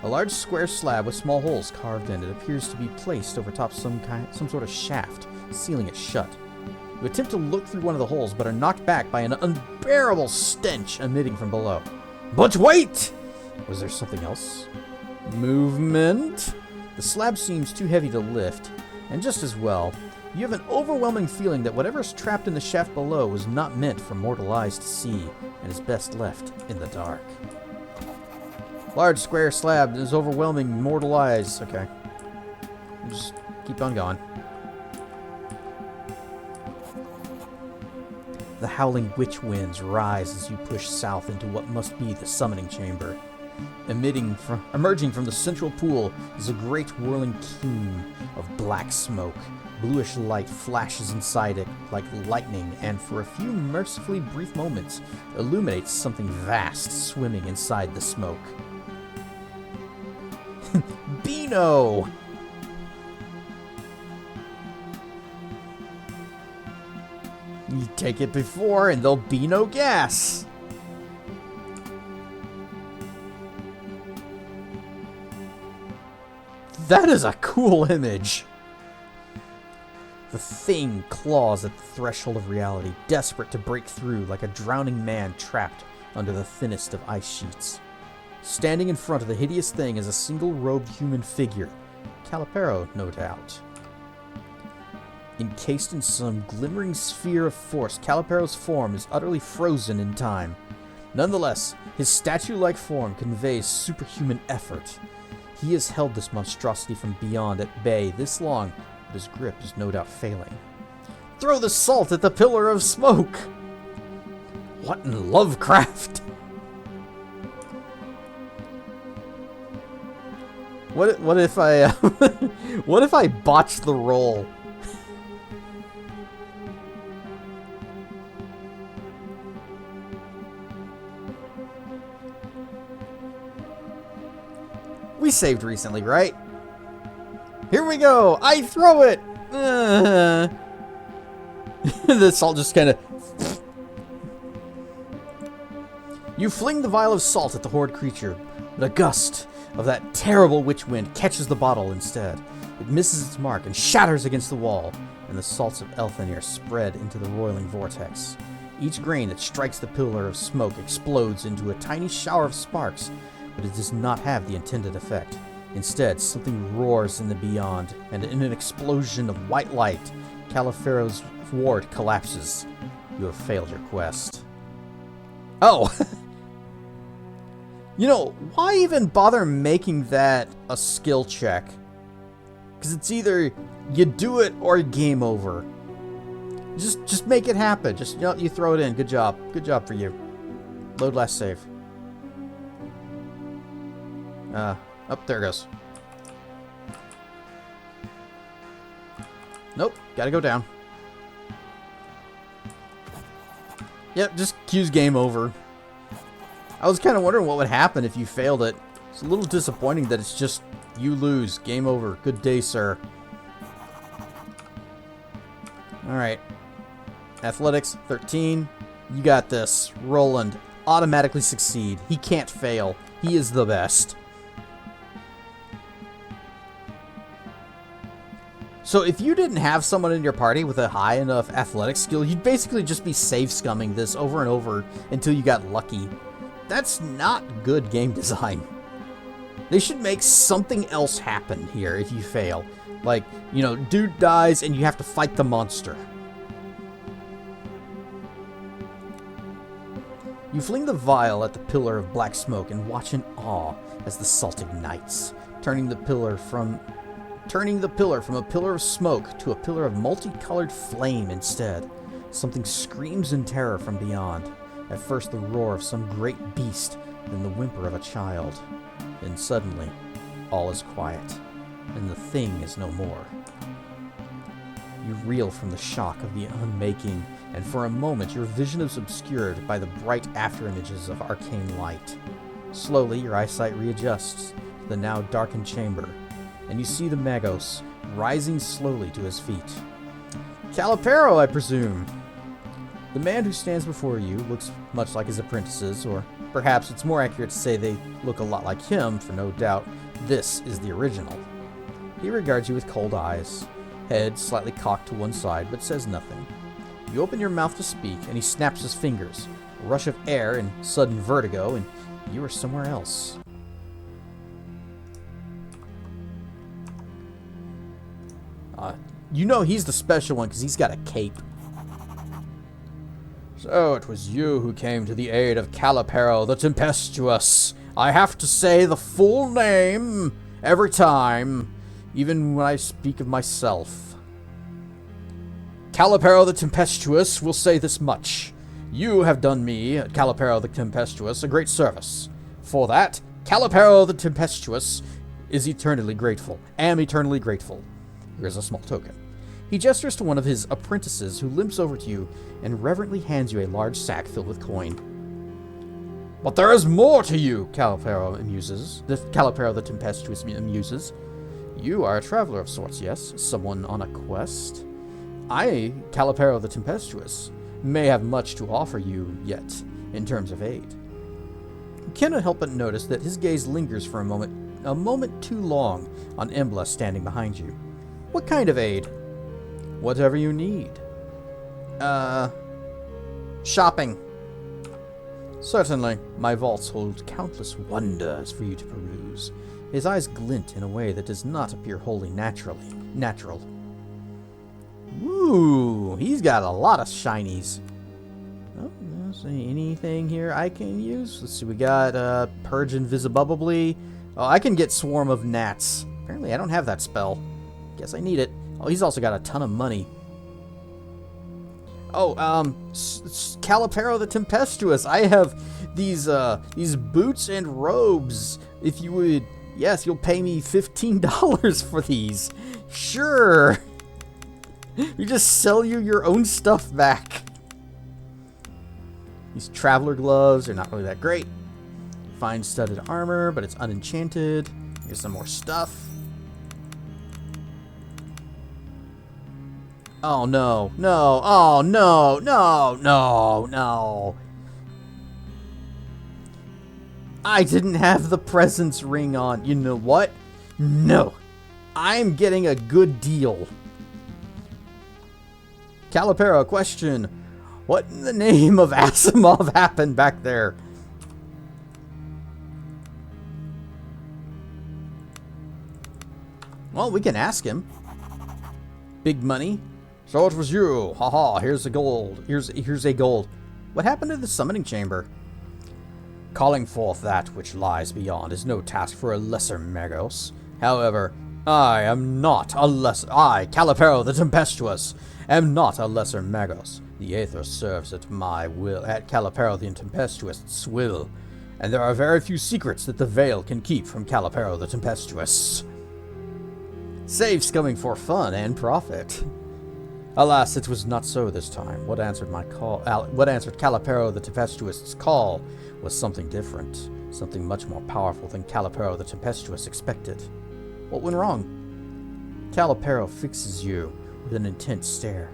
A large square slab with small holes carved in it appears to be placed over top some sort of shaft, sealing it shut. You attempt to look through one of the holes, but are knocked back by an unbearable stench emitting from below. But wait! Was there something else? Movement? The slab seems too heavy to lift, and just as well, you have an overwhelming feeling that whatever is trapped in the shaft below was not meant for mortal eyes to see, and is best left in the dark. Large square slab is overwhelming mortal eyes. Okay. Just keep on going. The howling witch winds rise as you push south into what must be the summoning chamber. Emerging from the central pool is a great whirling plume of black smoke. Bluish light flashes inside it like lightning, and for a few mercifully brief moments, illuminates something vast swimming inside the smoke. Beano! You take it before and there'll be no gas. That is a cool image. The thing claws at the threshold of reality, desperate to break through like a drowning man trapped under the thinnest of ice sheets. Standing in front of the hideous thing is a single-robed human figure. Calipero, no doubt. Encased in some glimmering sphere of force, Calipero's form is utterly frozen in time. Nonetheless, his statue-like form conveys superhuman effort. He has held this monstrosity from beyond at bay this long, but his grip is no doubt failing. Throw the salt at the pillar of smoke! What in Lovecraft? What if I what if I botched the roll? We saved recently, right? Here we go! I throw it! The salt just kind of... You fling the vial of salt at the horrid creature, but a gust of that terrible witch wind catches the bottle instead. It misses its mark and shatters against the wall, and the salts of Elfenir spread into the roiling vortex. Each grain that strikes the pillar of smoke explodes into a tiny shower of sparks, but it does not have the intended effect. Instead, something roars in the beyond, and in an explosion of white light, Calipero's ward collapses. You have failed your quest. Oh! You know, why even bother making that a skill check? Because it's either you do it or game over. Just make it happen. Just, you know, you throw it in. Good job. Good job for you. Load last save. Up there it goes. Nope, gotta go down. Yep, just Cues game over. I was kind of wondering what would happen if you failed it. It's a little disappointing that it's just you lose. Game over. Good day, sir. Alright. Athletics, 13. You got this. Roland. Automatically succeed. He can't fail. He is the best. So if you didn't have someone in your party with a high enough athletic skill, you'd basically just be safe scumming this over and over until you got lucky. That's not good game design. They should make something else happen here if you fail. Like, you know, dude dies and you have to fight the monster. You fling the vial at the pillar of black smoke and watch in awe as the salt ignites, turning the pillar from a pillar of smoke to a pillar of multicolored flame instead. Something screams in terror from beyond. At first the roar of some great beast, then the whimper of a child. Then suddenly, all is quiet, and the thing is no more. You reel from the shock of the unmaking, and for a moment your vision is obscured by the bright afterimages of arcane light. Slowly your eyesight readjusts to the now darkened chamber, and you see the Magos rising slowly to his feet. Calipero, I presume. The man who stands before you looks much like his apprentices, or perhaps it's more accurate to say they look a lot like him, for no doubt this is the original. He regards you with cold eyes, head slightly cocked to one side, but says nothing. You open your mouth to speak, and he snaps his fingers. A rush of air and sudden vertigo, and you are somewhere else. You know he's the special one because he's got a cape. So it was you who came to the aid of Calipero the Tempestuous. I have to say the full name every time, even when I speak of myself. Calipero the Tempestuous will say this much. You have done me, Calipero the Tempestuous, a great service. For that, Calipero the Tempestuous is eternally grateful. Am eternally grateful. Here's a small token. He gestures to one of his apprentices, who limps over to you and reverently hands you a large sack filled with coin. But there is more to you, Calipero the Tempestuous muses. You are a traveler of sorts, yes? Someone on a quest? I, Calipero the Tempestuous, may have much to offer you yet, in terms of aid. You cannot help but notice that his gaze lingers for a moment too long, on Embla standing behind you. What kind of aid? Whatever you need. Shopping. Certainly, my vaults hold countless wonders for you to peruse. His eyes glint in a way that does not appear wholly natural. Ooh, he's got a lot of shinies. Oh, let's see, anything here I can use? Let's see, we got Purge Invisibly. Oh, I can get Swarm of Gnats. Apparently I don't have that spell. Guess I need it. Oh, he's also got a ton of money. Oh, Calipero the Tempestuous. I have these boots and robes. If you would, yes, you'll pay me $15 for these. Sure. We just sell you your own stuff back. These traveler gloves are not really that great. Fine studded armor, but it's unenchanted. Here's some more stuff. Oh no, no, oh no, no, no, no. I didn't have the presence ring on. You know what? No. I'm getting a good deal. Calipero, question. What in the name of Asimov happened back there? Well, we can ask him. Big money. So it was you. Haha, here's the gold. Here's a gold. What happened to the summoning chamber? Calling forth that which lies beyond is no task for a lesser Magos. However, I, Calipero the Tempestuous, am not a lesser Magos. The Aether serves at my will, at Calipero the Tempestuous' will, and there are very few secrets that the Veil can keep from Calipero the Tempestuous. Save scumming for fun and profit. Alas, it was not so this time. What answered Calipero the Tempestuous's call was something different, something much more powerful than Calipero the Tempestuous expected. What went wrong? Calipero fixes you with an intense stare.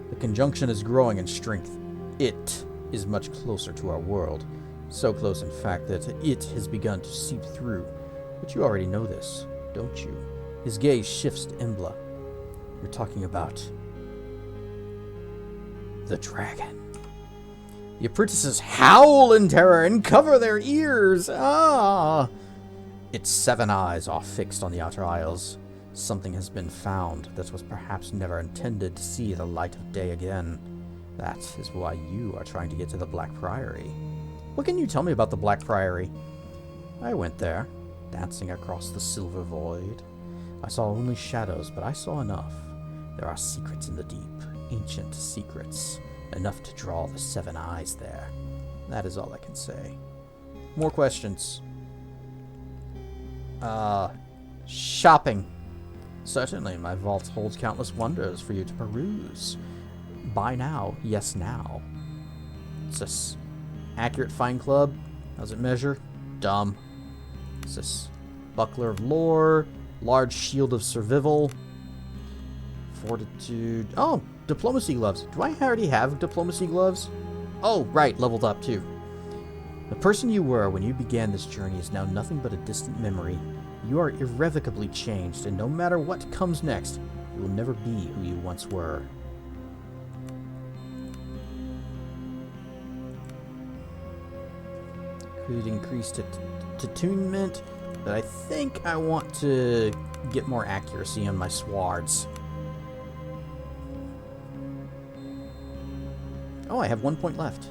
The conjunction is growing in strength. It is much closer to our world. So close, in fact, that it has begun to seep through. But you already know this, don't you? His gaze shifts to Embla. You're talking about the dragon. The apprentices howl in terror and cover their ears. Ah! Its 7 eyes are fixed on the outer aisles. Something has been found that was perhaps never intended to see the light of day again. That is why you are trying to get to the Black Priory. What can you tell me about the Black Priory? I went there, dancing across the silver void. I saw only shadows, but I saw enough. There are secrets in the deep, ancient secrets, enough to draw the 7 eyes there. That is all I can say. More questions. Shopping. Certainly, my vault holds countless wonders for you to peruse. Buy now, yes now. What's this? Accurate Fine Club. How's it measure? Dumb. What's this? Buckler of Lore. Large Shield of Survival. Fortitude. Oh, Diplomacy Gloves. Do I already have Diplomacy Gloves? Oh, right, leveled up too. The person you were when you began this journey is now nothing but a distant memory. You are irrevocably changed, and no matter what comes next, you will never be who you once were. Could increase attunement, but I think I want to get more accuracy on my swords. Oh, I have 1 point left.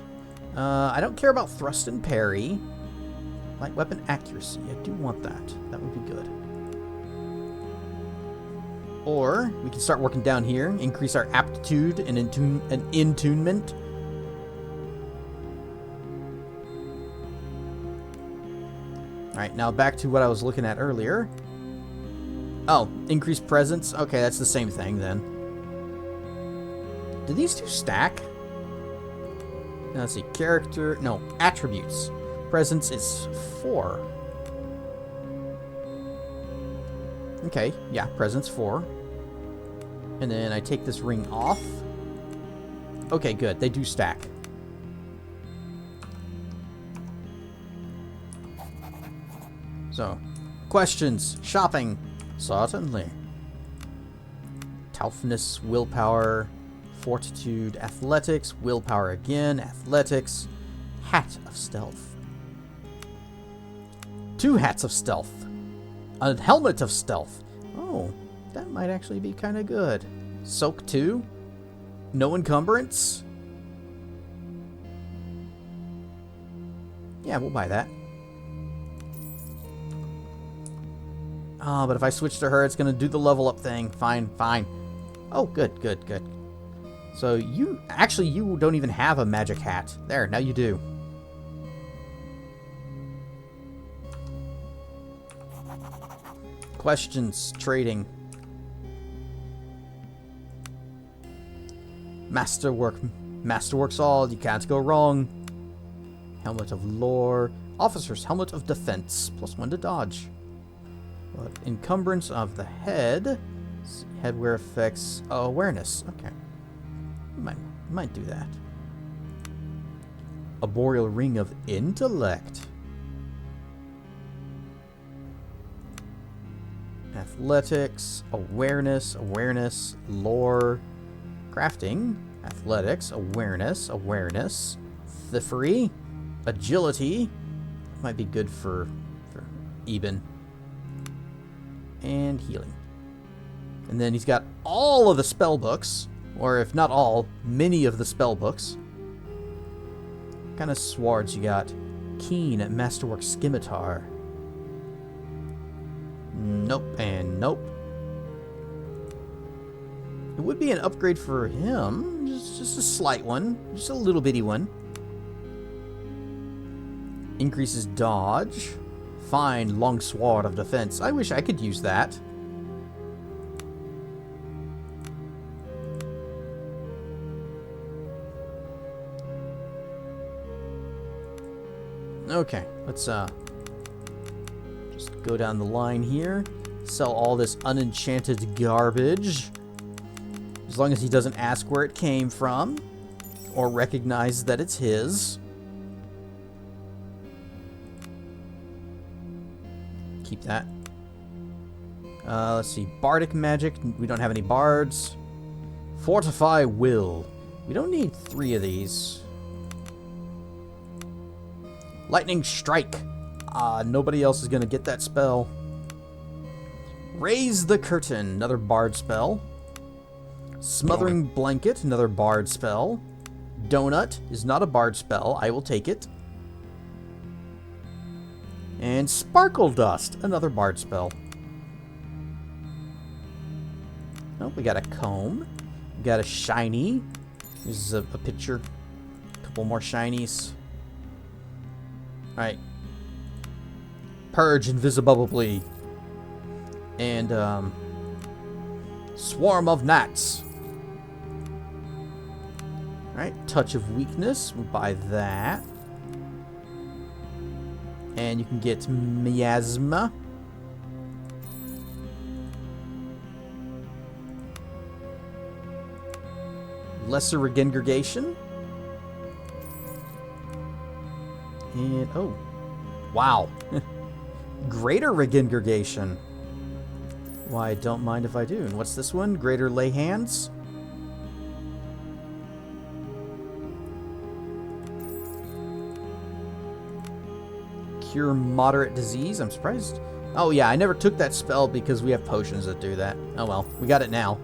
I don't care about thrust and parry. Light weapon accuracy. I do want that. That would be good. Or we can start working down here. Increase our aptitude and intunement. Alright, now back to what I was looking at earlier. Oh, increase presence. Okay, that's the same thing then. Do these two stack? Now, let's see. Character. No, attributes. Presence is 4. Okay, yeah, presence 4. And then I take this ring off. Okay, good. They do stack. So, questions. Shopping. Certainly. Toughness, willpower, fortitude, athletics, willpower again, athletics, hat of stealth. 2 hats of stealth. A helmet of stealth. Oh, that might actually be kind of good. Soak 2. No encumbrance. Yeah, we'll buy that. Oh, but if I switch to her, it's going to do the level up thing. Fine, fine. Oh, good, good, good. So you don't even have a magic hat. There, now you do. Questions, trading. Masterworks all, you can't go wrong. Helmet of Lore. Officer's Helmet of Defense, +1 to dodge. But encumbrance of the head. Headwear effects awareness. Okay. Might do that. A Boreal Ring of Intellect. Athletics, awareness, lore, crafting, athletics, awareness, thievery, agility. Might be good for Eben. And healing. And then he's got all of the spell books, or if not all, many of the spell books. What kind of swords you got? Keen at Masterwork Scimitar. Nope, and nope. It would be an upgrade for him. Just a slight one. Just a little bitty one. Increases dodge. Fine long sword of defense. I wish I could use that. Okay, let's just go down the line here. Sell all this unenchanted garbage. As long as he doesn't ask where it came from or recognize that it's his. Keep that. Let's see. Bardic magic. We don't have any bards. Fortify will. We don't need 3 of these. Lightning strike. Nobody else is going to get that spell. Raise the curtain. Another bard spell. Smothering blanket. Another bard spell. Donut is not a bard spell. I will take it. And sparkle dust. Another bard spell. Oh, we got a comb. We got a shiny. This is a picture. A couple more shinies. Alright. Purge invisibility. And, Swarm of gnats. Alright, touch of weakness. We'll buy that. And you can get miasma. Lesser Regengregation. And, oh. Wow. Greater Regengregation. Why, don't mind if I do. And what's this one? Greater Lay Hands. Cure Moderate Disease. I'm surprised. Oh, yeah, I never took that spell because we have potions that do that. Oh, well. We got it now.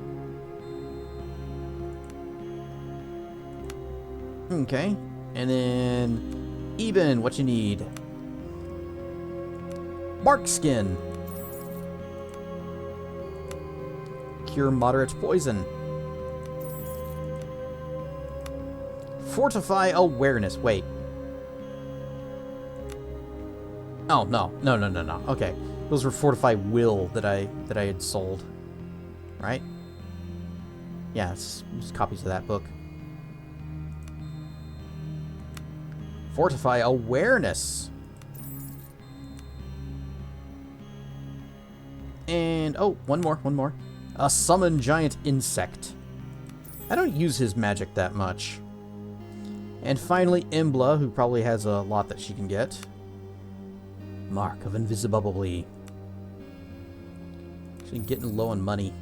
Okay, and then Eben, what you need? Bark skin. Cure moderate poison. Fortify awareness. Wait. Oh no. No. Okay, those were fortify will that I had sold, right? Yeah, it's copies of that book. Fortify awareness. And, oh, one more. A summon giant insect. I don't use his magic that much. And finally, Imbla, who probably has a lot that she can get. Mark of invisibility. Actually getting low on money.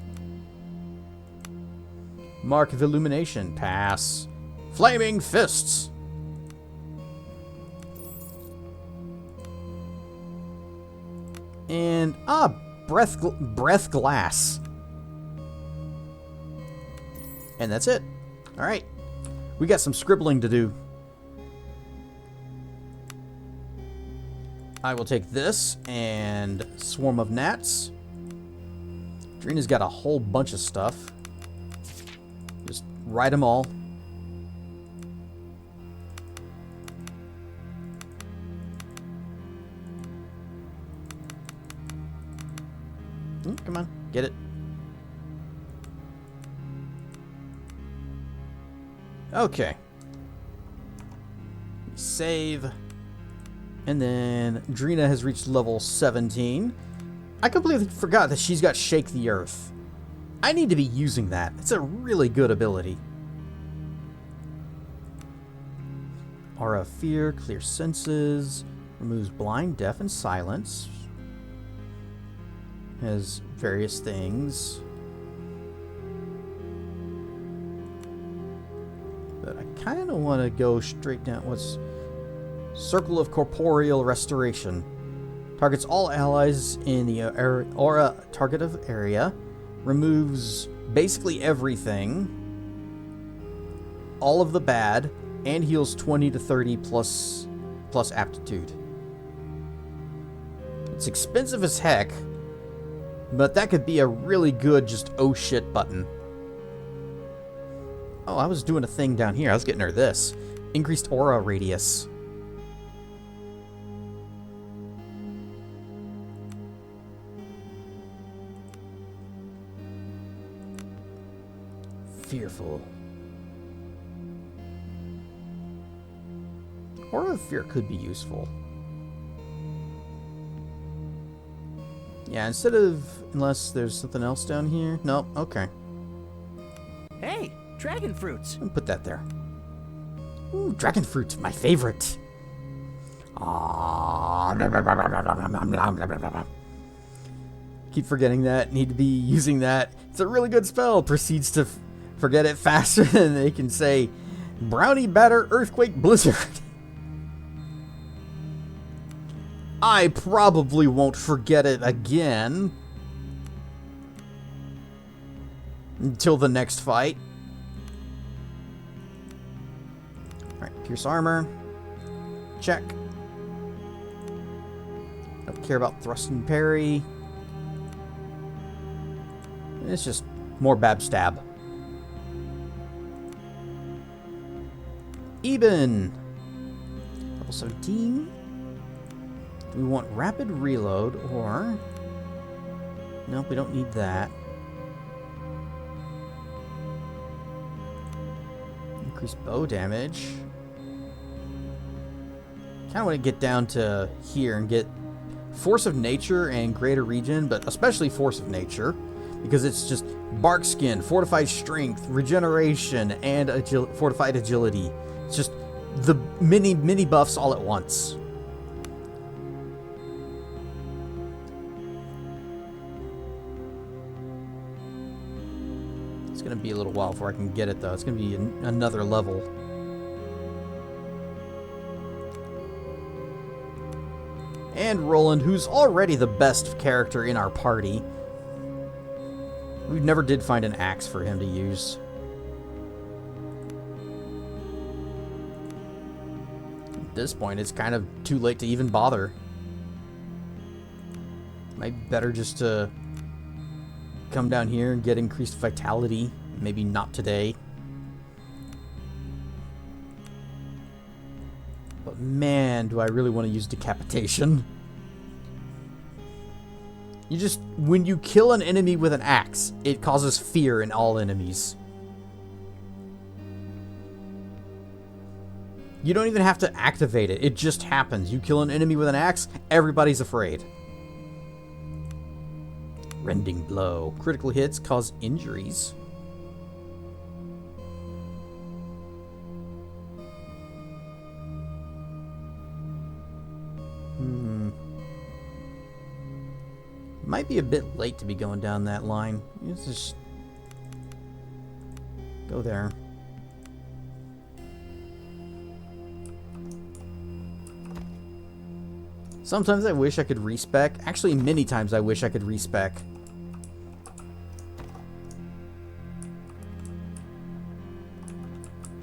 Mark of illumination. Pass. Flaming fists. And, breath glass. And that's it. Alright. We got some scribbling to do. I will take this and Swarm of Gnats. Drina's got a whole bunch of stuff. Just write them all. Come on, get it. Okay. Save. And then Drina has reached level 17. I completely forgot that she's got Shake the Earth. I need to be using that. It's a really good ability. Aura of Fear, Clear Senses, removes blind, deaf, and silence. Has various things. But I kind of want to go straight down. What's Circle of Corporeal Restoration? Targets all allies in the aura target of area. Removes basically everything. All of the bad. And heals 20 to 30 plus aptitude. It's expensive as heck. But that could be a really good just oh shit button. Oh, I was doing a thing down here. I was getting her this. Increased aura radius. Fearful. Aura of Fear could be useful. Yeah, instead of... Unless there's something else down here. Nope, okay. Hey, dragon fruits. I'll put that there. Ooh, dragon fruit, my favorite. Aww. Keep forgetting that. Need to be using that. It's a really good spell. Proceeds to forget it faster than they can say brownie batter earthquake blizzard. I probably won't forget it again. Until the next fight. Alright, pierce armor. Check. Don't care about thrust and parry. It's just more backstab. Eben! Level 17. Do we want rapid reload or... Nope, we don't need that. Increase bow damage. Kind of want to get down to here and get Force of Nature and Greater Regen, but especially Force of Nature, because it's just Bark Skin, Fortified Strength, Regeneration, and Fortified Agility. It's just the mini buffs all at once. It's going to be a little while before I can get it, though. It's going to be another level. And Roland, who's already the best character in our party. We never did find an axe for him to use. At this point, it's kind of too late to even bother. Might be better just to come down here and get increased vitality. Maybe not today. But man, do I really want to use decapitation. You just, when you kill an enemy with an axe, it causes fear in all enemies. You don't even have to activate it. It just happens. You kill an enemy with an axe, everybody's afraid. Rending blow. Critical hits cause injuries. Might be a bit late to be going down that line. Let's just go there. Sometimes I wish I could respec. Actually, many times I wish I could respec.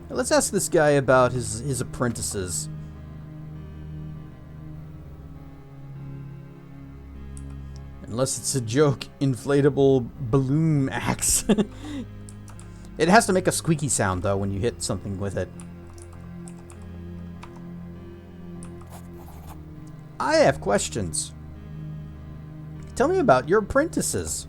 Let's ask this guy about his apprentices. Unless it's a joke, inflatable balloon axe. It has to make a squeaky sound, though, when you hit something with it. I have questions. Tell me about your apprentices.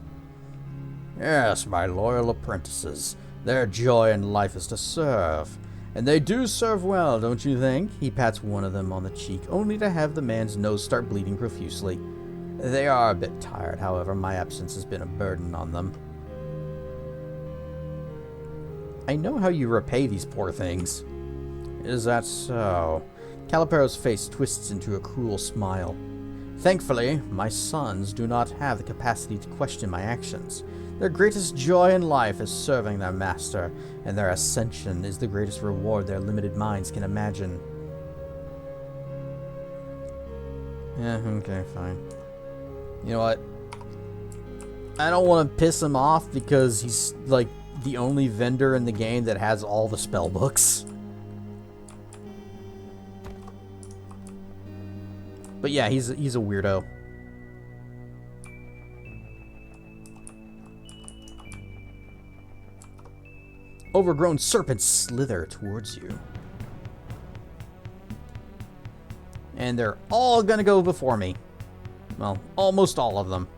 Yes, my loyal apprentices. Their joy in life is to serve. And they do serve well, don't you think? He pats one of them on the cheek, only to have the man's nose start bleeding profusely. They are a bit tired, however. My absence has been a burden on them. I know how you repay these poor things. Is that so? Calipero's face twists into a cruel smile. Thankfully, my sons do not have the capacity to question my actions. Their greatest joy in life is serving their master, and their ascension is the greatest reward their limited minds can imagine. Yeah, okay, fine. You know what? I don't want to piss him off because he's, like, the only vendor in the game that has all the spell books. But yeah, he's a weirdo. Overgrown serpents slither towards you. And they're all gonna go before me. Well, almost all of them.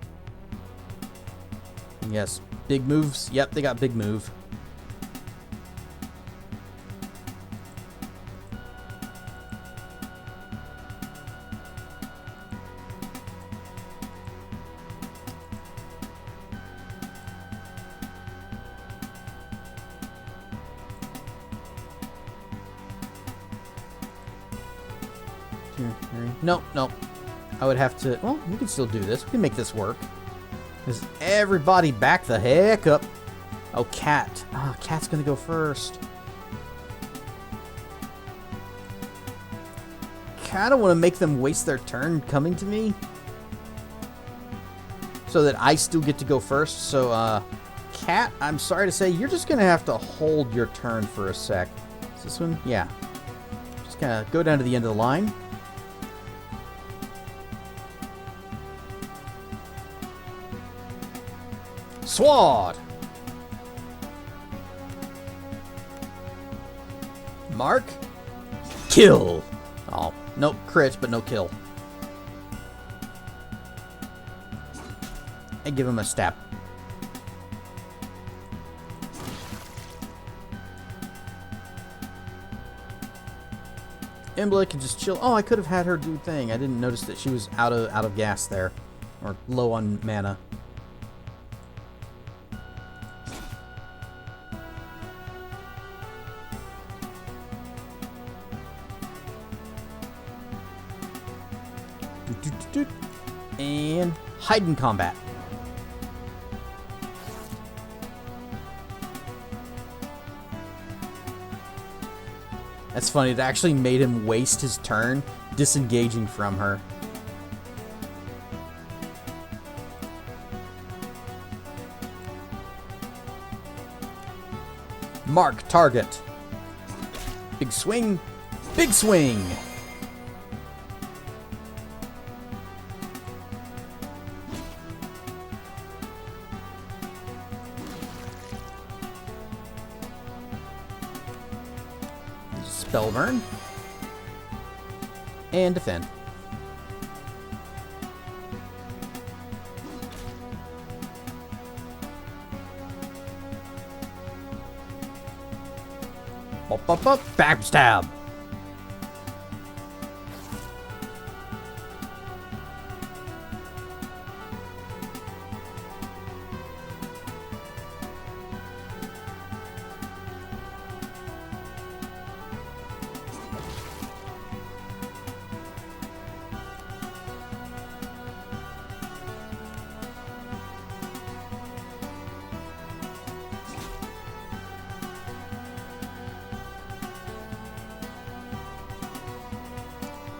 Yes, big moves. Yep, they got big move. 2, 3. Nope, nope. I would have to... Well, we can still do this. We can make this work. Because everybody back the heck up. Oh, Cat. Ah, Cat's going to go first. Kind of want to make them waste their turn coming to me. So that I still get to go first. So, Cat, I'm sorry to say, you're just going to have to hold your turn for a sec. Is this one? Yeah. Just kind of go down to the end of the line. Sword! Mark? Kill! Oh, nope, crit, but no kill. And give him a stab. Embla can just chill. Oh, I could have had her do thing. I didn't notice that she was out of gas there. Or low on mana. And hide in combat. That's funny. It actually made him waste his turn disengaging from her. Mark target. Big swing. Big swing. Spellburn. And defend. Backstab.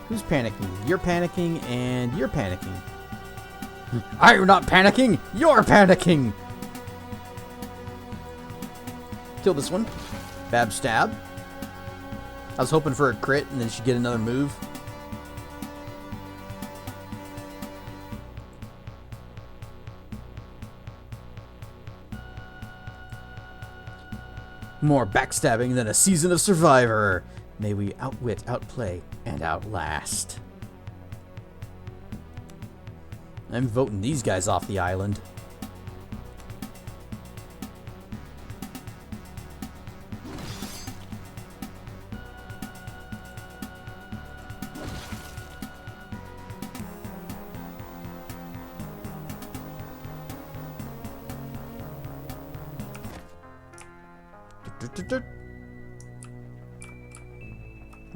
Who's panicking? You're panicking, and you're panicking. I'm not panicking! You're panicking! Kill this one. Bab stab. I was hoping for a crit, and then she'd get another move. More backstabbing than a season of Survivor. May we outwit, outplay, and outlast. I'm voting these guys off the island.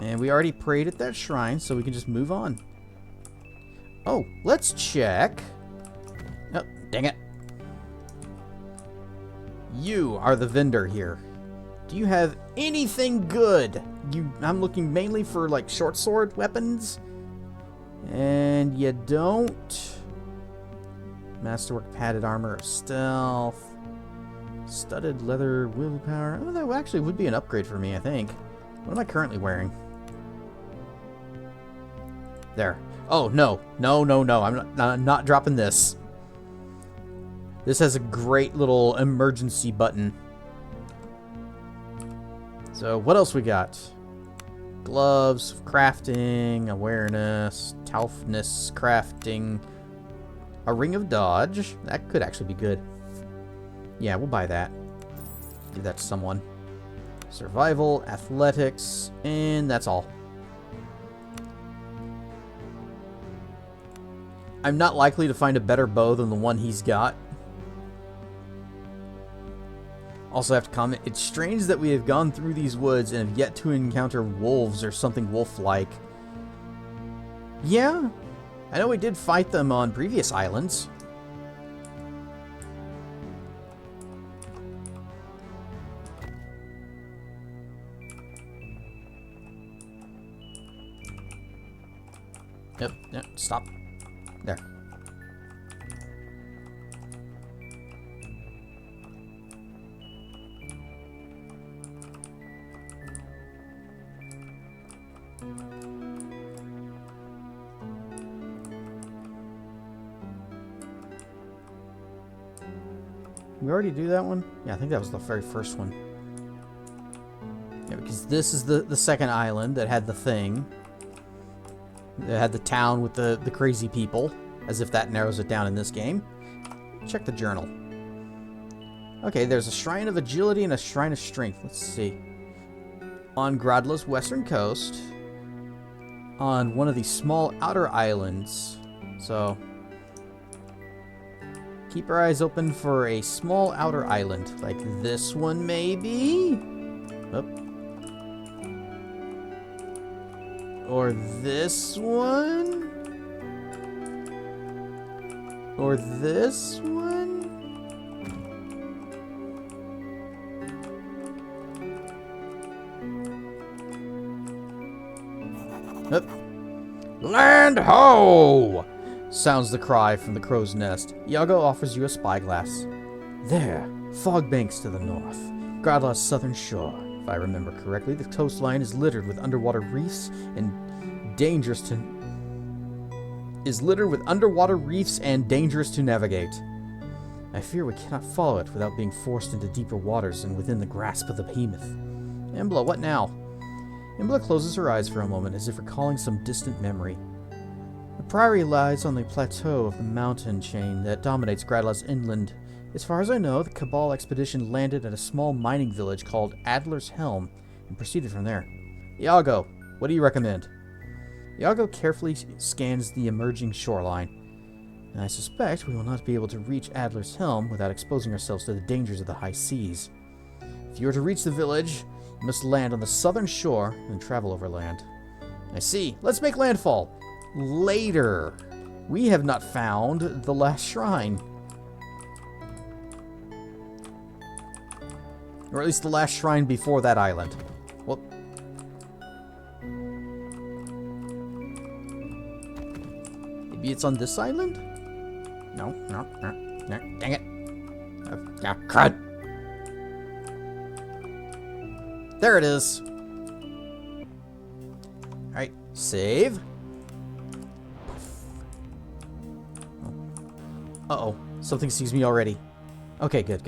And we already prayed at that shrine, so we can just move on. Oh, let's check. Oh, dang it. You are the vendor here. Do you have anything good? I'm looking mainly for, like, short sword weapons. And you don't. Masterwork padded armor of stealth. Studded leather willpower. Oh, that actually would be an upgrade for me, I think. What am I currently wearing? There. Oh, no. No, no, no. I'm not dropping this. This has a great little emergency button. So, what else we got? Gloves, crafting, awareness, toughness, crafting, a ring of dodge. That could actually be good. Yeah, we'll buy that. Give that to someone. Survival, athletics, and that's all. I'm not likely to find a better bow than the one he's got. Also have to comment, it's strange that we have gone through these woods and have yet to encounter wolves or something wolf-like. Yeah, I know we did fight them on previous islands. Yep, stop. There. We already do that one? Yeah, I think that was the very first one. Yeah, because this is the second island that had the thing. That had the town with the crazy people. As if that narrows it down in this game. Check the journal. Okay, there's a Shrine of Agility and a Shrine of Strength. Let's see. On Gradla's western coast. On one of these small outer islands. So... keep our eyes open for a small outer island. Like this one, maybe? Oh. Or this one? Or this one? Oh. Land ho! Sounds the cry from the crow's nest. Iago offers you a spyglass. There, fog banks to the north. Gradla's southern shore. If I remember correctly, the coastline is littered with underwater reefs and dangerous to navigate. I fear we cannot follow it without being forced into deeper waters and within the grasp of the behemoth. Embla, what now? Embla closes her eyes for a moment as if recalling some distant memory. The priory lies on the plateau of the mountain chain that dominates Gradla's inland. As far as I know, the Cabal expedition landed at a small mining village called Adler's Helm and proceeded from there. Iago, what do you recommend? Iago carefully scans the emerging shoreline. And I suspect we will not be able to reach Adler's Helm without exposing ourselves to the dangers of the high seas. If you are to reach the village, you must land on the southern shore and travel overland. I see. Let's make landfall. Later. We have not found the last shrine. Or at least the last shrine before that island. Well, maybe it's on this island? No. Dang it. Crud. There it is. Alright, save. Uh-oh. Something sees me already. Okay, good.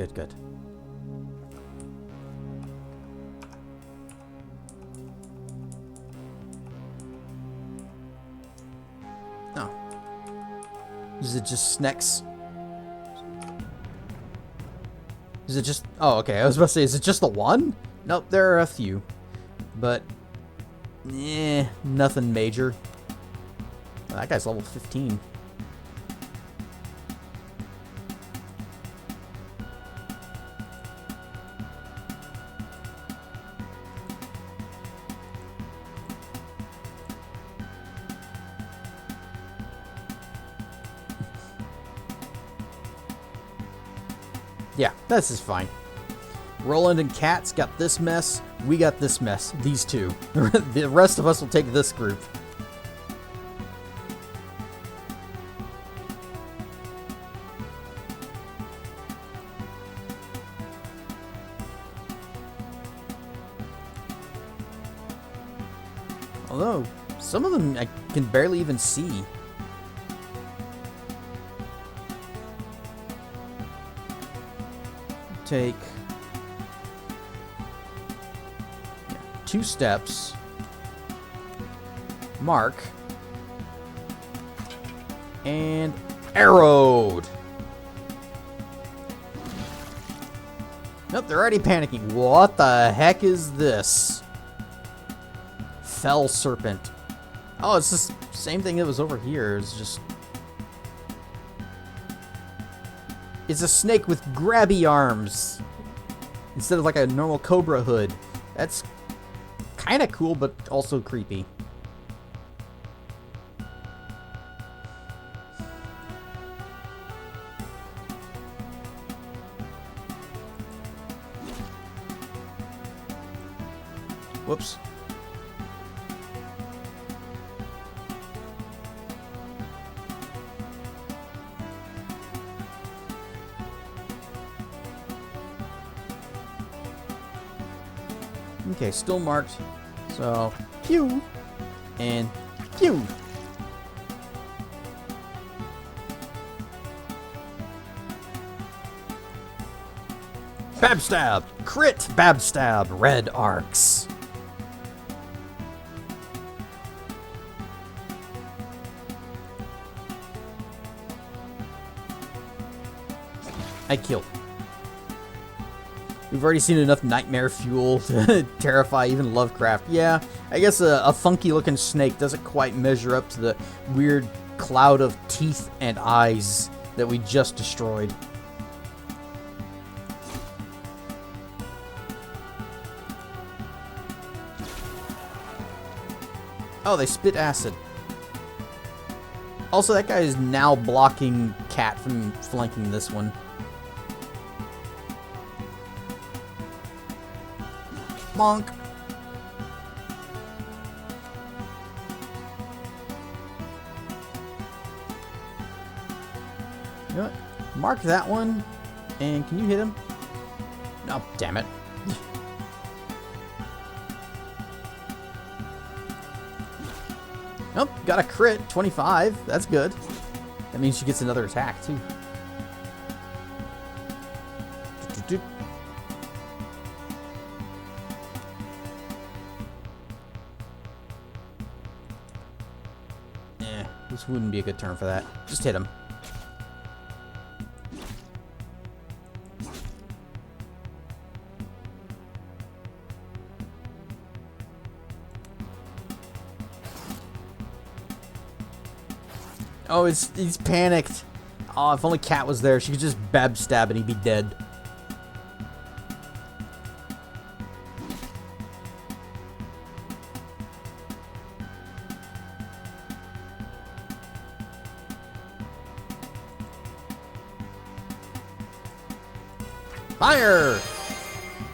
Oh. Is it just snacks? Is it just... oh, okay. I was about to say, is it just the one? Nope, there are a few. But... nothing major. Oh, that guy's level 15. Yeah, this is fine. Roland and Kat's got this mess. We got this mess. These two. The rest of us will take this group. Although, some of them I can barely even see. Take 2 steps, mark, and arrowed. Nope, they're already panicking. What the heck is this? Fell serpent. Oh, it's the same thing that was over here. It's just... it's a snake with grabby arms instead of like a normal cobra hood. That's kind of cool, but also creepy. Whoops. Okay, still marked. So, pew! And pew! Babstab! Crit Babstab! Red arcs. I killed. We've already seen enough nightmare fuel to terrify even Lovecraft. Yeah, I guess a funky looking snake doesn't quite measure up to the weird cloud of teeth and eyes that we just destroyed. Oh, they spit acid. Also, that guy is now blocking Cat from flanking this one. Bonk. You know what? Mark that one. And can you hit him? No, damn it. Nope, got a crit. 25. That's good. That means she gets another attack, too. This wouldn't be a good turn for that. Just hit him. Oh, he's panicked. Oh, if only Cat was there, she could just Babstab and he'd be dead. Fire!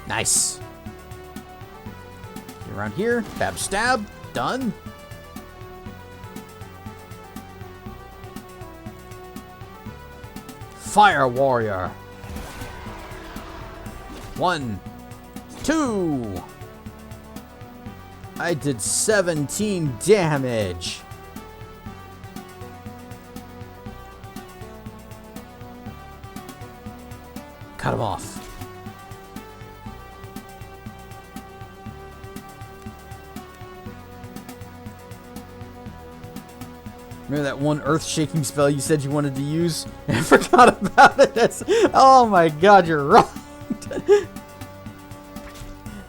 Nice. Get around here. Babstab. Done. Fire warrior. 1, 2. I did 17 damage. Cut him off. Remember that one earth-shaking spell you said you wanted to use? I forgot about it. Oh my god, you're right.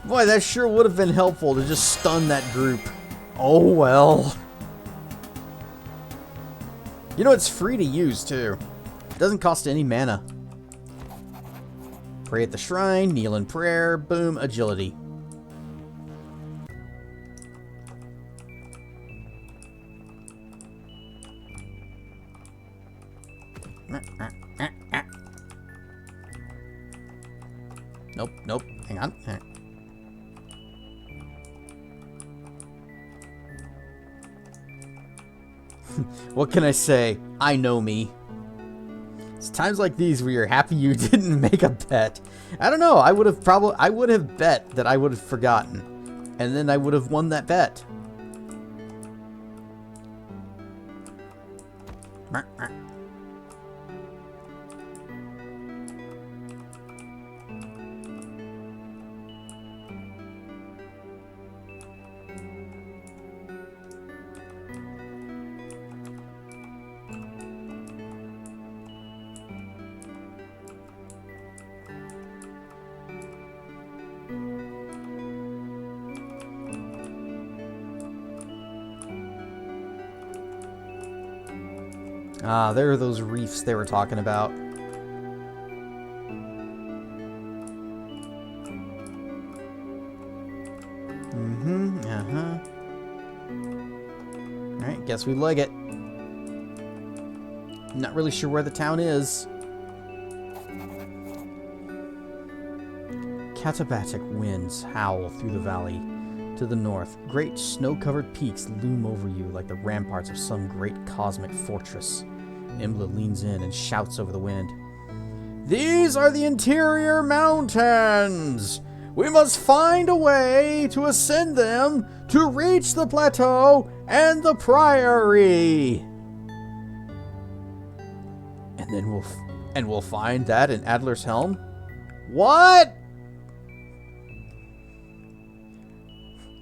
Boy, that sure would have been helpful to just stun that group. Oh well. You know, it's free to use, too. It doesn't cost any mana. Pray at the shrine, kneel in prayer, boom, agility. Nope, nope, hang on. What can I say? I know me. It's times like these where you're happy you didn't make a bet. I don't know, I would have bet that I would have forgotten. And then I would have won that bet. Ah, there are those reefs they were talking about. Alright, guess we leg it. Not really sure where the town is. Katabatic winds howl through the valley, To the north, great snow-covered peaks loom over you like the ramparts of some great cosmic fortress. Imbla leans in and shouts over the wind. These are the interior mountains! We must find a way to ascend them to reach the plateau and the priory! And then we'll find that in Adler's Helm? What?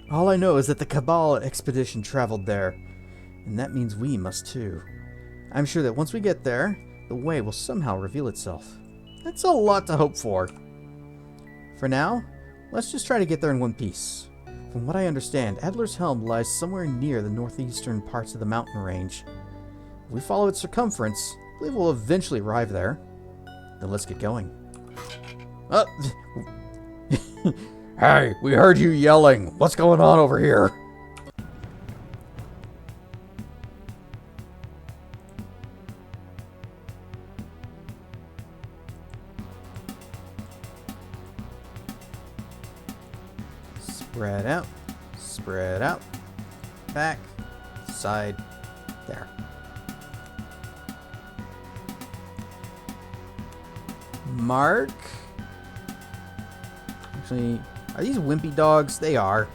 All I know is that the Cabal expedition traveled there, and that means we must too. I'm sure that once we get there, the way will somehow reveal itself. That's a lot to hope for. For now, let's just try to get there in one piece. From what I understand, Adler's Helm lies somewhere near the northeastern parts of the mountain range. If we follow its circumference, I believe we'll eventually arrive there. Then let's get going. Hey, we heard you yelling. What's going on over here? Spread out, back, side, there. Mark. Actually, are these wimpy dogs? They are.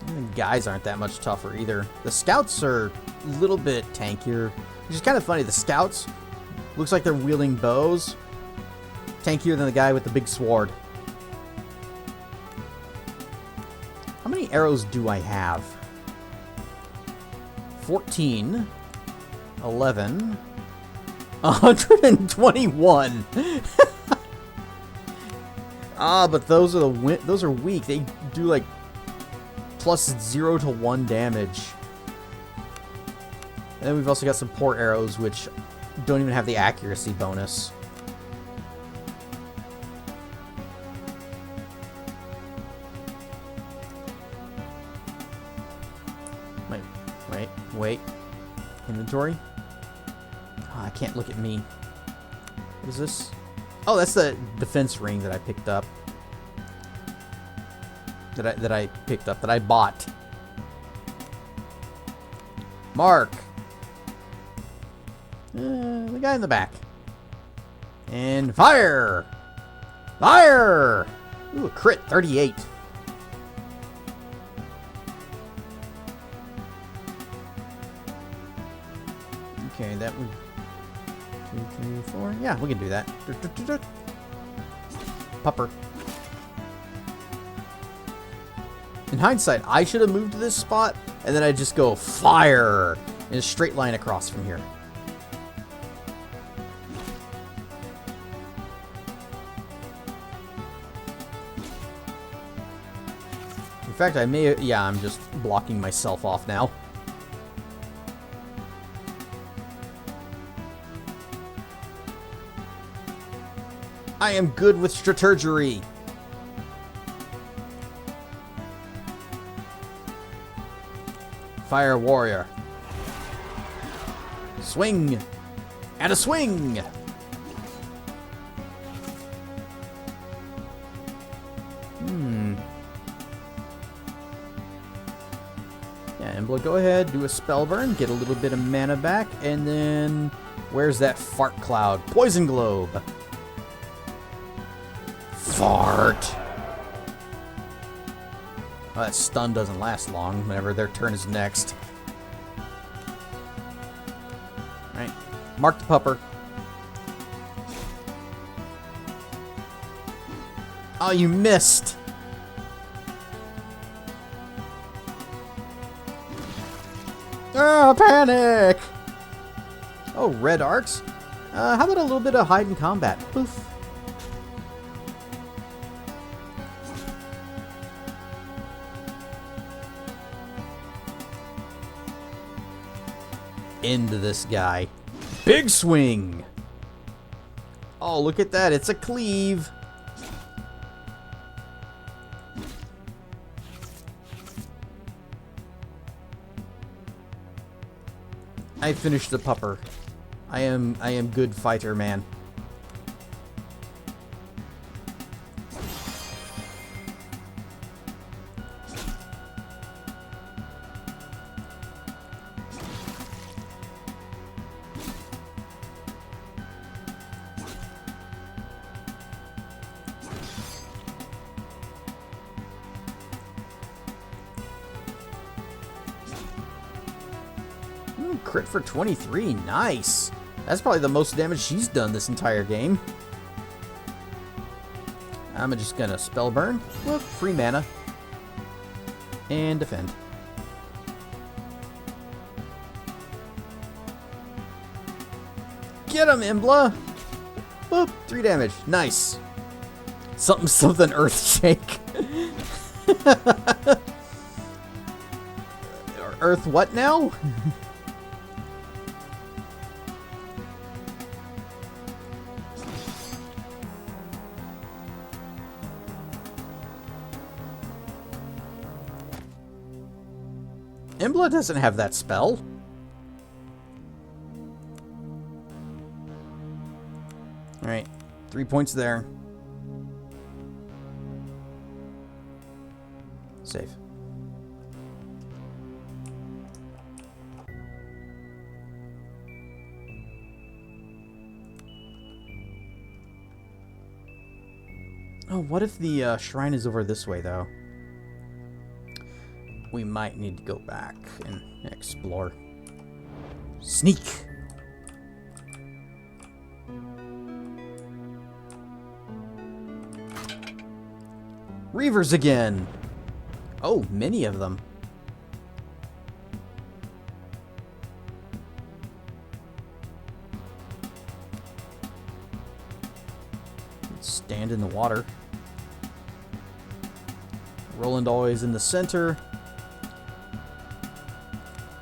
And the guys aren't that much tougher either. The scouts are a little bit tankier, which is kind of funny. The scouts looks like they're wielding bows. Tankier than the guy with the big sword. How many arrows do I have? 14. 11. 121. But those are weak. They do like plus 0 to 1 damage. And then we've also got some poor arrows, which don't even have the accuracy bonus. Wait. Inventory? Oh, I can't look at me. What is this? Oh, that's the defense ring that I picked up. That I bought. Mark. The guy in the back. And fire! Fire! Ooh, a crit, 38. Okay, that would... 2, 3, 4. Yeah, we can do that. Pupper. In hindsight, I should have moved to this spot, and then I'd just go fire in a straight line across from here. In fact, I may... Yeah, I'm just blocking myself off now. I am good with strategery. Fire warrior. Swing. And a swing. Yeah, Embla, go ahead, do a spell burn, get a little bit of mana back, and then where's that fart cloud? Poison globe. Fart. Well, that stun doesn't last long whenever their turn is next. Alright. Mark the pupper. Oh, you missed. Oh, panic! Oh, red arcs? How about a little bit of hide in combat? Poof. Into this guy. Big swing! Oh, look at that. It's a cleave. I finished the pupper. I am good fighter, man. Crit for 23. Nice. That's probably the most damage she's done this entire game. I'm just gonna spell burn. Whoop, free mana. And defend. Get him, Imbla! Boop, 3 damage. Nice. Something earth shake. Earth what now? Imbla doesn't have that spell. Alright, 3 points there. Save. Oh, what if the shrine is over this way, though? We might need to go back and explore. Sneak! Reavers again! Oh, many of them. Stand in the water. Roland always in the center.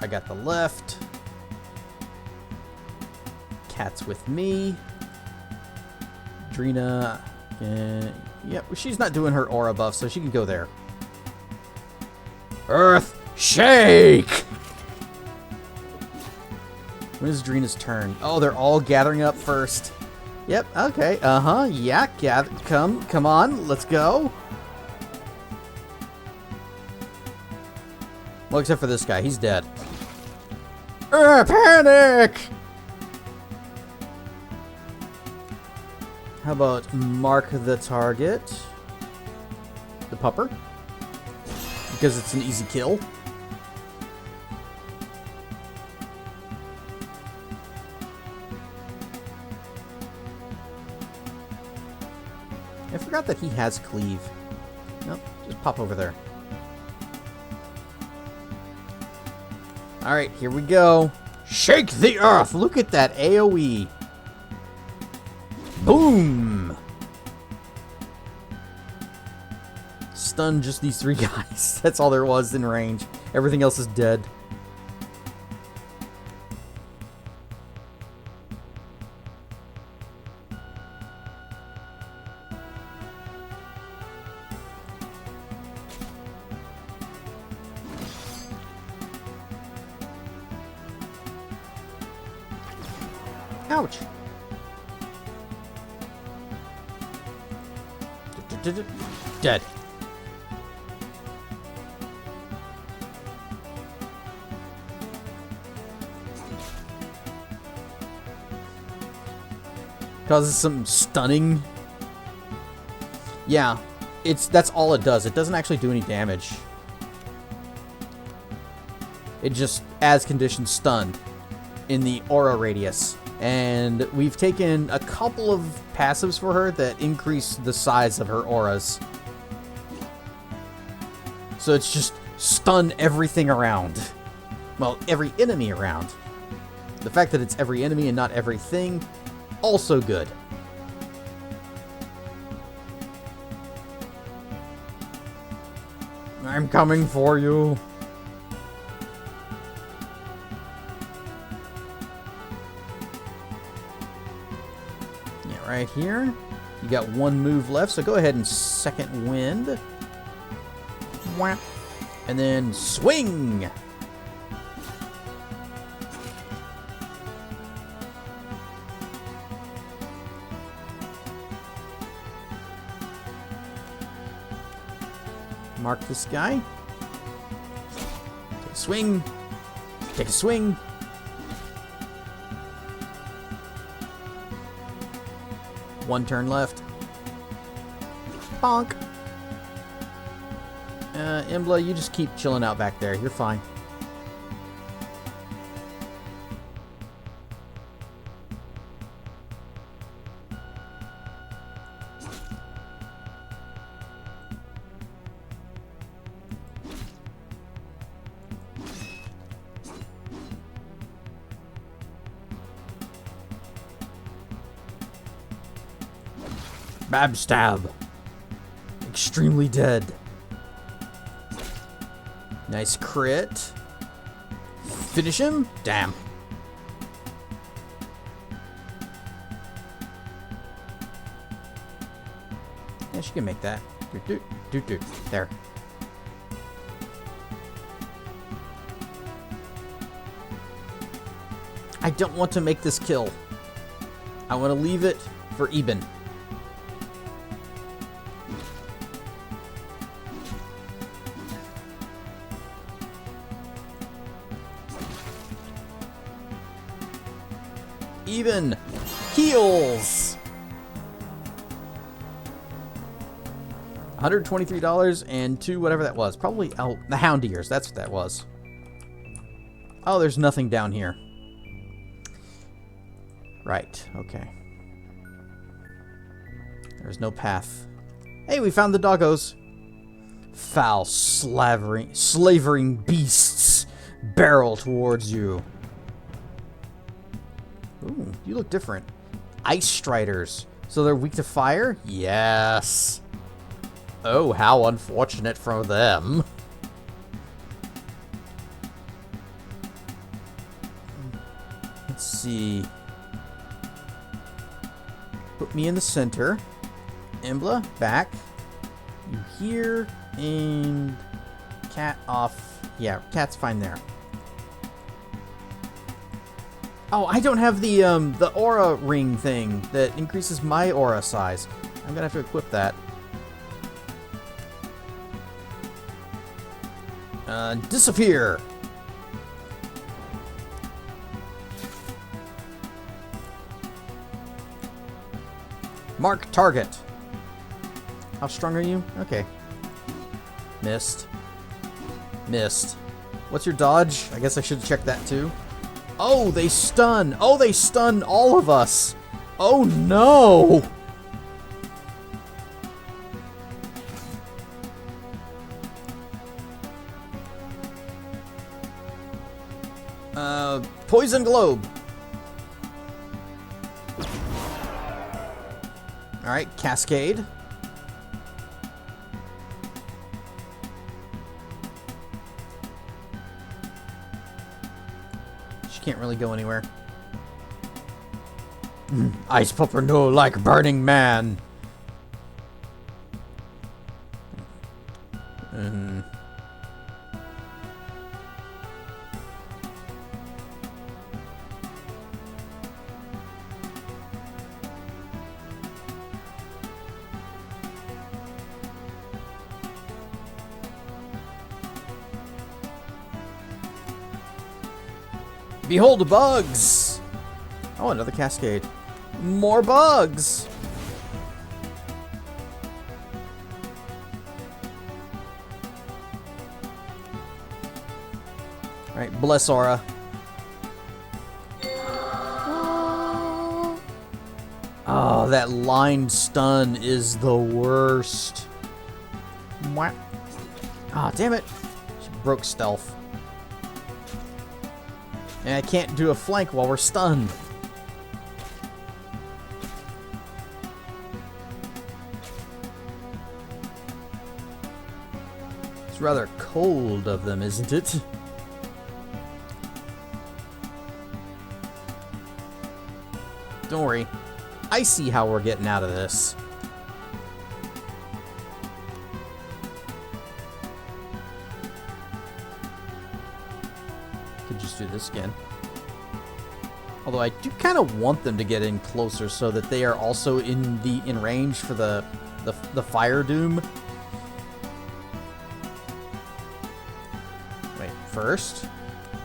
I got the left. Cat's with me. Drina. Yep, she's not doing her aura buff, so she can go there. Earth Shake! When is Drina's turn? Oh, they're all gathering up first. Yep, okay, yeah, come on, let's go. Well, except for this guy, he's dead. Panic! How about mark the target? The pupper. Because it's an easy kill. I forgot that he has cleave. Nope, just pop over there. Alright, here we go. Shake the earth! Look at that AoE. Boom! Stun just these 3 guys. That's all there was in range. Everything else is dead. Ouch! Dead. Causes some stunning. Yeah, that's all it does. It doesn't actually do any damage. It just adds condition stunned in the aura radius. And we've taken a couple of passives for her that increase the size of her auras. So it's just stun everything around. Well, every enemy around. The fact that it's every enemy and not everything, also good. I'm coming for you. Yeah, right here. You got 1 move left, so go ahead and second wind. Whap. And then swing. Mark this guy. Take a swing. Take a swing. One turn left. Bonk. Imbla, you just keep chilling out back there. You're fine. Bab stab. Extremely dead. Nice crit. Finish him? Damn. Yeah, she can make that. There. I don't want to make this kill. I want to leave it for Eben. Eben heals. $123 and 2 whatever that was. Probably the Hound Ears. That's what that was. Oh, there's nothing down here. Right. Okay. There's no path. Hey, we found the doggos. Foul, slavering beasts barrel towards you. Ooh, you look different. Ice Striders. So they're weak to fire? Yes. Oh, how unfortunate for them. Let's see. Put me in the center. Embla, back. You here, and cat off. Yeah, cat's fine there. Oh, I don't have the aura ring thing that increases my aura size. I'm gonna have to equip that. Disappear. Mark target. How strong are you? Okay. Missed. Missed. What's your dodge? I guess I should check that too. Oh, they stun. Oh, they stun all of us. Oh, no. Poison globe. All right, cascade. She can't really go anywhere. Ice pupper no like burning man. Behold the bugs! Oh, another cascade. More bugs! Alright, bless aura. Oh, that line stun is the worst. Ah, damn it. She broke stealth. And I can't do a flank while we're stunned. It's rather cold of them, isn't it? Don't worry. I see how we're getting out of this. Could just do this again. Although I do kind of want them to get in closer so that they are also in range for the fire doom. Wait, first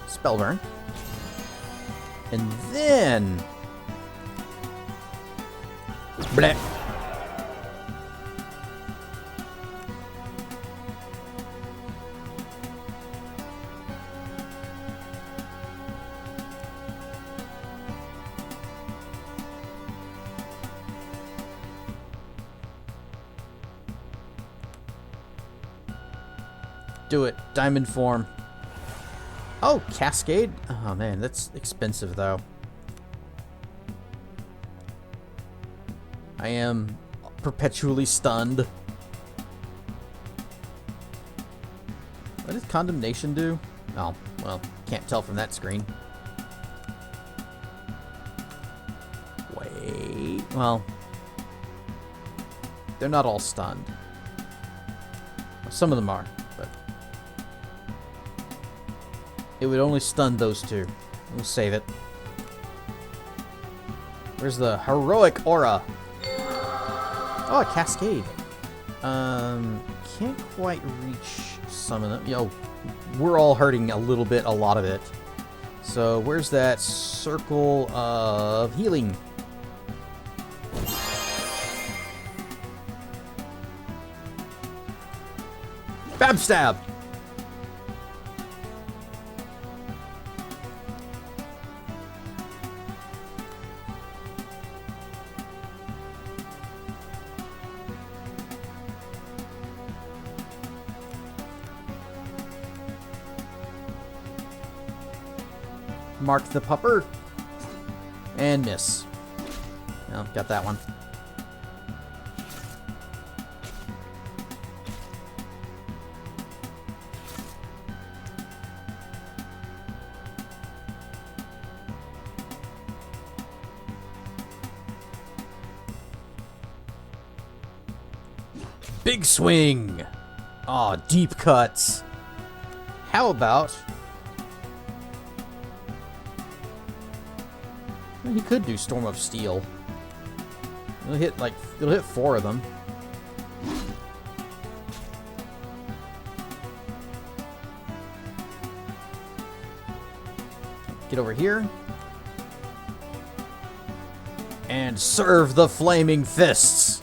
spellburn, and then bleh. Do it. Diamond form. Oh, cascade? Oh, man, that's expensive, though. I am perpetually stunned. What does condemnation do? Oh, well, can't tell from that screen. Wait, well, they're not all stunned. Some of them are, but it would only stun those two. We'll save it. Where's the heroic aura? Oh, a cascade. Can't quite reach some of them. Yo, we're all hurting a little bit, a lot of it. So where's that circle of healing? Bab stab! Mark the pupper. And miss. Oh, got that one. Big swing. Aw, deep cuts. How about... Well, he could do Storm of Steel. It'll hit 4 of them. Get over here. And serve the flaming fists.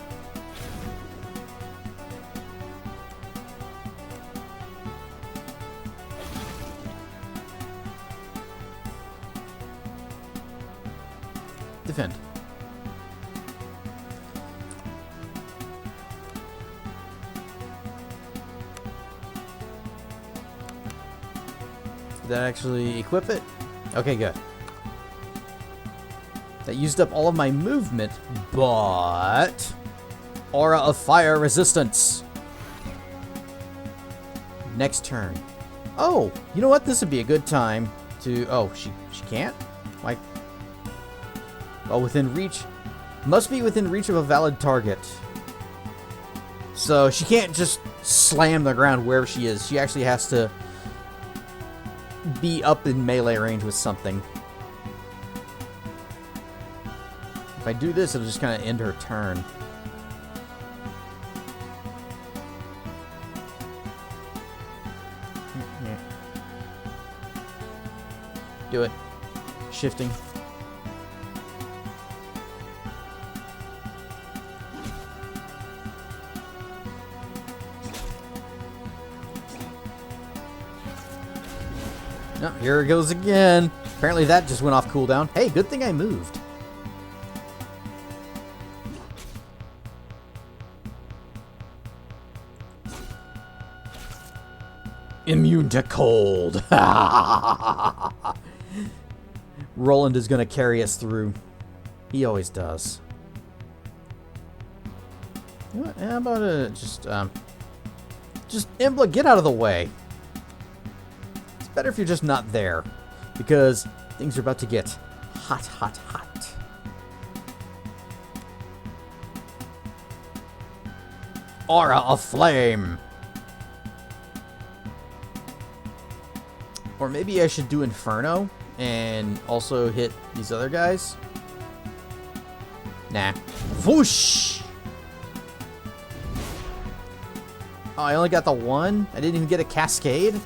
Defend. Did that actually equip it? Okay, good. That used up all of my movement, but... Aura of Fire Resistance. Next turn. Oh, you know what? This would be a good time to... Oh, she can't? Why? Oh, within reach. Must be within reach of a valid target. So she can't just slam the ground wherever she is. She actually has to be up in melee range with something. If I do this, it'll just kind of end her turn. Do it. Shifting. No, here it goes again. Apparently that just went off cooldown. Hey, good thing I moved. Immune to cold. Roland is going to carry us through. He always does. You know what? How about just Embla, get out of the way. It's better if you're just not there, because things are about to get hot, hot, hot. Aura of Flame. Or maybe I should do Inferno and also hit these other guys. Nah. Whoosh! Oh, I only got the one? I didn't even get a Cascade?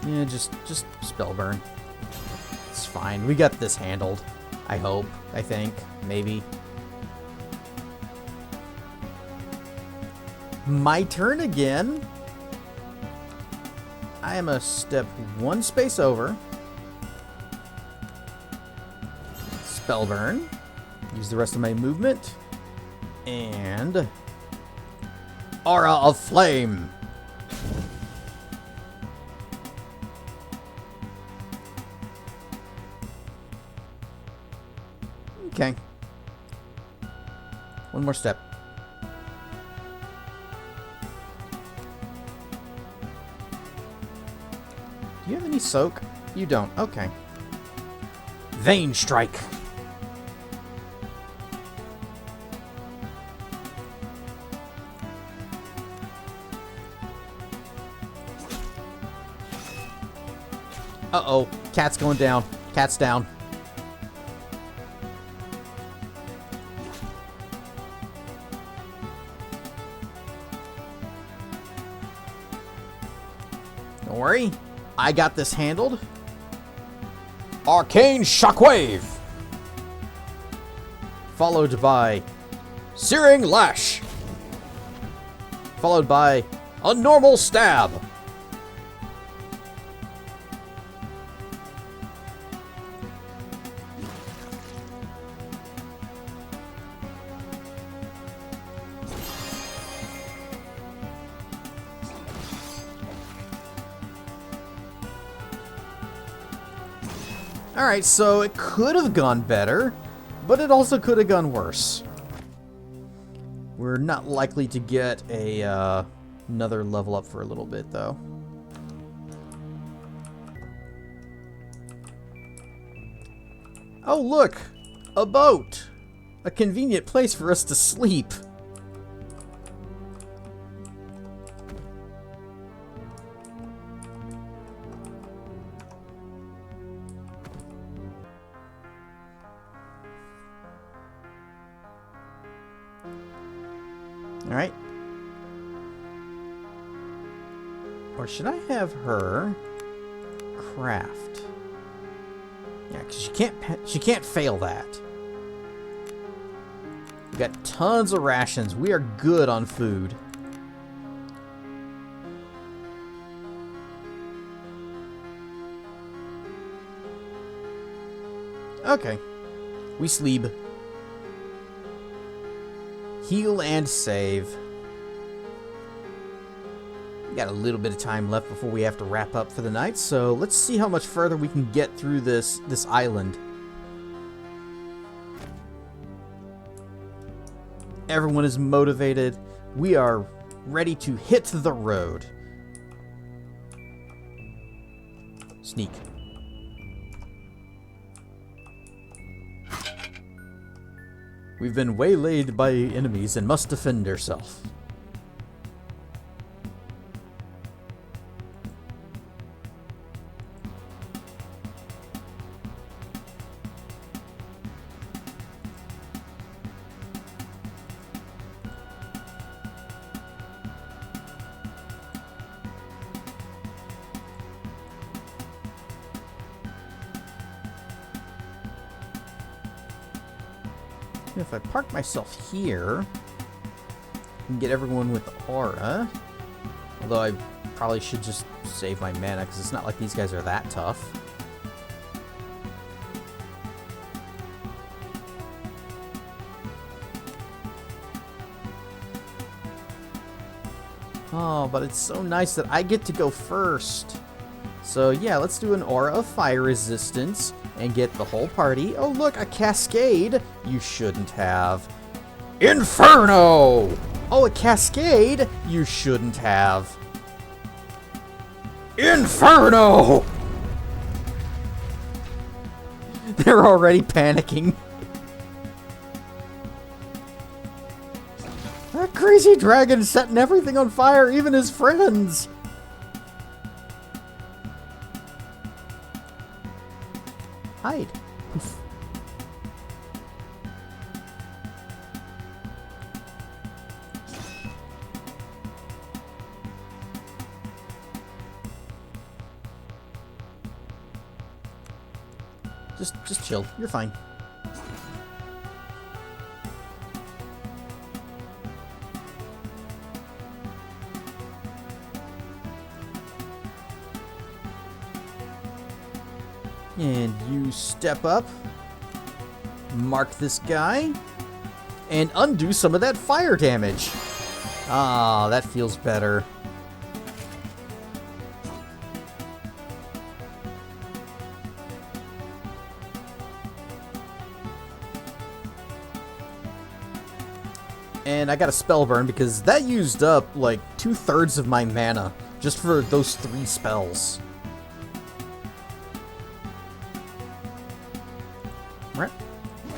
Yeah, just spell burn. It's fine. We got this handled. I hope. I think. Maybe. My turn again. I am a step 1 space over. Spell Burn. Use the rest of my movement. And Aura of Flame. Okay. One more step. Do you have any soak? You don't. Okay. Vein Strike. Uh-oh. Cat's going down. Cat's down. Don't worry. I got this handled. Arcane Shockwave. Followed by Searing Lash. Followed by a Normal Stab. Alright, so it could have gone better, but it also could have gone worse. We're not likely to get a another level up for a little bit, though. Oh, look! A boat! A convenient place for us to sleep. Alright. Or should I have her craft? Yeah, because she can't fail that. We got tons of rations. We are good on food. Okay. We sleep. Heal and save. We got a little bit of time left before we have to wrap up for the night, so let's see how much further we can get through this island. Everyone is motivated. We are ready to hit the road. Sneak. We've been waylaid by enemies and must defend ourselves. If I park myself here and get everyone with the aura, although I probably should just save my mana because it's not like these guys are that tough. Oh, but it's so nice that I get to go first. So yeah, let's do an aura of fire resistance and get the whole party. Oh look, a cascade. You shouldn't have. Inferno! Oh, a cascade. You shouldn't have. Inferno! They're already panicking. That crazy dragon setting everything on fire, even his friends. Hide. Just chill. You're fine. And you step up. mark this guy and undo some of that fire damage. Ah, that feels better. And I got a spell burn because that used up like 2/3 of my mana just for those 3 spells. Right.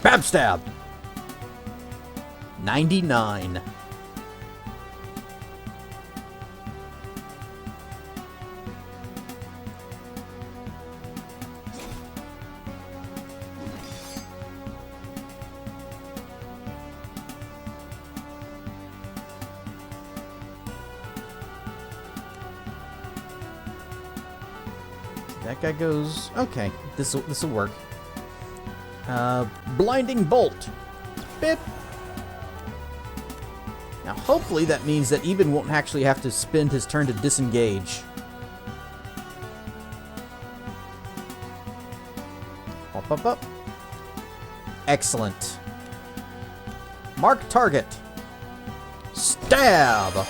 Bab stab. 99. That guy goes... Okay, this'll work. Blinding Bolt. Bip. Now, hopefully that means that Eben won't actually have to spend his turn to disengage. Up, up, up. Excellent. Mark target. Stab.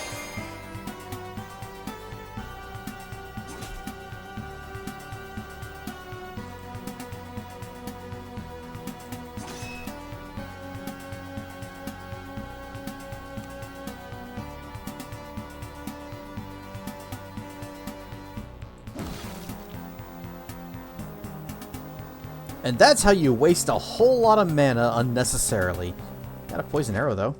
And that's how you waste a whole lot of mana unnecessarily. Got a poison arrow, though.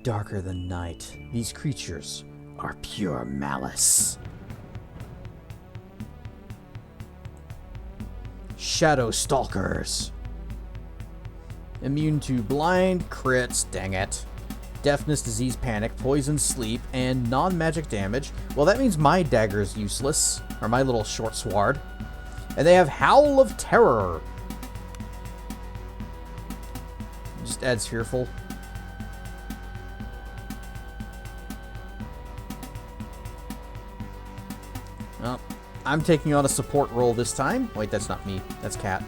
Darker than night, these creatures are pure malice. Shadow Stalkers. Immune to blind, crits, dang it. Deafness, disease, panic, poison, sleep, and non-magic damage. Well, that means my dagger is useless. Or my little short sword. And they have Howl of Terror. Just adds fearful. Well, I'm taking on a support role this time. Wait, that's not me. That's Cat.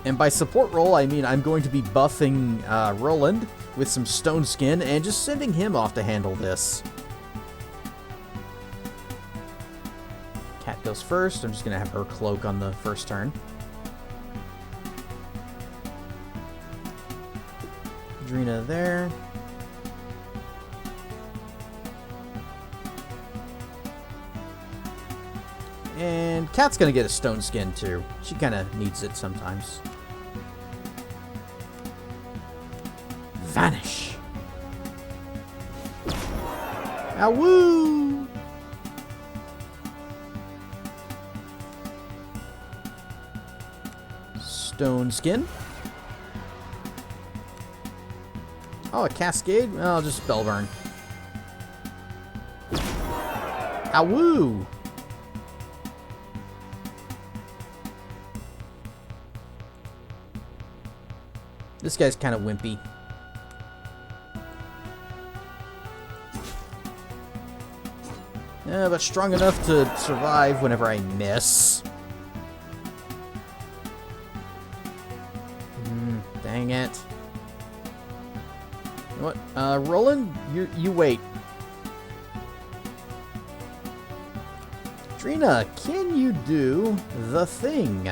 And by support role, I mean I'm going to be buffing Roland with some stone skin and just sending him off to handle this. Cat goes first. I'm just going to have her cloak on the first turn. Drina there. And Cat's gonna get a stone skin too. She kind of needs it sometimes. Vanish. Awoo! Stone skin. Oh, a cascade? Oh, I'll just spell burn. Awoo! This guy's kind of wimpy. Yeah, but strong enough to survive whenever I miss. Dang it. You know what? Roland, you wait. Drina, can you do the thing?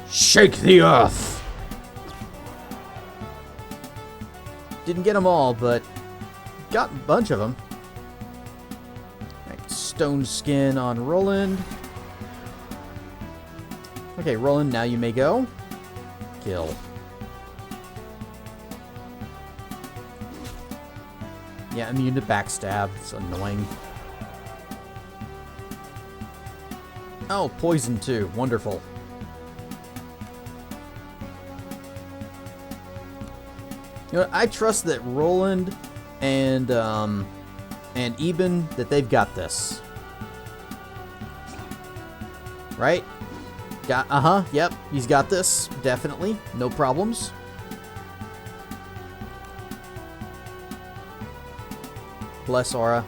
Shake the earth! Didn't get them all, but got a bunch of them. Right, stone skin on Roland. Okay, Roland, now you may go. Kill. Yeah, immune to backstab. It's annoying. Oh, poison too. Wonderful. You know, I trust that Roland and Eben, that they've got this. Right? Yep, he's got this. Definitely. No problems. Bless Aura.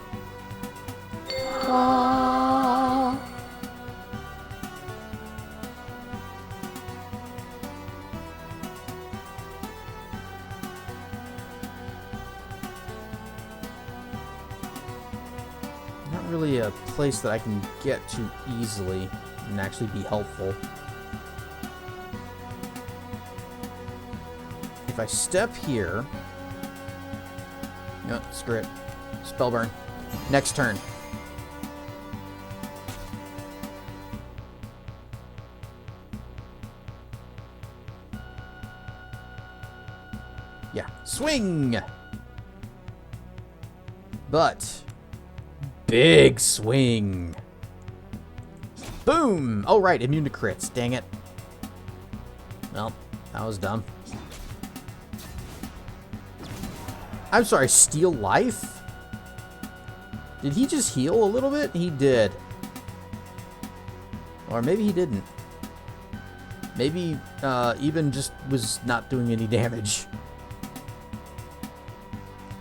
Not really a place that I can get to easily and actually be helpful. If I step here... No, screw it. Spellburn. Next turn. Yeah. Swing! But... big swing! Boom! Oh, right. Immune to crits. Dang it. Well, that was dumb. I'm sorry, steal life? Did he just heal a little bit? He did. Or maybe he didn't. Maybe even just was not doing any damage.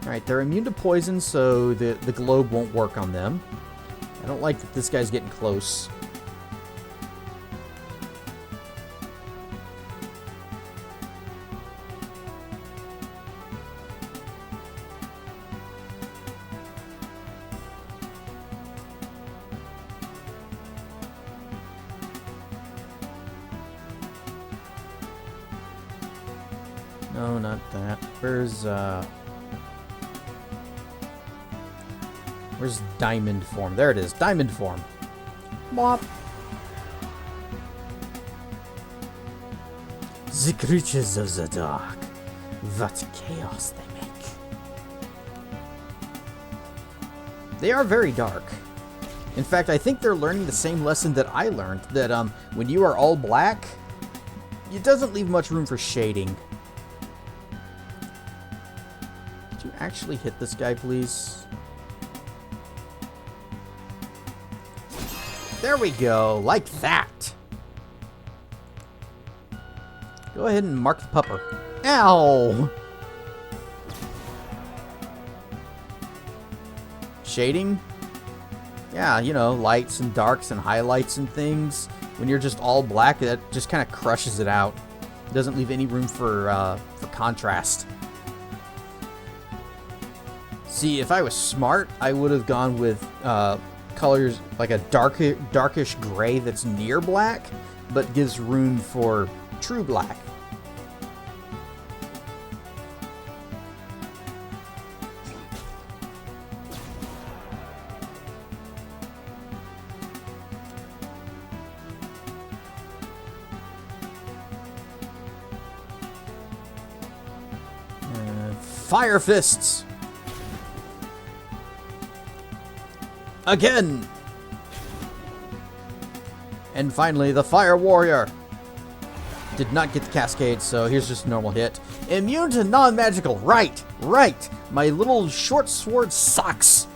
Alright, they're immune to poison, so the globe won't work on them. I don't like that this guy's getting close. No, not that. Where's diamond form? There it is. Diamond form. Bop. The creatures of the dark. What chaos they make. They are very dark. In fact, I think they're learning the same lesson that I learned. That when you are all black, it doesn't leave much room for shading. Could you actually hit this guy, please? There we go, like that. Go ahead and mark the pupper. Ow! Shading? Yeah, you know, lights and darks and highlights and things. When you're just all black, that just kind of crushes it out. It doesn't leave any room for contrast. See, if I was smart, I would have gone with colors like a darkish gray that's near black, but gives room for true black. Fire fists! Again! And finally, the Fire Warrior! Did not get the Cascade, so here's just a normal hit. Immune to non-magical! Right! Right! My little short sword sucks!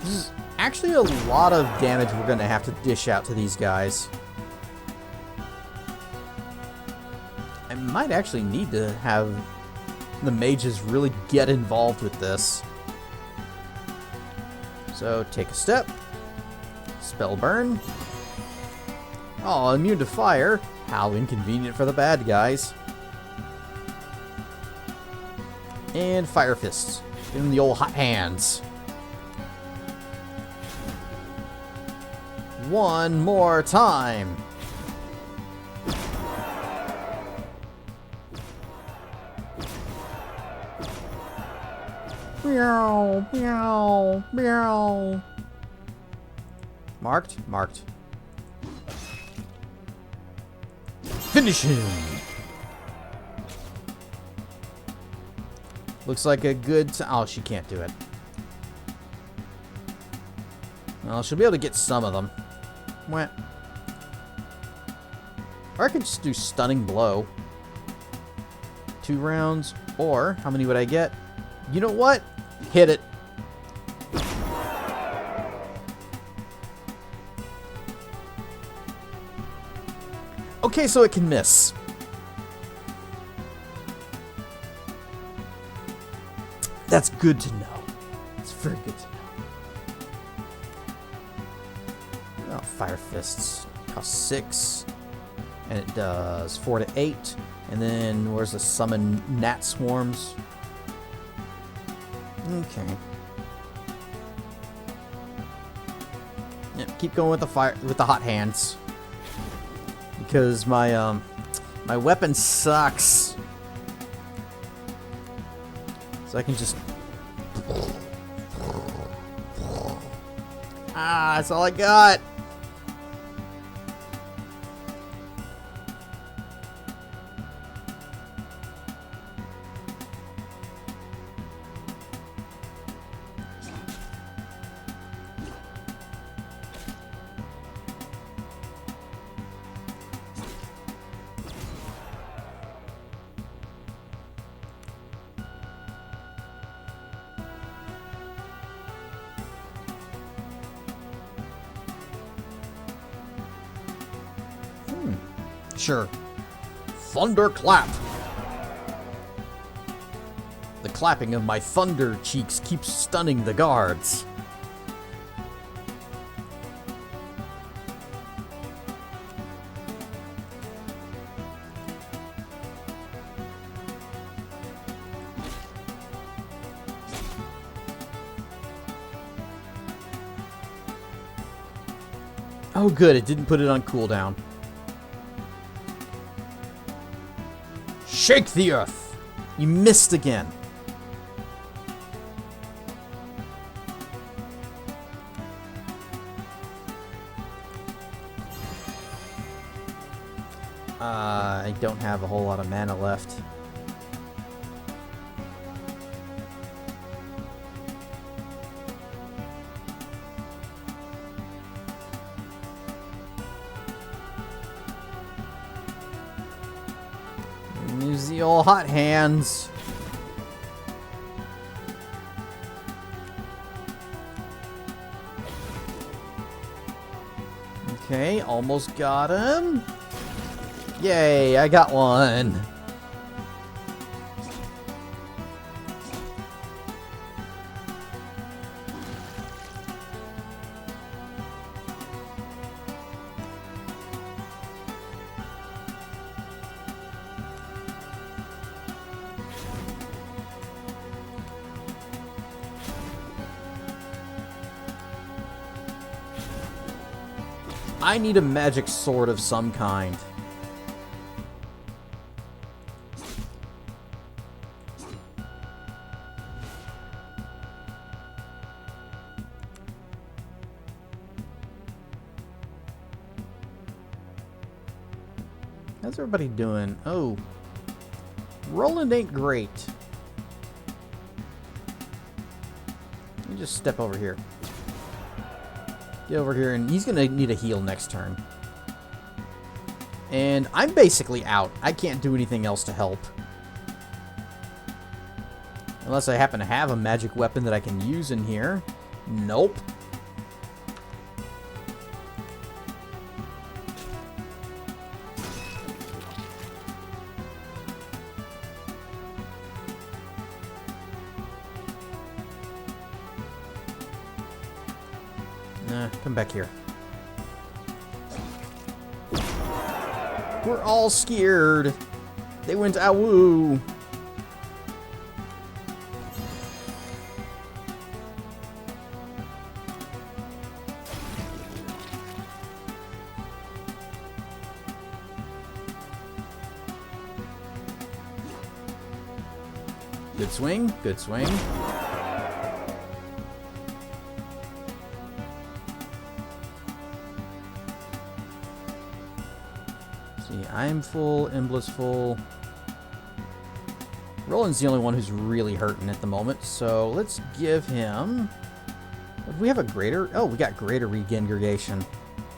This is actually a lot of damage we're going to have to dish out to these guys. I might actually need to have the mages really get involved with this. So, take a step. Spell burn. Oh, immune to fire. How inconvenient for the bad guys. And fire fists. Give them the old hot hands. One more time. Meow, meow, meow. Marked? Marked. Finish him! Looks like a good... Oh, she can't do it. Well, she'll be able to get some of them. What? Or I could just do Stunning Blow. 2 rounds. Or, how many would I get? You know what? Hit it. Okay, so it can miss. That's good to know. It's very good to know. Oh, Fire Fists cost 6. And it does 4 to 8. And then where's the summon gnat swarms? Okay. Yep, keep going with the fire with the hot hands. Because my my weapon sucks. So I can just that's all I got. Sure. Thunderclap. The clapping of my thunder cheeks keeps stunning the guards. Oh good, it didn't put it on cooldown. Shake the earth! You missed again. I don't have a whole lot of mana left. Use the old hot hands. Okay, almost got him. Yay, I got one. I need a magic sword of some kind. How's everybody doing? Oh, Roland ain't great. Let me just step over here. Get over here, and he's gonna need a heal next turn. And I'm basically out. I can't do anything else to help. Unless I happen to have a magic weapon that I can use in here. Nope. Come back here. We're all scared. They went awoo. Good swing, good swing. I'm full, Embla's full. Roland's the only one who's really hurting at the moment, so let's give him... Do we have a greater? Oh, we got greater regeneration.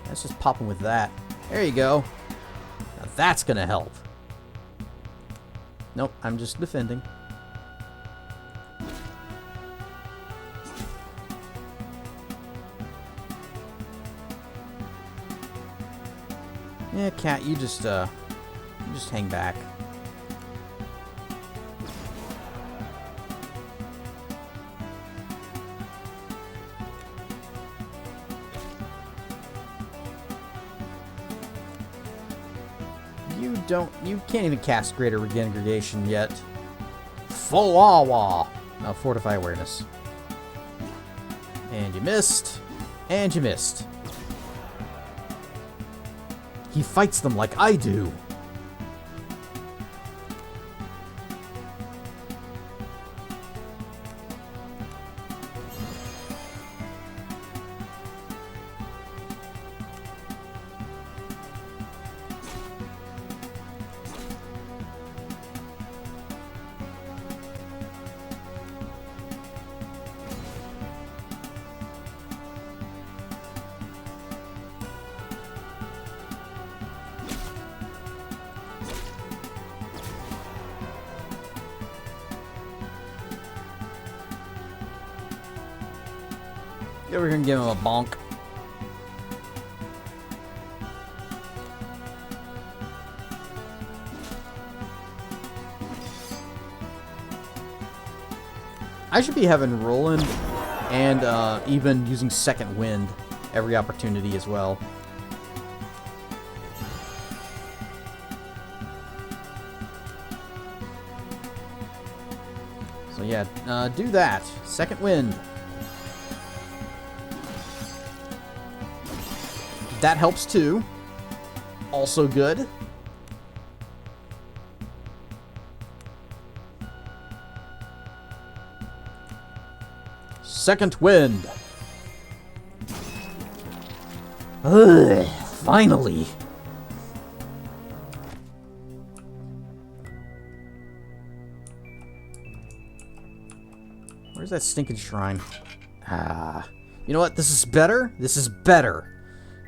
Let's just pop him with that. There you go. Now that's gonna help. Nope, I'm just defending. Yeah, cat, you just hang back. You can't even cast Greater Regeneration yet. Full Awa! Now Fortify Awareness. And you missed. And you missed. He fights them like I do. Yeah, we're gonna give him a bonk. I should be having Roland and even using Second Wind every opportunity as well. So yeah, do that. Second Wind. That helps too. Also good. Second Wind. Ugh, finally. Where's that stinking shrine? Ah. You know what? This is better. This is better.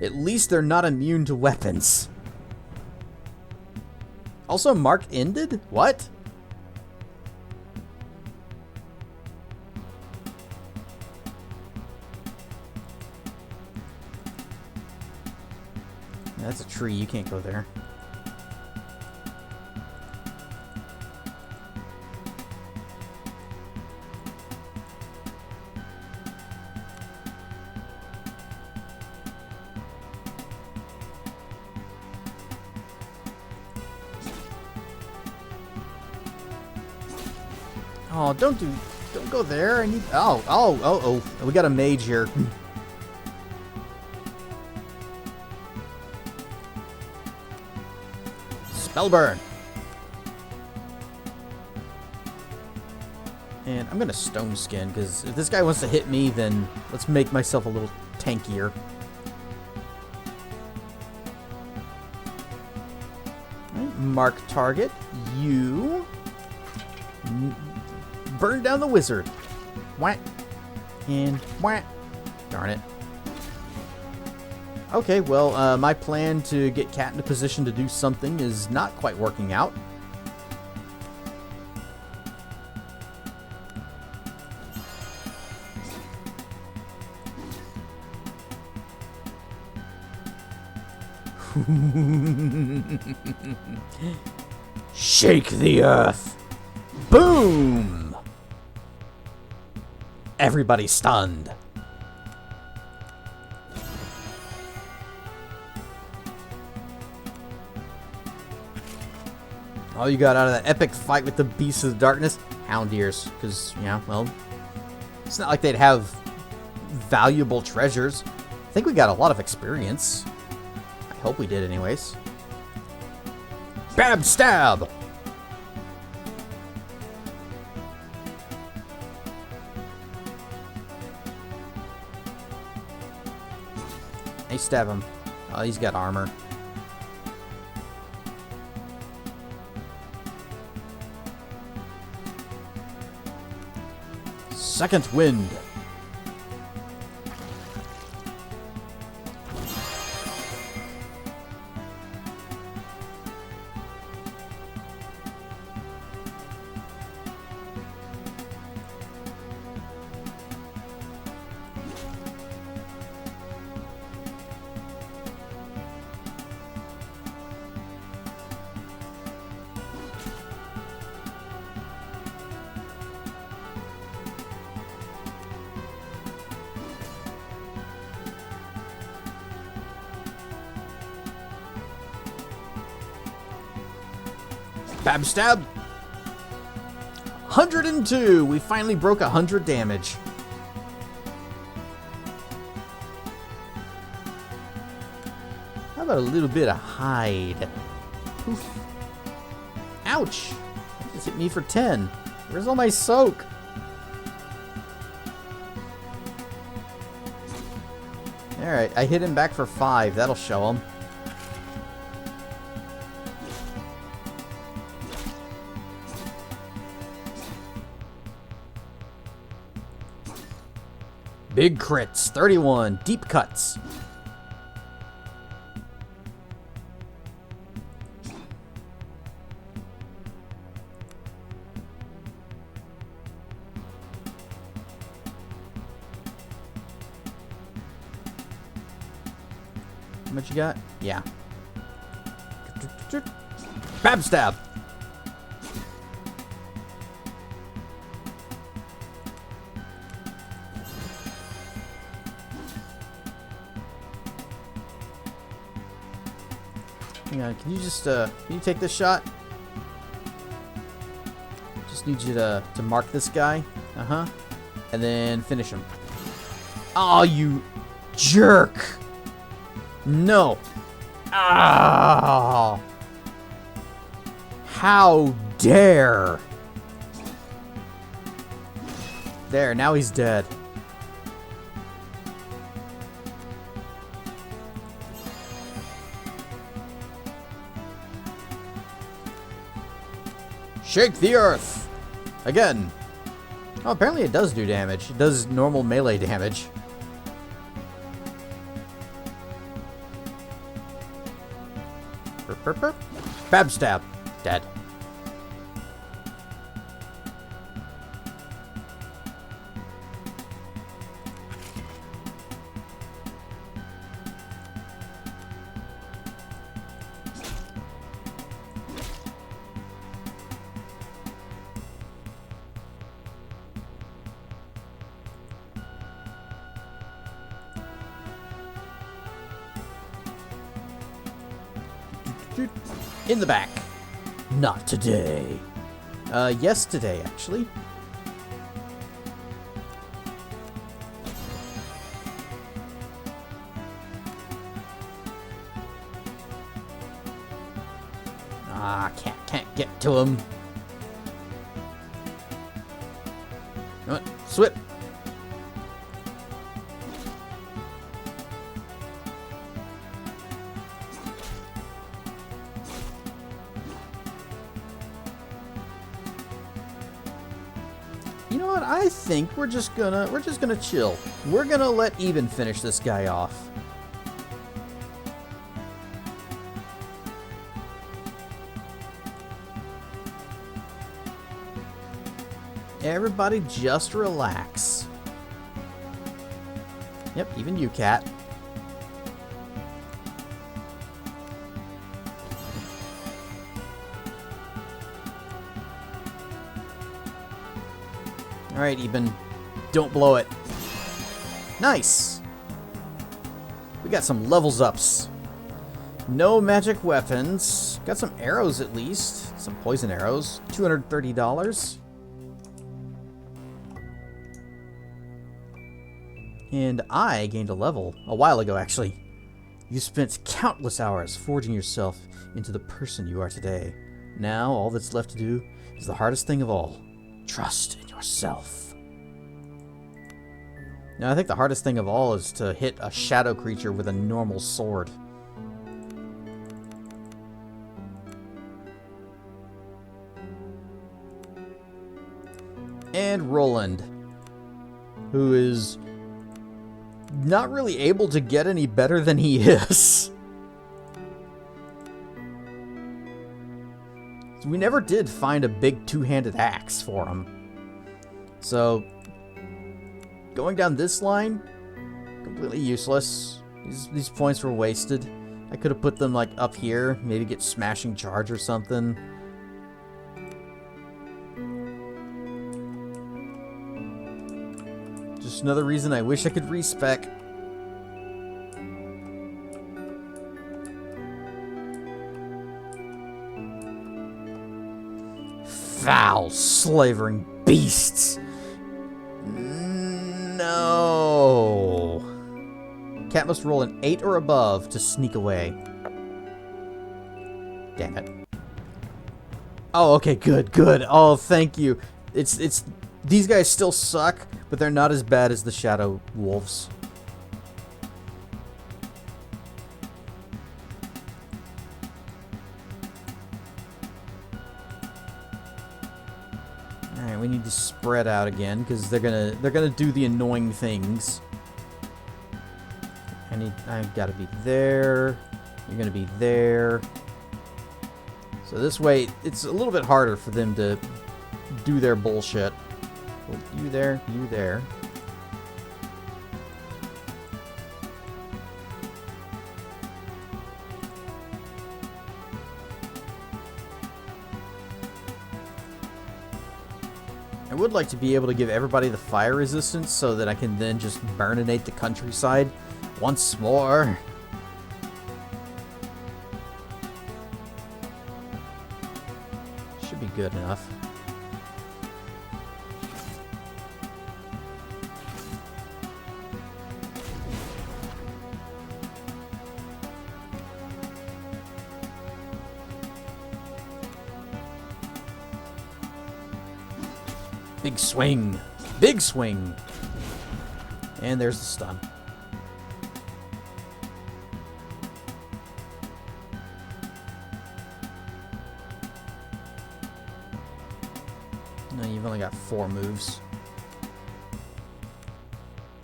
At least they're not immune to weapons. Also, Mark ended? What? That's a tree. You can't go there. Oh, don't go there. I need. Oh. We got a mage here. Spellburn. And I'm gonna stone skin because if this guy wants to hit me, then let's make myself a little tankier. Right, mark target. You. Burn down the wizard. Whack. And whack. Darn it. Okay, well, my plan to get Cat in a position to do something is not quite working out. Shake the earth. Boom! Everybody stunned. All you got out of that epic fight with the Beasts of the Darkness? Hound ears. Because, yeah, well, it's not like they'd have valuable treasures. I think we got a lot of experience. I hope we did anyways. Bab stab! Hey, stab him. Oh, he's got armor. Second Wind. Bab stab. 102. We finally broke 100 damage. How about a little bit of hide? Oof. Ouch. That just hit me for 10. Where's all my soak? Alright, I hit him back for 5. That'll show him. Big crits. 31. Deep cuts. How much you got? Yeah. Bab stab. Hang on, can you just, can you take this shot? Just need you to mark this guy. Uh-huh. And then finish him. Oh, you jerk! No. Ah! How dare! There, now he's dead. Shake the earth! Again. Oh, apparently it does do damage. It does normal melee damage. Burp, burp, burp. Bab stab. Dead. In the back. Not today. Yes, today, actually. Ah, can't get to him. What? Swip. You know what? I think we're just gonna chill. We're gonna let Eben finish this guy off. Everybody just relax. Yep, even you, cat. Alright, Eben. Don't blow it. Nice! We got some levels ups. No magic weapons. Got some arrows at least. Some poison arrows. $230. And I gained a level a while ago, actually. You spent countless hours forging yourself into the person you are today. Now, all that's left to do is the hardest thing of all. Trust in yourself. Now, I think the hardest thing of all is to hit a shadow creature with a normal sword. And Roland, who is not really able to get any better than he is. We never did find a big two-handed axe for him. So, going down this line, completely useless. These points were wasted. I could have put them like up here, maybe get smashing charge or something. Just another reason I wish I could respec. slavering beasts. No. Cat must roll an 8 or above to sneak away. Damn it. Oh, okay, good, good. Oh, thank you. It's these guys still suck, but they're not as bad as the Shadow Wolves. All right, we need to spread out again because they're gonna do the annoying things. I've got to be there. You're gonna be there. So this way, it's a little bit harder for them to do their bullshit. Well, you there, you there. I would like to be able to give everybody the fire resistance so that I can then just burninate the countryside once more. Should be good enough. Big swing. Big swing. And there's the stun. No, you've only got 4 moves.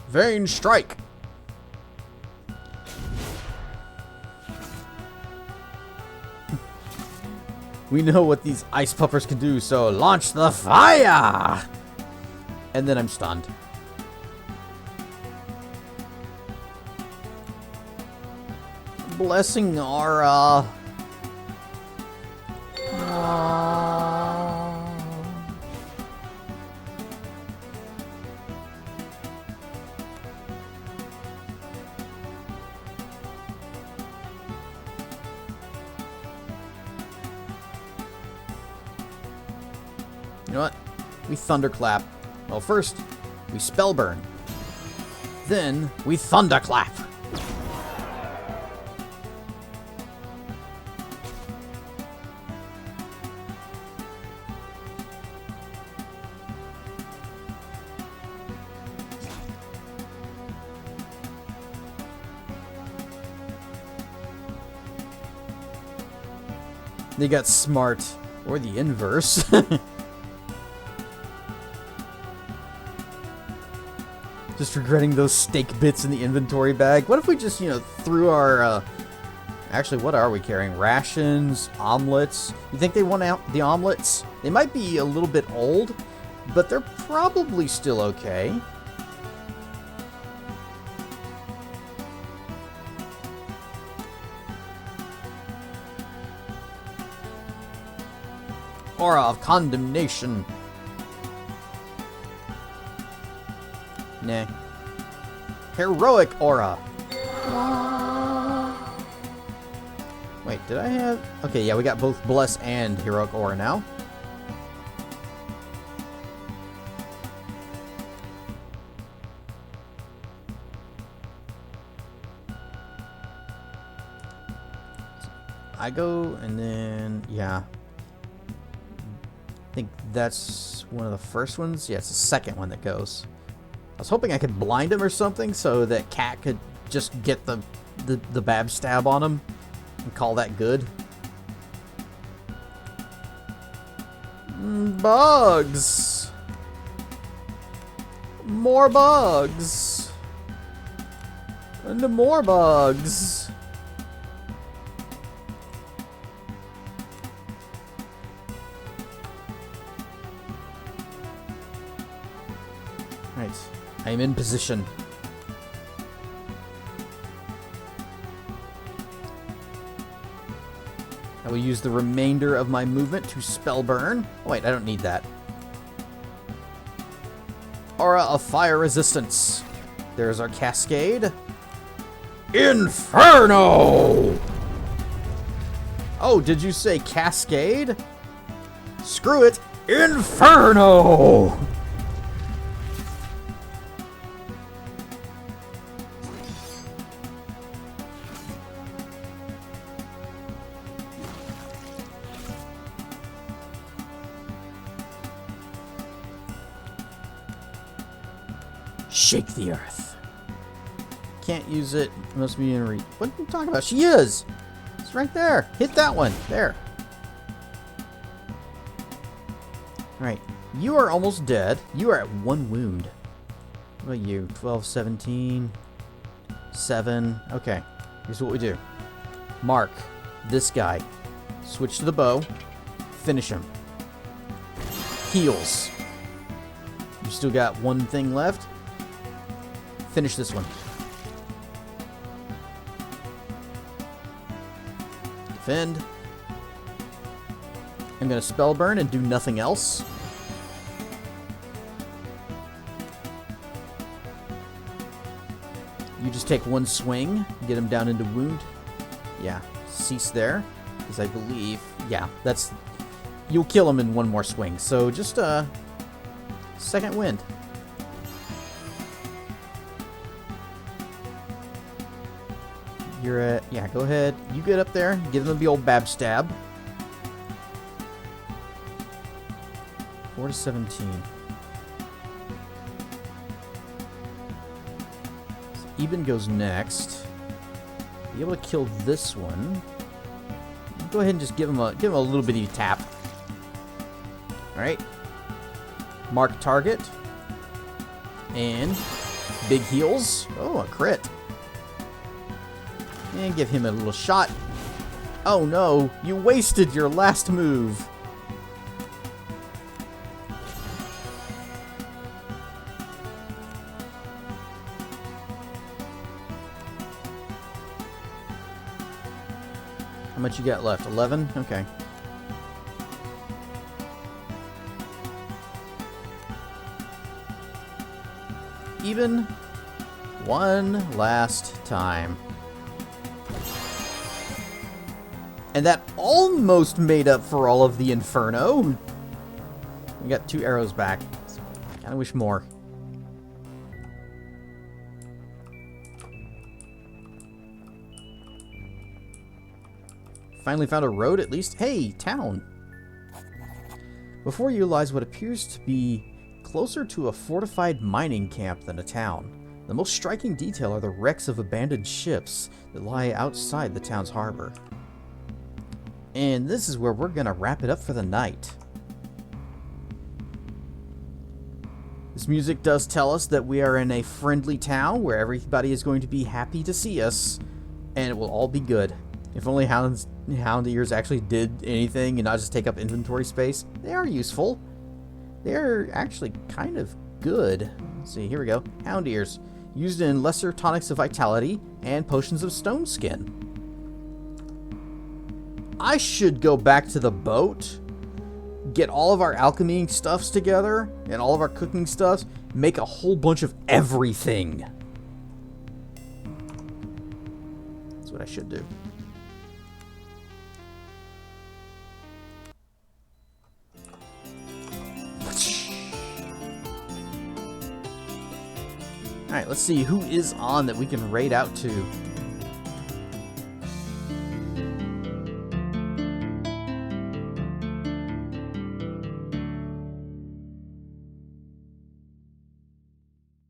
Vein strike. We know what these ice puppers can do, so launch the fire! And then I'm stunned. Blessing aura. You know what? We thunderclap. Well, first, we spellburn. Then, we thunderclap. They got smart. Or the inverse. Just regretting those steak bits in the inventory bag. What if we just, threw our, actually, what are we carrying? Rations, omelets. You think they want out the omelets? They might be a little bit old, but they're probably still okay. Aura of condemnation. Nah. Heroic aura. Wait, did I have... Okay, yeah, we got both bless and heroic aura now. I go, and then... Yeah. I think that's one of the first ones. Yeah, it's the second one that goes. I was hoping I could blind him or something so that Cat could just get the bab stab on him and call that good. Bugs! More bugs! And more bugs! Right. I am in position. I will use the remainder of my movement to spell burn. Oh, wait, I don't need that. Aura of fire resistance. There's our cascade. Inferno! Oh, did you say cascade? Screw it. Inferno! Shake the earth. Can't use it. Must be in reach. What are you talking about? She is. It's right there. Hit that one. There. Alright. You are almost dead. You are at 1 wound. What about you? 12, 17, 7. Okay. Here's what we do. Mark this guy. Switch to the bow. Finish him. Heals. You still got 1 thing left. Finish this one. Defend. I'm going to spell burn and do nothing else. You just take 1 swing, get him down into wound. Yeah, cease there, because I believe, yeah, that's, you'll kill him in 1 more swing. So just second wind. You're at, yeah, go ahead. You get up there, give him the old bab stab. 4 to 17. So Eben goes next. Be able to kill this one. Go ahead and just give him a little bitty tap. All right. Mark target. And big heals. Oh, a crit. And give him a little shot. Oh no, you wasted your last move. How much you got left? 11? Okay. Even one last time. And that almost made up for all of the Inferno. We got 2 arrows back. Kinda wish more. Finally found a road at least. Hey, town. Before you lies what appears to be closer to a fortified mining camp than a town. The most striking detail are the wrecks of abandoned ships that lie outside the town's harbor. And this is where we're gonna wrap it up for the night. This music does tell us that we are in a friendly town where everybody is going to be happy to see us, and it will all be good. If only hound ears actually did anything and not just take up inventory space. They are useful. They're actually kind of good. Let's see, here we go. Hound ears. Used in lesser tonics of vitality and potions of stone skin. I should go back to the boat, get all of our alchemy stuffs together, and all of our cooking stuffs, make a whole bunch of everything. That's what I should do. Alright, let's see who is on that we can raid out to.